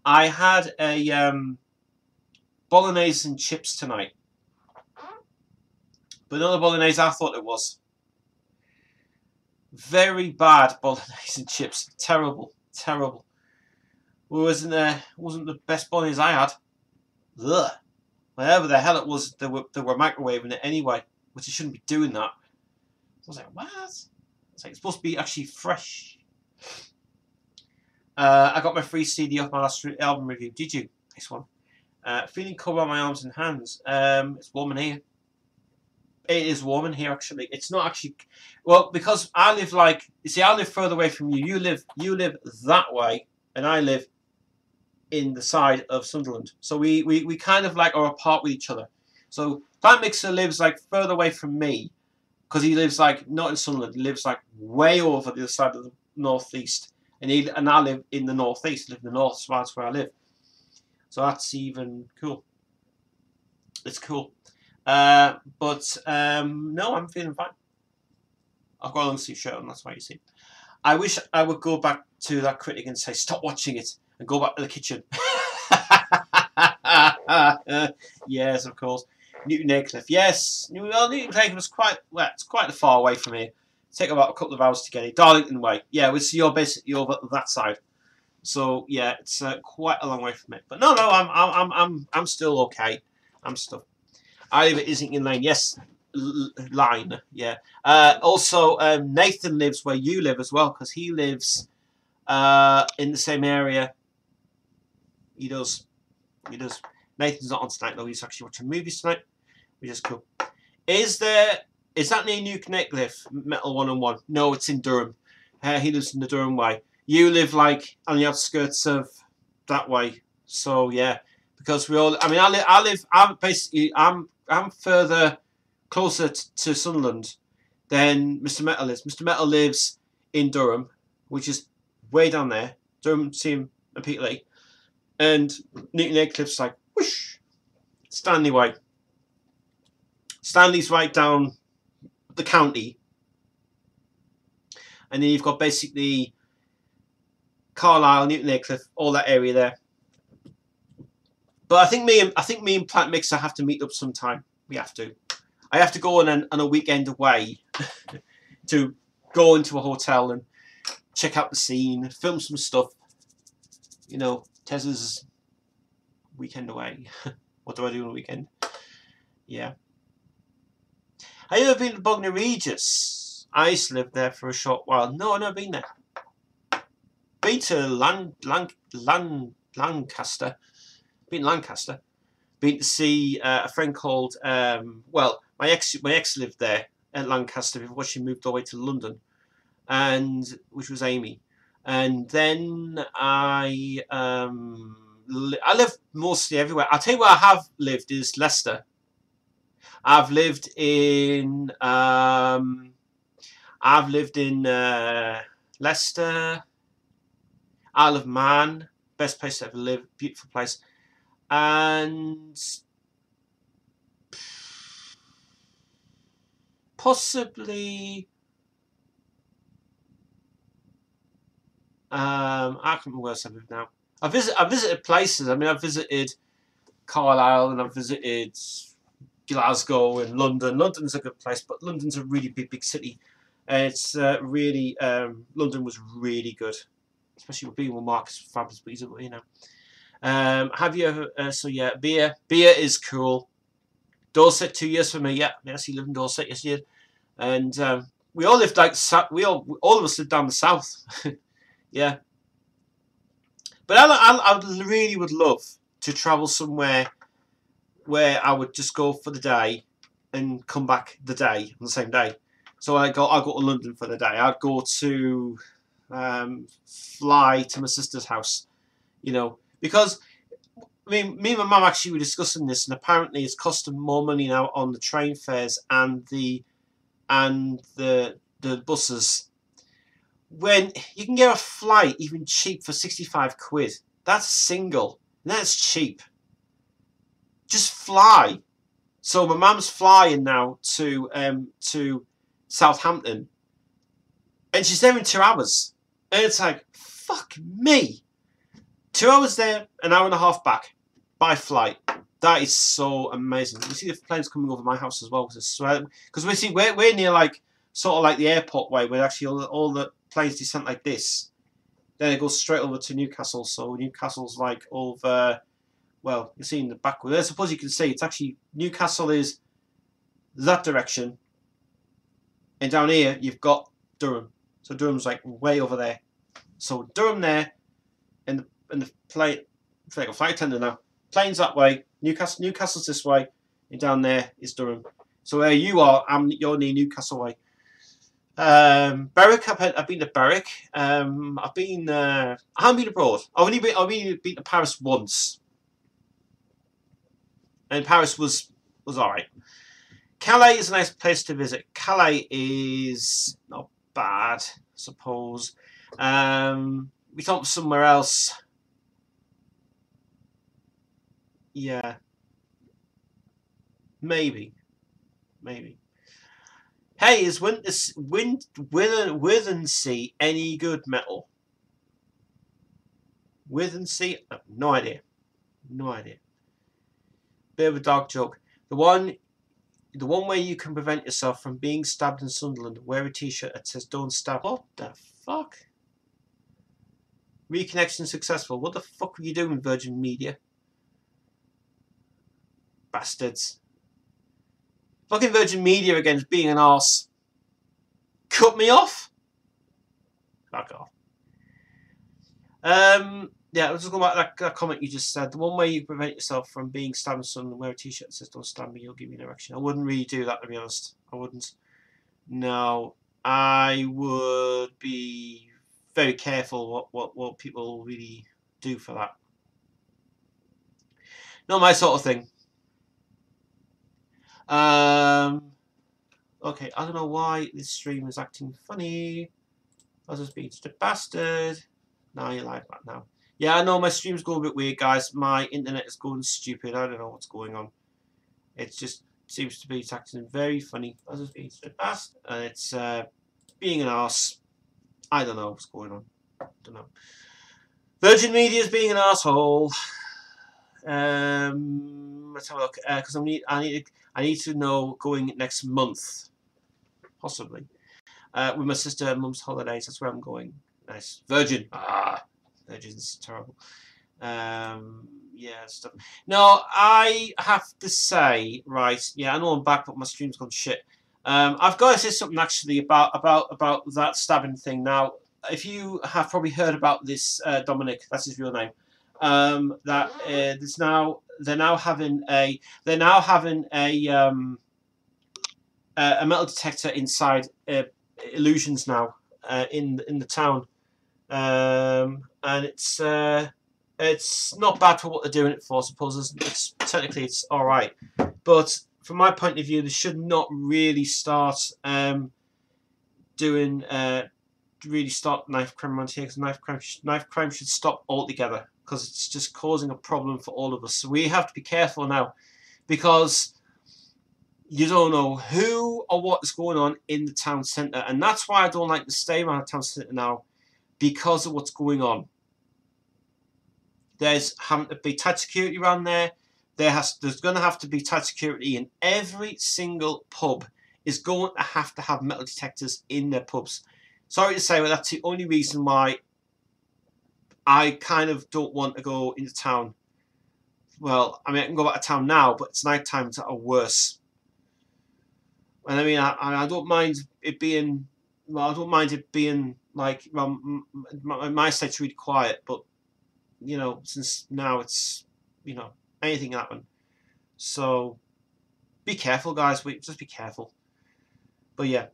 I had a bolognese and chips tonight, but not the bolognese I thought it was. Very bad bolognese and chips. Terrible, terrible. Wasn't the best bolognese I had. Ugh. Whatever the hell it was, they were microwaving it anyway, which they shouldn't be doing that. So I was like, what? It's like it's supposed to be actually fresh. I got my free CD off my last album review. Did you? Nice one. Feeling cold on my arms and hands. It's warm in here. It is warm in here actually. It's not actually well because I live like you see I live further away from you. You live that way and I live in the side of Sunderland. So we kind of like are apart with each other. So Planet Mixer lives like further away from me because he lives like not in Sunderland. He lives like way over the other side of the northeast. And I live in the northeast. I live in the north, so that's where I live. So that's even cool. It's cool. But no, I'm feeling fine. I've got a long sleeve shirt on, that's why you see. I wish I would go back to that critic and say, stop watching it, and go back to the kitchen. Yes, of course. Newton Aycliffe, yes. Well, Newton Aycliffe was it's quite far away from here. Take about a couple of hours to get it. Darlington way. Yeah, so you're basically over that side. So yeah, it's quite a long way from it. But no, I'm still okay. I'm still. I live at Islington Lane. Yes, line. Yeah. Also, Nathan lives where you live as well, because he lives in the same area. He does. He does. Nathan's not on tonight though. He's actually watching movies tonight, which is cool. Is that near New Connectcliff, Metal 101? No, it's in Durham. He lives in the Durham way. You live like on the outskirts of that way. So yeah, because we all. I mean, I'm basically. I'm further closer to Sunderland than Mr. Metal is. Mr. Metal lives in Durham, which is way down there. Durham, Seam, and Peterlee. And Newton Aycliffe's like, whoosh, Stanley way. Stanley's right down the county. And then you've got basically Carlisle, Newton Aycliffe, all that area there. But I think me and Plant Mixer have to meet up sometime. We have to. I have to go on a weekend away to go into a hotel and check out the scene, film some stuff. You know, Tez's weekend away. What do I do on the weekend? Yeah. Have you ever been to Bognor Regis? I used to live there for a short while. No, I've never been there. Been to Lancaster. Been to Lancaster. Been to see a friend called well, my ex lived there at Lancaster before she moved all the way to London, and which was Amy. And then I live mostly everywhere. I'll tell you where I have lived is Leicester. I've lived in Leicester, Isle of Man, best place to ever live, beautiful place, and possibly I can't remember where else I've lived now. I visited places. I mean, I've visited Carlisle and I've visited Glasgow and London. London's a good place, but London's a really big city. It's really London was really good, especially with being with Marcus Fabulous, but he's, you know. Have you ever? So yeah, beer is cool. Dorset, 2 years for me. Yeah, yes, he lived in Dorset. Yes, he did. And we all lived like all of us lived down the south. Yeah. But I really would love to travel somewhere where I would just go for the day and come back the day on the same day. So I'd go to London for the day. I'd go to fly to my sister's house, you know, because I mean, me and my mum actually were discussing this, and apparently it's costing more money now on the train fares and the buses. When you can get a flight even cheap for 65 quid. That's single. And that's cheap. Just fly. So my mum's flying now to Southampton. And she's there in 2 hours. And it's like, fuck me. 2 hours there, an hour and a half back. By flight. That is so amazing. You see the planes coming over my house as well. Because we're near like, sort of like the airport way, where actually all the planes descent like this. Then it goes straight over to Newcastle. So Newcastle's like over, well, you see in the back. I suppose you can see it's actually Newcastle is that direction, and down here you've got Durham. So Durham's like way over there. So Durham there, and the plane. I feel like a flight attendant now. Planes that way. Newcastle's this way, and down there is Durham. So where you are, you're near Newcastle way. Berwick, I've been to Berwick. I haven't been abroad. I've only been to Paris once, and Paris was alright. Calais is a nice place to visit. Calais is not bad, I suppose. We thought somewhere else. Yeah, maybe. Hey, is Withensea any good metal? Withensea? No idea. Bit of a dark joke. The one where you can prevent yourself from being stabbed in Sunderland. Wear a T-shirt that says "Don't stab." What the fuck? Reconnection successful. What the fuck were you doing, Virgin Media? Bastards. Fucking Virgin Media again is being an arse. Cut me off. Fuck off. Yeah, I was just going back to that comment you just said. The one way you prevent yourself from being stabbed in sun and wear a t-shirt that says "Don't stab me, you'll give me an erection." I wouldn't really do that, to be honest. I wouldn't. No, I would be very careful what people really do for that. Not my sort of thing. Okay, I don't know why this stream is acting funny. I was just being such a bastard. Now you're live back now. Yeah, I know my stream's going a bit weird, guys. My internet is going stupid. I don't know what's going on. It just seems to be acting very funny. I was just being such a bastard. And it's being an arse. I don't know what's going on. I don't know. Virgin Media is being an asshole. Let's have a look. Because I need to know going next month, possibly, with my sister and mum's holidays. That's where I'm going. Nice. Virgin. Virgin's terrible. Yeah, stuff. No, I have to say, right. Yeah, I know I'm back, but my stream's gone shit. I've got to say something actually about that stabbing thing. Now, if you have probably heard about this, Dominic, that's his real name. That there's now they're now having a metal detector inside Illusions now in the town, and it's not bad for what they're doing it for. I suppose technically it's all right, but from my point of view, they should not really start doing really start knife crime around here, because knife crime should stop altogether, because it's just causing a problem for all of us. So we have to be careful now, because you don't know who or what is going on in the town centre, and that's why I don't like to stay around the town centre now, because of what's going on. There's having to be tight security around there. There's going to have to be tight security in every single pub. Is going to have metal detectors in their pubs. Sorry to say, but that's the only reason why I kind of don't want to go into town. Well, I mean, I can go back to town now, but it's night times that are worse. And I mean, I don't mind it being, well, I don't mind it being like, well, my estate's really quiet, but, you know, since now it's, you know, anything can happen. So, be careful, guys. Just be careful. But yeah.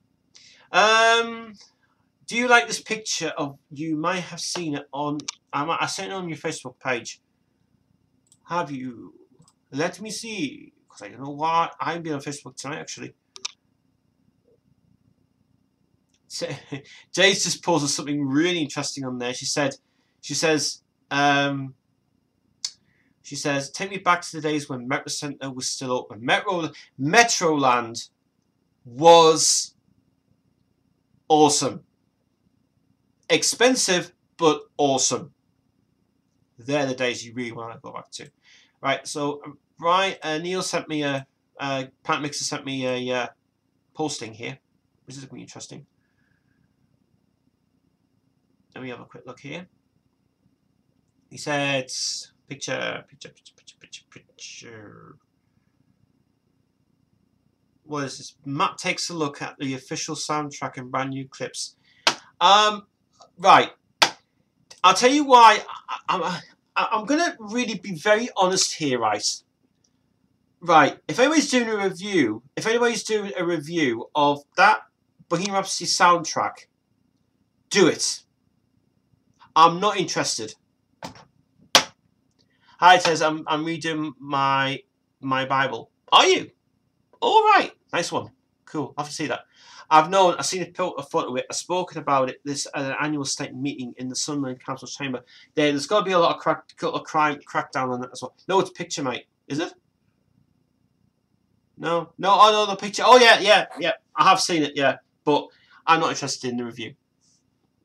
Do you like this picture of, you might have seen it on, I sent it on your Facebook page. Have you? Let me see, because I don't know why I've been on Facebook tonight, actually. Jade just posted something really interesting on there. She says, take me back to the days when Metro Centre was still open. Metroland was awesome. Expensive, but awesome. They're the days you really want to go back to. Right, so Neil sent me Plant Mixer sent me a posting here, which is going to be interesting. Let me have a quick look here. He said, picture. What is this? Matt takes a look at the official soundtrack and brand new clips. Right. I'll tell you why. I'm going to really be very honest here, right? Right. If anybody's doing a review, of that Bohemian Rhapsody soundtrack, do it. I'm not interested. Hi, it says I'm reading my Bible. Are you? All right. Nice one. Cool. I have to see that. I've seen a photo of it. I've spoken about it this at an annual state meeting in the Sunderland Council chamber. There's got to be a lot of crackdown on that as well. No, it's a picture, mate. Is it? No. Oh no, the picture. Oh yeah. I have seen it. Yeah, but I'm not interested in the review.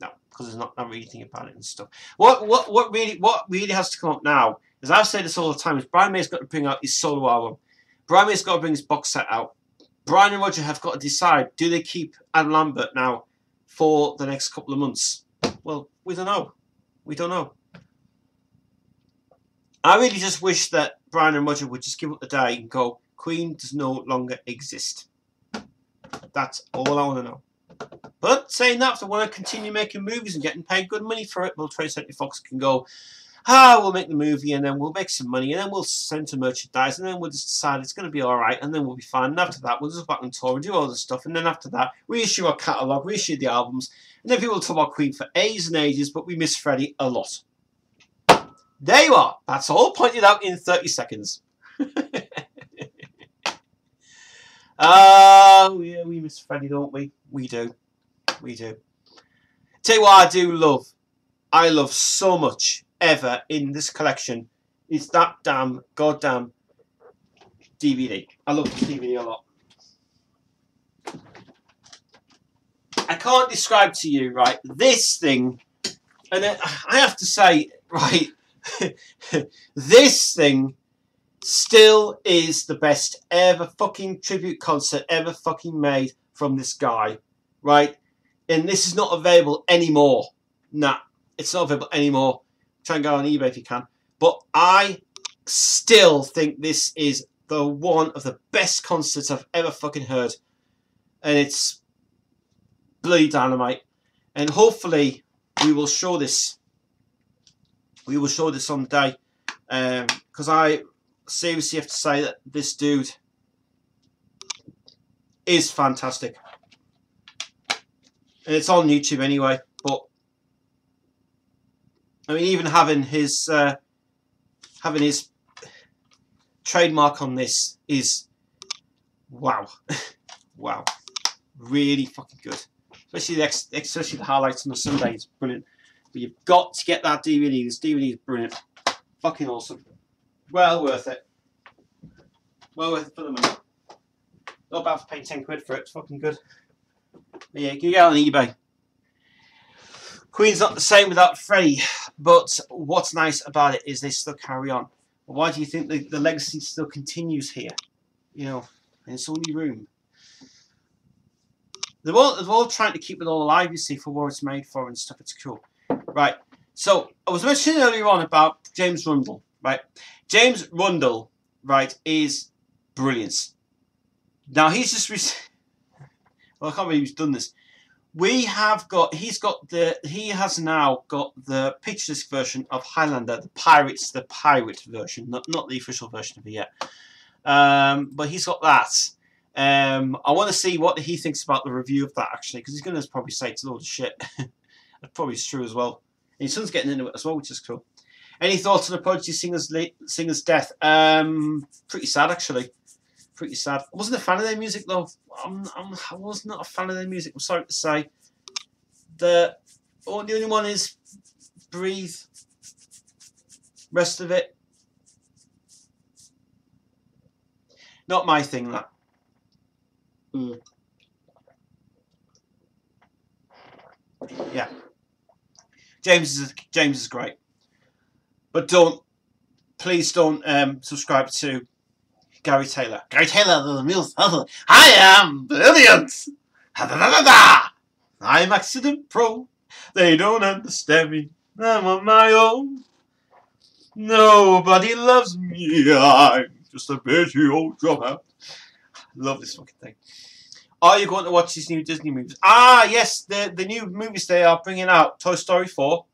No, because there's not really thinking about it and stuff. What really has to come up now, as I've said this all the time, is Brian May's got to bring out his solo album. Brian May's got to bring his box set out. Brian and Roger have got to decide, do they keep Adam Lambert now for the next couple of months? Well, we don't know. We don't know. I really just wish that Brian and Roger would just give up the day and go Queen does no longer exist. That's all I want to know. But saying that, if they want to continue making movies and getting paid good money for it, well, 20th Century Fox can go, we'll make the movie and then we'll make some money and then we'll send to merchandise and then we'll just decide it's going to be all right and then we'll be fine. And after that, we'll just go back on tour and do all this stuff. And then after that, we issue our catalogue, we issue the albums, and then people will talk about Queen for ages and ages, but we miss Freddie a lot. There you are. That's all pointed out in 30 seconds. Oh, yeah, we miss Freddie, don't we? We do. We do. Tell you what I do love. I love so much ever in this collection is that damn goddamn DVD. I love this DVD a lot. I can't describe to you, right, this thing, and I have to say, right, this thing still is the best ever fucking tribute concert ever fucking made from this guy, right? And this is not available anymore. Nah, it's not available anymore. Try and go on eBay if you can. But I still think this is the one of the best concerts I've ever fucking heard. And it's bloody dynamite. And hopefully we will show this. We will show this on the day. Because I seriously have to say that this dude is fantastic. And it's on YouTube anyway, but I mean, even having his trademark on this is wow. Wow, really fucking good. Especially the highlights on the Sunday is brilliant. But you've got to get that DVD. This DVD is brilliant, fucking awesome. Well worth it. Well worth it for the money. Not bad for paying 10 quid for it. It's fucking good. But yeah, you can get on eBay. Queen's not the same without Freddie, but what's nice about it is they still carry on. Why do you think the legacy still continues here? You know, and it's only room. They're all trying to keep it all alive, you see, for what it's made for and stuff. It's cool. Right. So, I was mentioning earlier on about James Rundle, right? James Rundle, right, is brilliant. Now, he's just... Well, I can't believe he's done this. He has now got the picture disc version of Highlander, the pirate version, not the official version of it yet. But he's got that. I want to see what he thinks about the review of that, actually, because he's going to probably say it's a load of shit. That probably is true as well. And his son's getting into it as well, which is cool. Any thoughts on the Prodigy singer's death? Pretty sad, actually. Pretty sad. I wasn't a fan of their music, though. I was not a fan of their music, I'm sorry to say. The only one is Breathe. Rest of it, not my thing, that. Yeah. James is great. But please don't subscribe to Gary Taylor. Gary Taylor, the music. I am brilliant. I'm accident pro. They don't understand me. I'm on my own. Nobody loves me. I'm just a bitchy old dropout. Love this fucking thing. Are you going to watch these new Disney movies? Ah, yes, the new movies they are bringing out. Toy Story 4.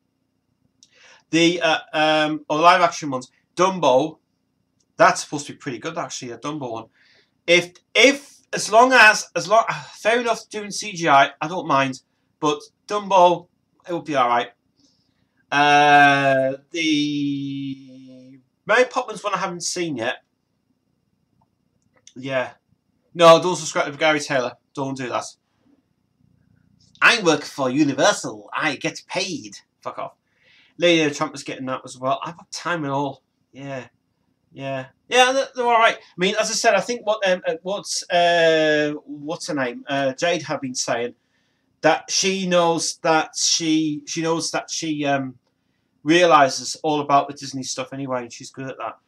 The live action ones. Dumbo. That's supposed to be pretty good, actually, a Dumbo one. As long fair enough doing CGI, I don't mind. But Dumbo, it will be alright. The Mary Poppins one I haven't seen yet. Yeah. No, don't subscribe to Gary Taylor. Don't do that. I work for Universal. I get paid. Fuck off. Lady and the Tramp was getting that as well. I've got time and all. Yeah. Yeah. Yeah, they're alright. I mean, as I said, I think what's her name? Jade had been saying that she knows that she realizes all about the Disney stuff anyway, and she's good at that.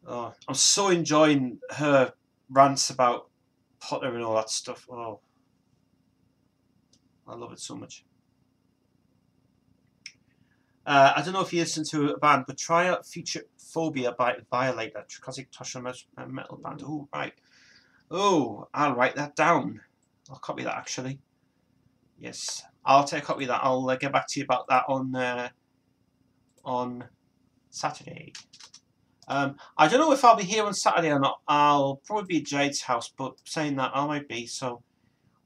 Oh, I'm so enjoying her rants about Potter and all that stuff. Oh, I love it so much. I don't know if you listen to a band, but try out Future Phobia by Violator, Tricotic Tosha metal band. Oh, right. Oh, I'll write that down. I'll copy that, actually. Yes, I'll take a copy of that. I'll get back to you about that on Saturday. I don't know if I'll be here on Saturday or not. I'll probably be at Jade's house, but saying that, I might be. So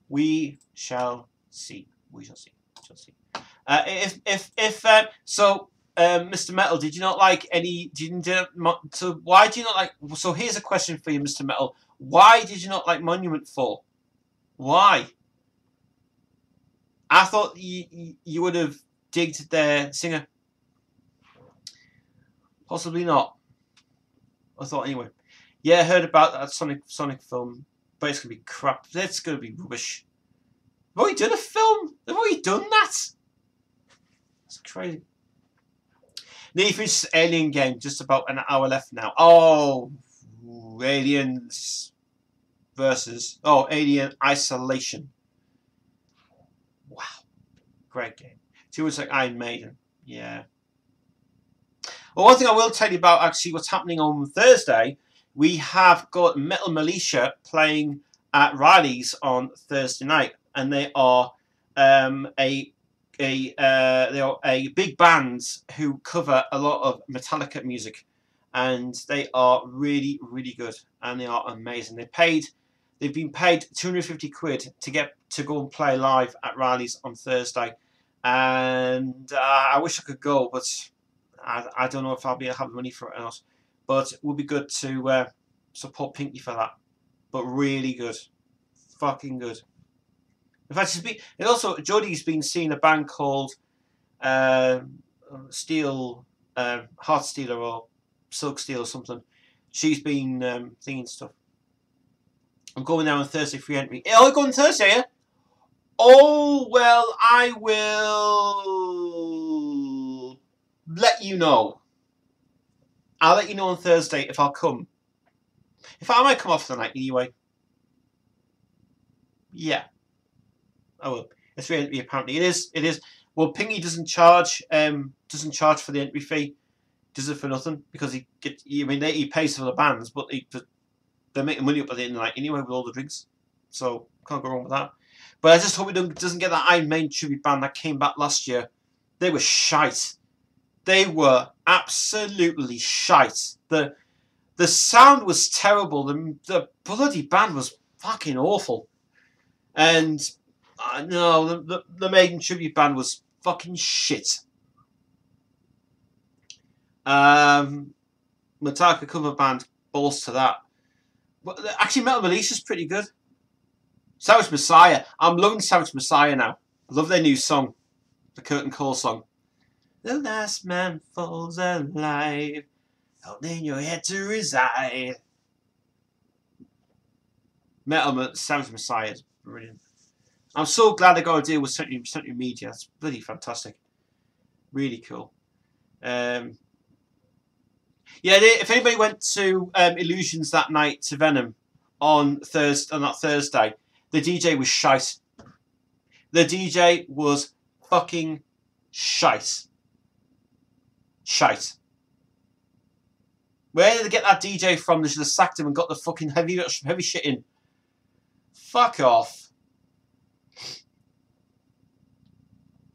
we shall see. We shall see. We shall see. Mr. Metal, did you not like any? So why do you not like? So here's a question for you, Mr. Metal. Why did you not like Monument 4? Why? I thought you would have digged their singer. Possibly not. I thought anyway. Yeah, I heard about that Sonic film, but it's gonna be crap. It's gonna be rubbish. They've already done a film. They've already done that. It's crazy. Need for this Alien game. Just about an hour left now. Oh, Aliens versus Alien Isolation. Wow, great game. Too much like Iron Maiden. Yeah. Well, one thing I will tell you about actually what's happening on Thursday. We have got Metal Militia playing at Riley's on Thursday night, and they are a big band who cover a lot of Metallica music, and they are really, really good, and they are amazing. They've been paid 250 quid to go and play live at Riley's on Thursday, and I wish I could go, but I don't know if I'll be able to have money for it or not. But it would be good to support Pinky for that. But really good, fucking good. In fact, Jodie's been seeing a band called Steel, Heart Stealer or Silk Steel or something. She's been thinking stuff. I'm going there on Thursday free entry. Oh, you're going Thursday, yeah? Oh, well, I will let you know. I'll let you know on Thursday if I'll come. In fact, I might come off the night anyway. Yeah. I will. It's free entry apparently. It is. Well, Pingy doesn't charge for the entry fee. Does it for nothing because he pays for the bands, but they're making money up at the end of the night anyway with all the drinks. So can't go wrong with that. But I just hope it doesn't get that Iron Maiden tribute band that came back last year. They were shite. They were absolutely shite. The sound was terrible. The bloody band was fucking awful. And no, the Maiden tribute band was fucking shit. Metallica cover band, balls to that. But actually, Metal Militia's pretty good. Savage Messiah. I'm loving Savage Messiah now. I love their new song, the Curtain Call song. The last man falls alive, holding your head to reside. Savage Messiah is brilliant. I'm so glad I got a deal with Century Media. That's bloody fantastic. Really cool. Yeah, if anybody went to Illusions that night to Venom on that Thursday, the DJ was shite. The DJ was fucking shite. Shite. Where did they get that DJ from? They should have sacked him and got the fucking heavy shit in. Fuck off.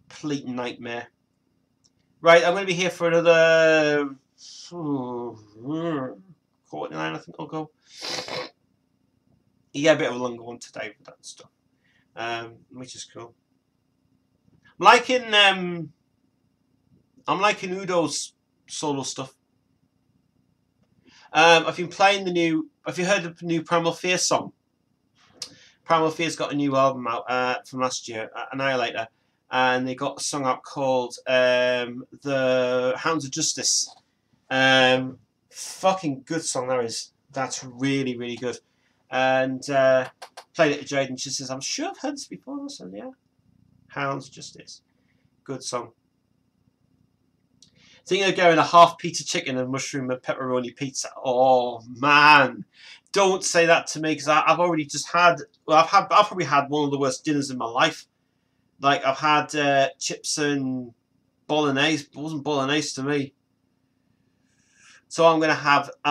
Complete nightmare. Right, I'm going to be here for another 49, I think I'll go. Yeah, a bit of a longer one today with that stuff, which is cool. I'm liking Udo's solo stuff. I've been playing have you heard of the new Primal Fear song? Primal Fear's got a new album out from last year, Annihilator, and they got a song out called The Hounds of Justice. Fucking good song that is. That's really, really good. And played it to Jade and she says, I'm sure I've heard this before. I said, yeah. Hounds of Justice. Good song. Thinking of going a half pizza chicken and mushroom and pepperoni pizza. Oh man. Don't say that to me because I've already just had, I've probably had one of the worst dinners in my life. Like I've had chips and bolognese. It wasn't bolognese to me. So I'm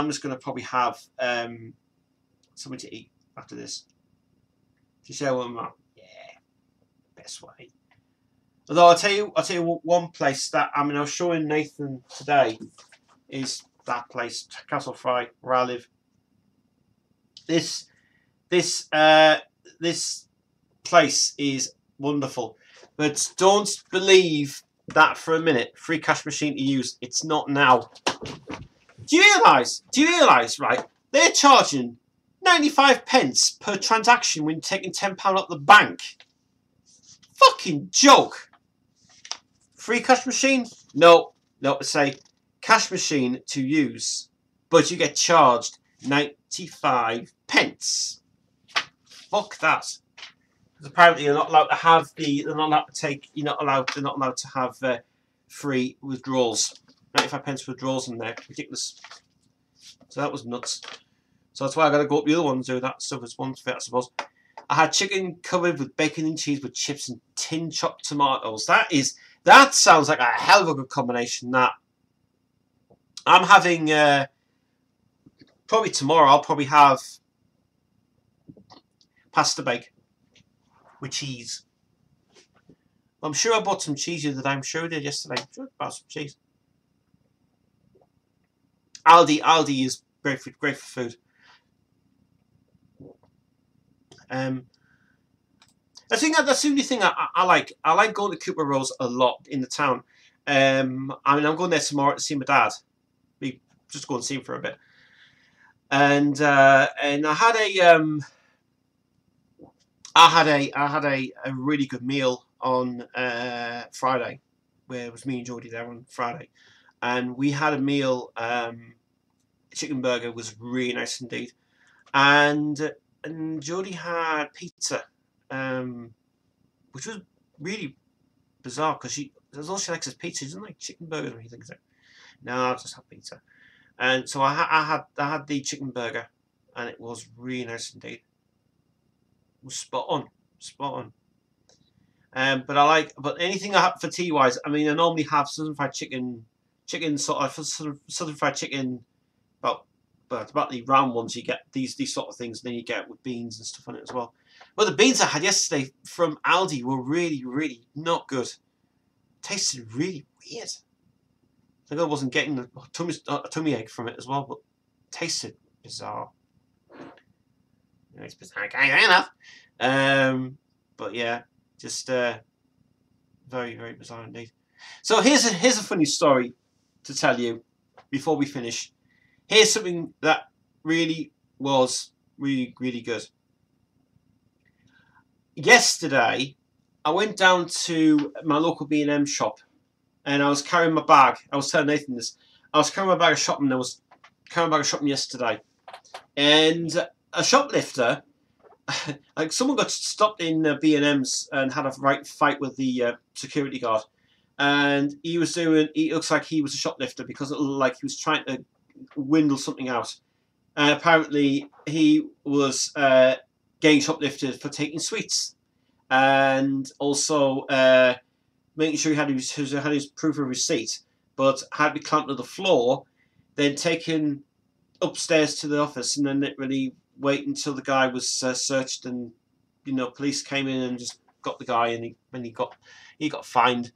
just gonna probably have something to eat after this. To share with my best way. Although I'll tell you one place that I was showing Nathan today is that place, Castle Fry, where I live. This place is wonderful, but don't believe that for a minute. Free cash machine to use. It's not now. Do you realise? Right? They're charging 95 pence per transaction when taking £10 out the bank. Fucking joke. Free cash machine? No. Say cash machine to use, but you get charged 95 pence. Fuck that. Because apparently you're not allowed to have they're not allowed to have free withdrawals. 95 pence withdrawals in there. Ridiculous. So that was nuts. So that's why I got to go up the other one and do that stuff as one fit, I suppose. I had chicken covered with bacon and cheese with chips and tin chopped tomatoes. That sounds like a hell of a good combination. That I'm having probably tomorrow. I'll probably have pasta bake with cheese. I'm sure I bought some cheese the other day. I'm sure I did yesterday. I'm sure I bought some cheese. Aldi is great for food. I think that's the only thing I like. I like going to Cooper Rose a lot in the town. I'm going there tomorrow to see my dad. We just go and see him for a bit. And I had a really good meal on Friday, where it was me and Jodie there on Friday, and we had a meal. Chicken burger was really nice indeed, and Jodie had pizza. Which was really bizarre because that's all she likes is pizza. She doesn't like chicken burgers or anything. So, no, I'll just have pizza. And so I had the chicken burger, and it was really nice indeed. It was spot on. But anything I have for tea wise, I normally have southern fried chicken, southern fried chicken, about the round ones. You get these sort of things, and then you get with beans and stuff on it as well. Well, the beans I had yesterday from Aldi were really, really not good. Tasted really weird. I think I wasn't getting a tummy ache from it as well, but tasted bizarre. It's bizarre, okay, enough. But yeah, just very, very bizarre indeed. So here's a funny story to tell you before we finish. Here's something that really was really, really good. Yesterday, I went down to my local B&M shop, and I was carrying my bag. I was telling Nathan this. I was carrying my bag of shopping. I was carrying my bag of shopping yesterday, and a shoplifter, like someone got stopped in B&M's and had a right fight with the security guard, and he looks like he was a shoplifter because it looked like he was trying to windle something out. And apparently he was getting shoplifted for taking sweets, and also making sure he had his proof of receipt, but had to be clamped to the floor, then taken upstairs to the office, and then literally wait until the guy was searched, and police came in and just got the guy, and he got fined.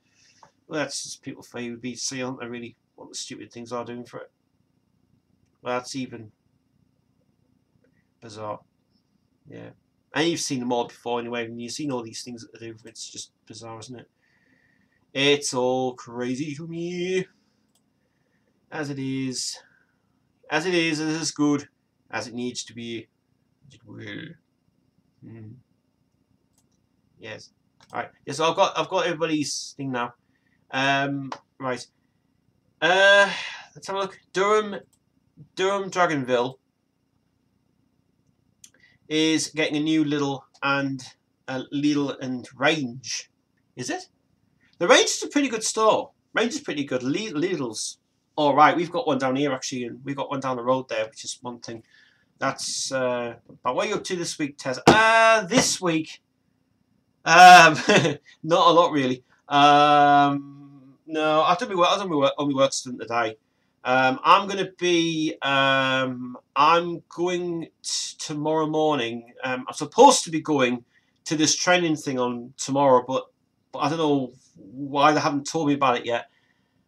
Well, that's just people for you would be see, aren't they, really what the stupid things are doing for it. Well, that's even bizarre. Yeah. And you've seen them all before anyway. When you've seen all these things that they do, it's just bizarre, isn't it? It's all crazy to me. As it is. As it is as good as it needs to be. It will. Yes. Alright. Yeah, so I've got everybody's thing now. Right. Let's have a look. Durham Dragonville is getting a new Lidl and Range. Is it? The Range is a pretty good store. Range is pretty good. Lidl's alright. We've got one down here actually, and we've got one down the road there, which is one thing. That's but what are you up to this week, Tez? This week not a lot really. No, I've done my work student today. I'm going to be. I'm going tomorrow morning. I'm supposed to be going to this training thing on tomorrow, but I don't know why they haven't told me about it yet.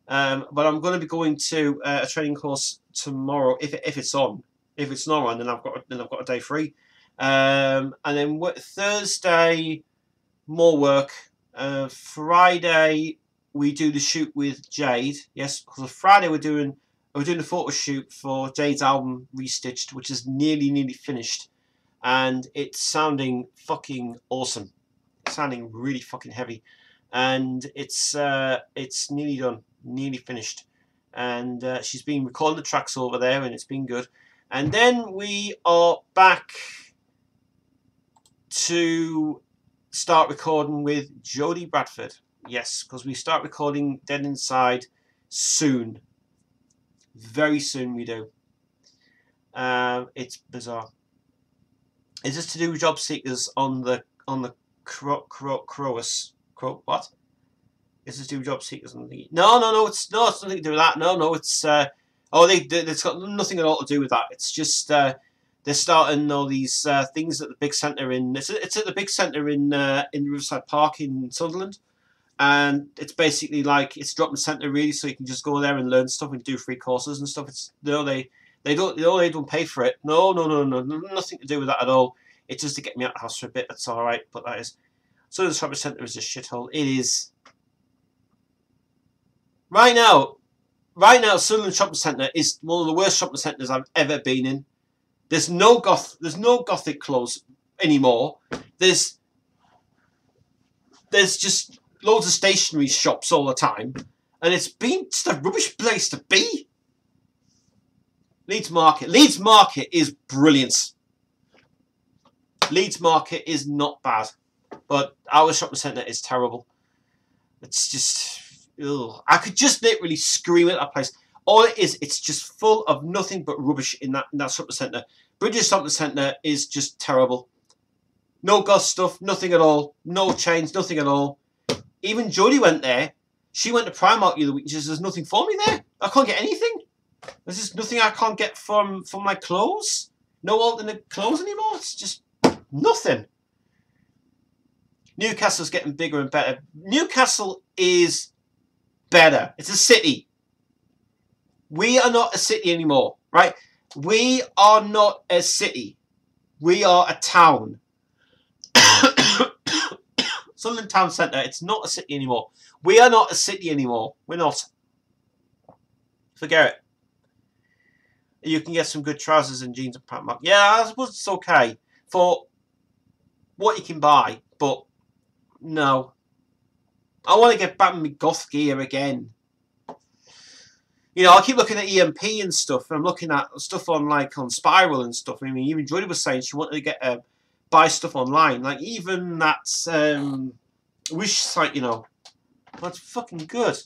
But I'm going to be going to a training course tomorrow if it's on. If it's not on, then I've got a day free. And then Thursday, more work. Friday we do the shoot with Jade. Yes, because Friday we're doing a photo shoot for Jade's album Restitched, which is nearly finished, and it's sounding fucking awesome. It's sounding really fucking heavy, and it's nearly done, nearly finished, and she's been recording the tracks over there, and it's been good. And then we are back to start recording with Jodie Bradford. Yes, because we start recording Dead Inside soon. Very soon we do. It's bizarre. Is this to do with job seekers on the Crows? What? Is this to do with job seekers on the? No. It's nothing to do with that. No. It's it's got nothing at all to do with that. It's just they're starting all these things at the big centre in. It's at the big centre in Riverside Park in Sunderland. And it's basically like it's drop-in centre really, so you can just go there and learn stuff and do free courses and stuff. It's they don't pay for it. No, nothing to do with that at all. It's just to get me out of the house for a bit. That's all right. But that is so the shopping centre is a shithole. It is right now. Sunderland Shopping Centre is one of the worst shopping centres I've ever been in. There's no Gothic clothes anymore. There's just loads of stationery shops all the time, and it's been just a rubbish place to be. Leeds Market is brilliant. Leeds Market is not bad, but our shopping centre is terrible. It's just, ugh. I could just literally scream at that place. All it is, it's just full of nothing but rubbish in that shopping centre. Bridges Shopping Centre is just terrible. No goth stuff, nothing at all. No chains, nothing at all. Even Jodie went there. She went to Primark the other week. She says, there's nothing for me there. I can't get anything. There's just nothing I can't get from my clothes. No alternate clothes anymore. It's just nothing. Newcastle's getting bigger and better. Newcastle is better. It's a city. We are not a city anymore, right? We are not a city. We are a town. Sunderland Town Centre, it's not a city anymore. We are not a city anymore. We're not. Forget it. You can get some good trousers and jeans at Primark. Yeah, I suppose it's okay for what you can buy, but no. I want to get back with my goth gear again. You know, I keep looking at EMP and stuff, and I'm looking at stuff on Spiral and stuff. I mean, even Jodie was saying she wanted to get buy stuff online, like even that Wish site, you know, that's fucking good.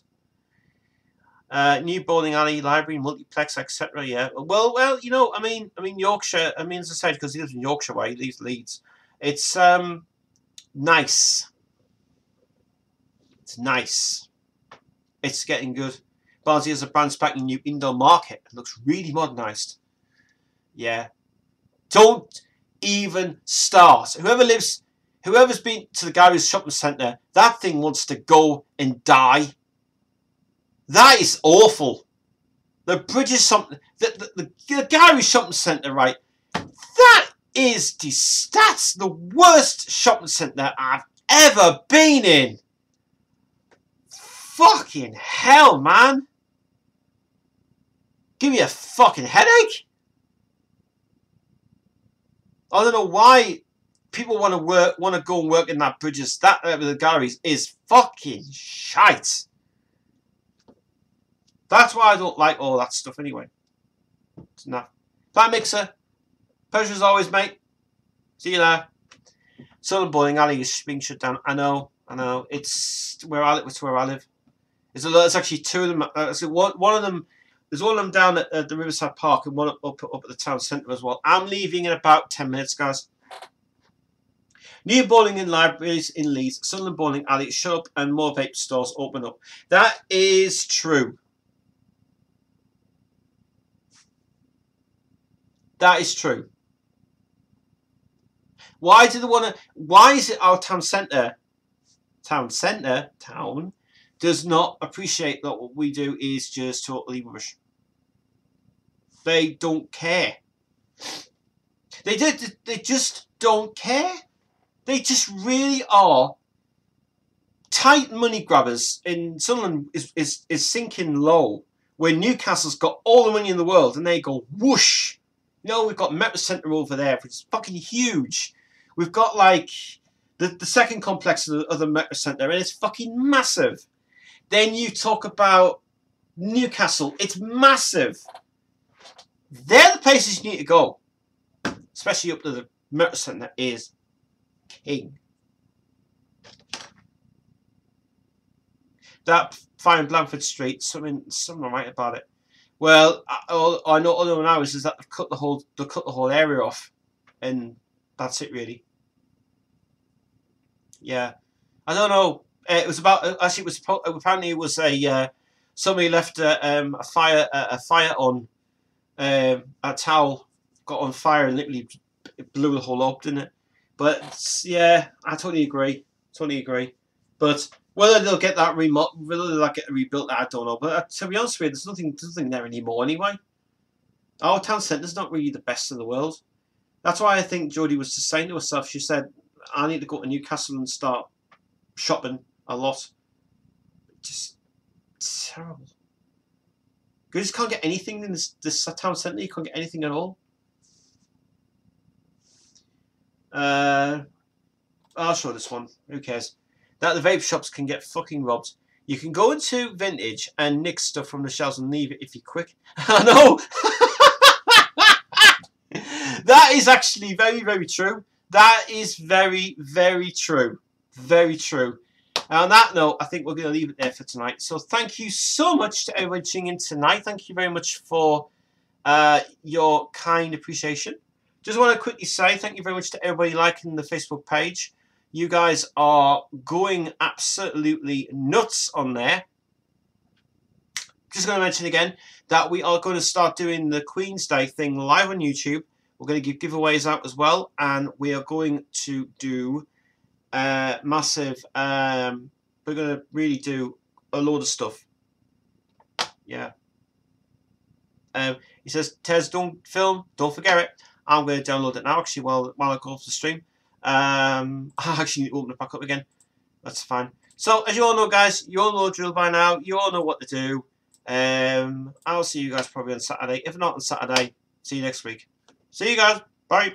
New bowling alley, library, multiplex, etc. Yeah. Well, you know, I mean Yorkshire. I mean, as I said, because he lives in Yorkshire, where he leaves Leeds. It's nice. It's nice. It's getting good. Barnsley has a brand spanking new indoor market. It looks really modernised. Yeah. Don't even start. Whoever's been to the Gary's shopping centre, that thing wants to go and die. That is awful. The British something, the Gary's shopping centre, right? That's the worst shopping centre I've ever been in. Fucking hell, man. Give me a fucking headache. I don't know why people want to go and work in that Bridges. That the galleries is fucking shite. That's why I don't like all that stuff anyway. It's enough. Bye, Mixer. Pleasure as always, mate. See you there. Southern Bowling Alley is being shut down. I know. It's where I live. There's actually two of them. One of them. There's one of them down at the Riverside Park and one up at the town centre as well. I'm leaving in about 10 minutes, guys. New bowling in libraries in Leeds, Sunderland bowling alley shut up and more vape stores open up. That is true. That is true. Why do they want to? Why is it our town centre does not appreciate that what we do is just totally rubbish? They don't care. They just don't care. They just really are tight money grabbers. In Sunderland is sinking low, where Newcastle's got all the money in the world, and they go whoosh. You know, we've got Metro Centre over there, which is fucking huge. We've got like the second complex of the Metro Centre, and it's fucking massive. Then you talk about Newcastle, it's massive. They're the places you need to go, especially up to the Metro Centre is king. That fine Blandford Street, something right about it. Well, I know all I know now is that they've cut the whole area off, and that's it really. Yeah, I don't know. It was about actually. It was apparently it was a somebody left a fire on a towel got on fire and literally it blew the whole up, didn't it? But yeah, I totally agree. But whether they'll get that whether they'll get rebuilt, I don't know. But to be honest with you, there's nothing there anymore anyway. Our town centre's not really the best in the world. That's why I think Jodie was just saying to herself. She said, "I need to go to Newcastle and start shopping a lot." Just terrible. You just can't get anything in this town centre. You can't get anything at all. I'll show this one. Who cares? That the vape shops can get fucking robbed. You can go into Vintage and nick stuff from the shelves and leave it if you're quick. I know! That is actually very, very true. That is very, very true. Very true. And on that note, I think we're going to leave it there for tonight. So thank you so much to everyone tuning in tonight. Thank you very much for your kind appreciation. Just want to quickly say thank you very much to everybody liking the Facebook page. You guys are going absolutely nuts on there. Just going to mention again that we are going to start doing the Queen's Day thing live on YouTube. We're going to give giveaways out as well. And we are going to do massive... we're going to really do a load of stuff. Yeah. He says, Tez, don't film. Don't forget it. I'm going to download it now, actually, while I go off the stream. I actually need to open it back up again. That's fine. So, as you all know, guys, you all know the drill by now. You all know what to do. I'll see you guys probably on Saturday. If not on Saturday, see you next week. See you guys. Bye.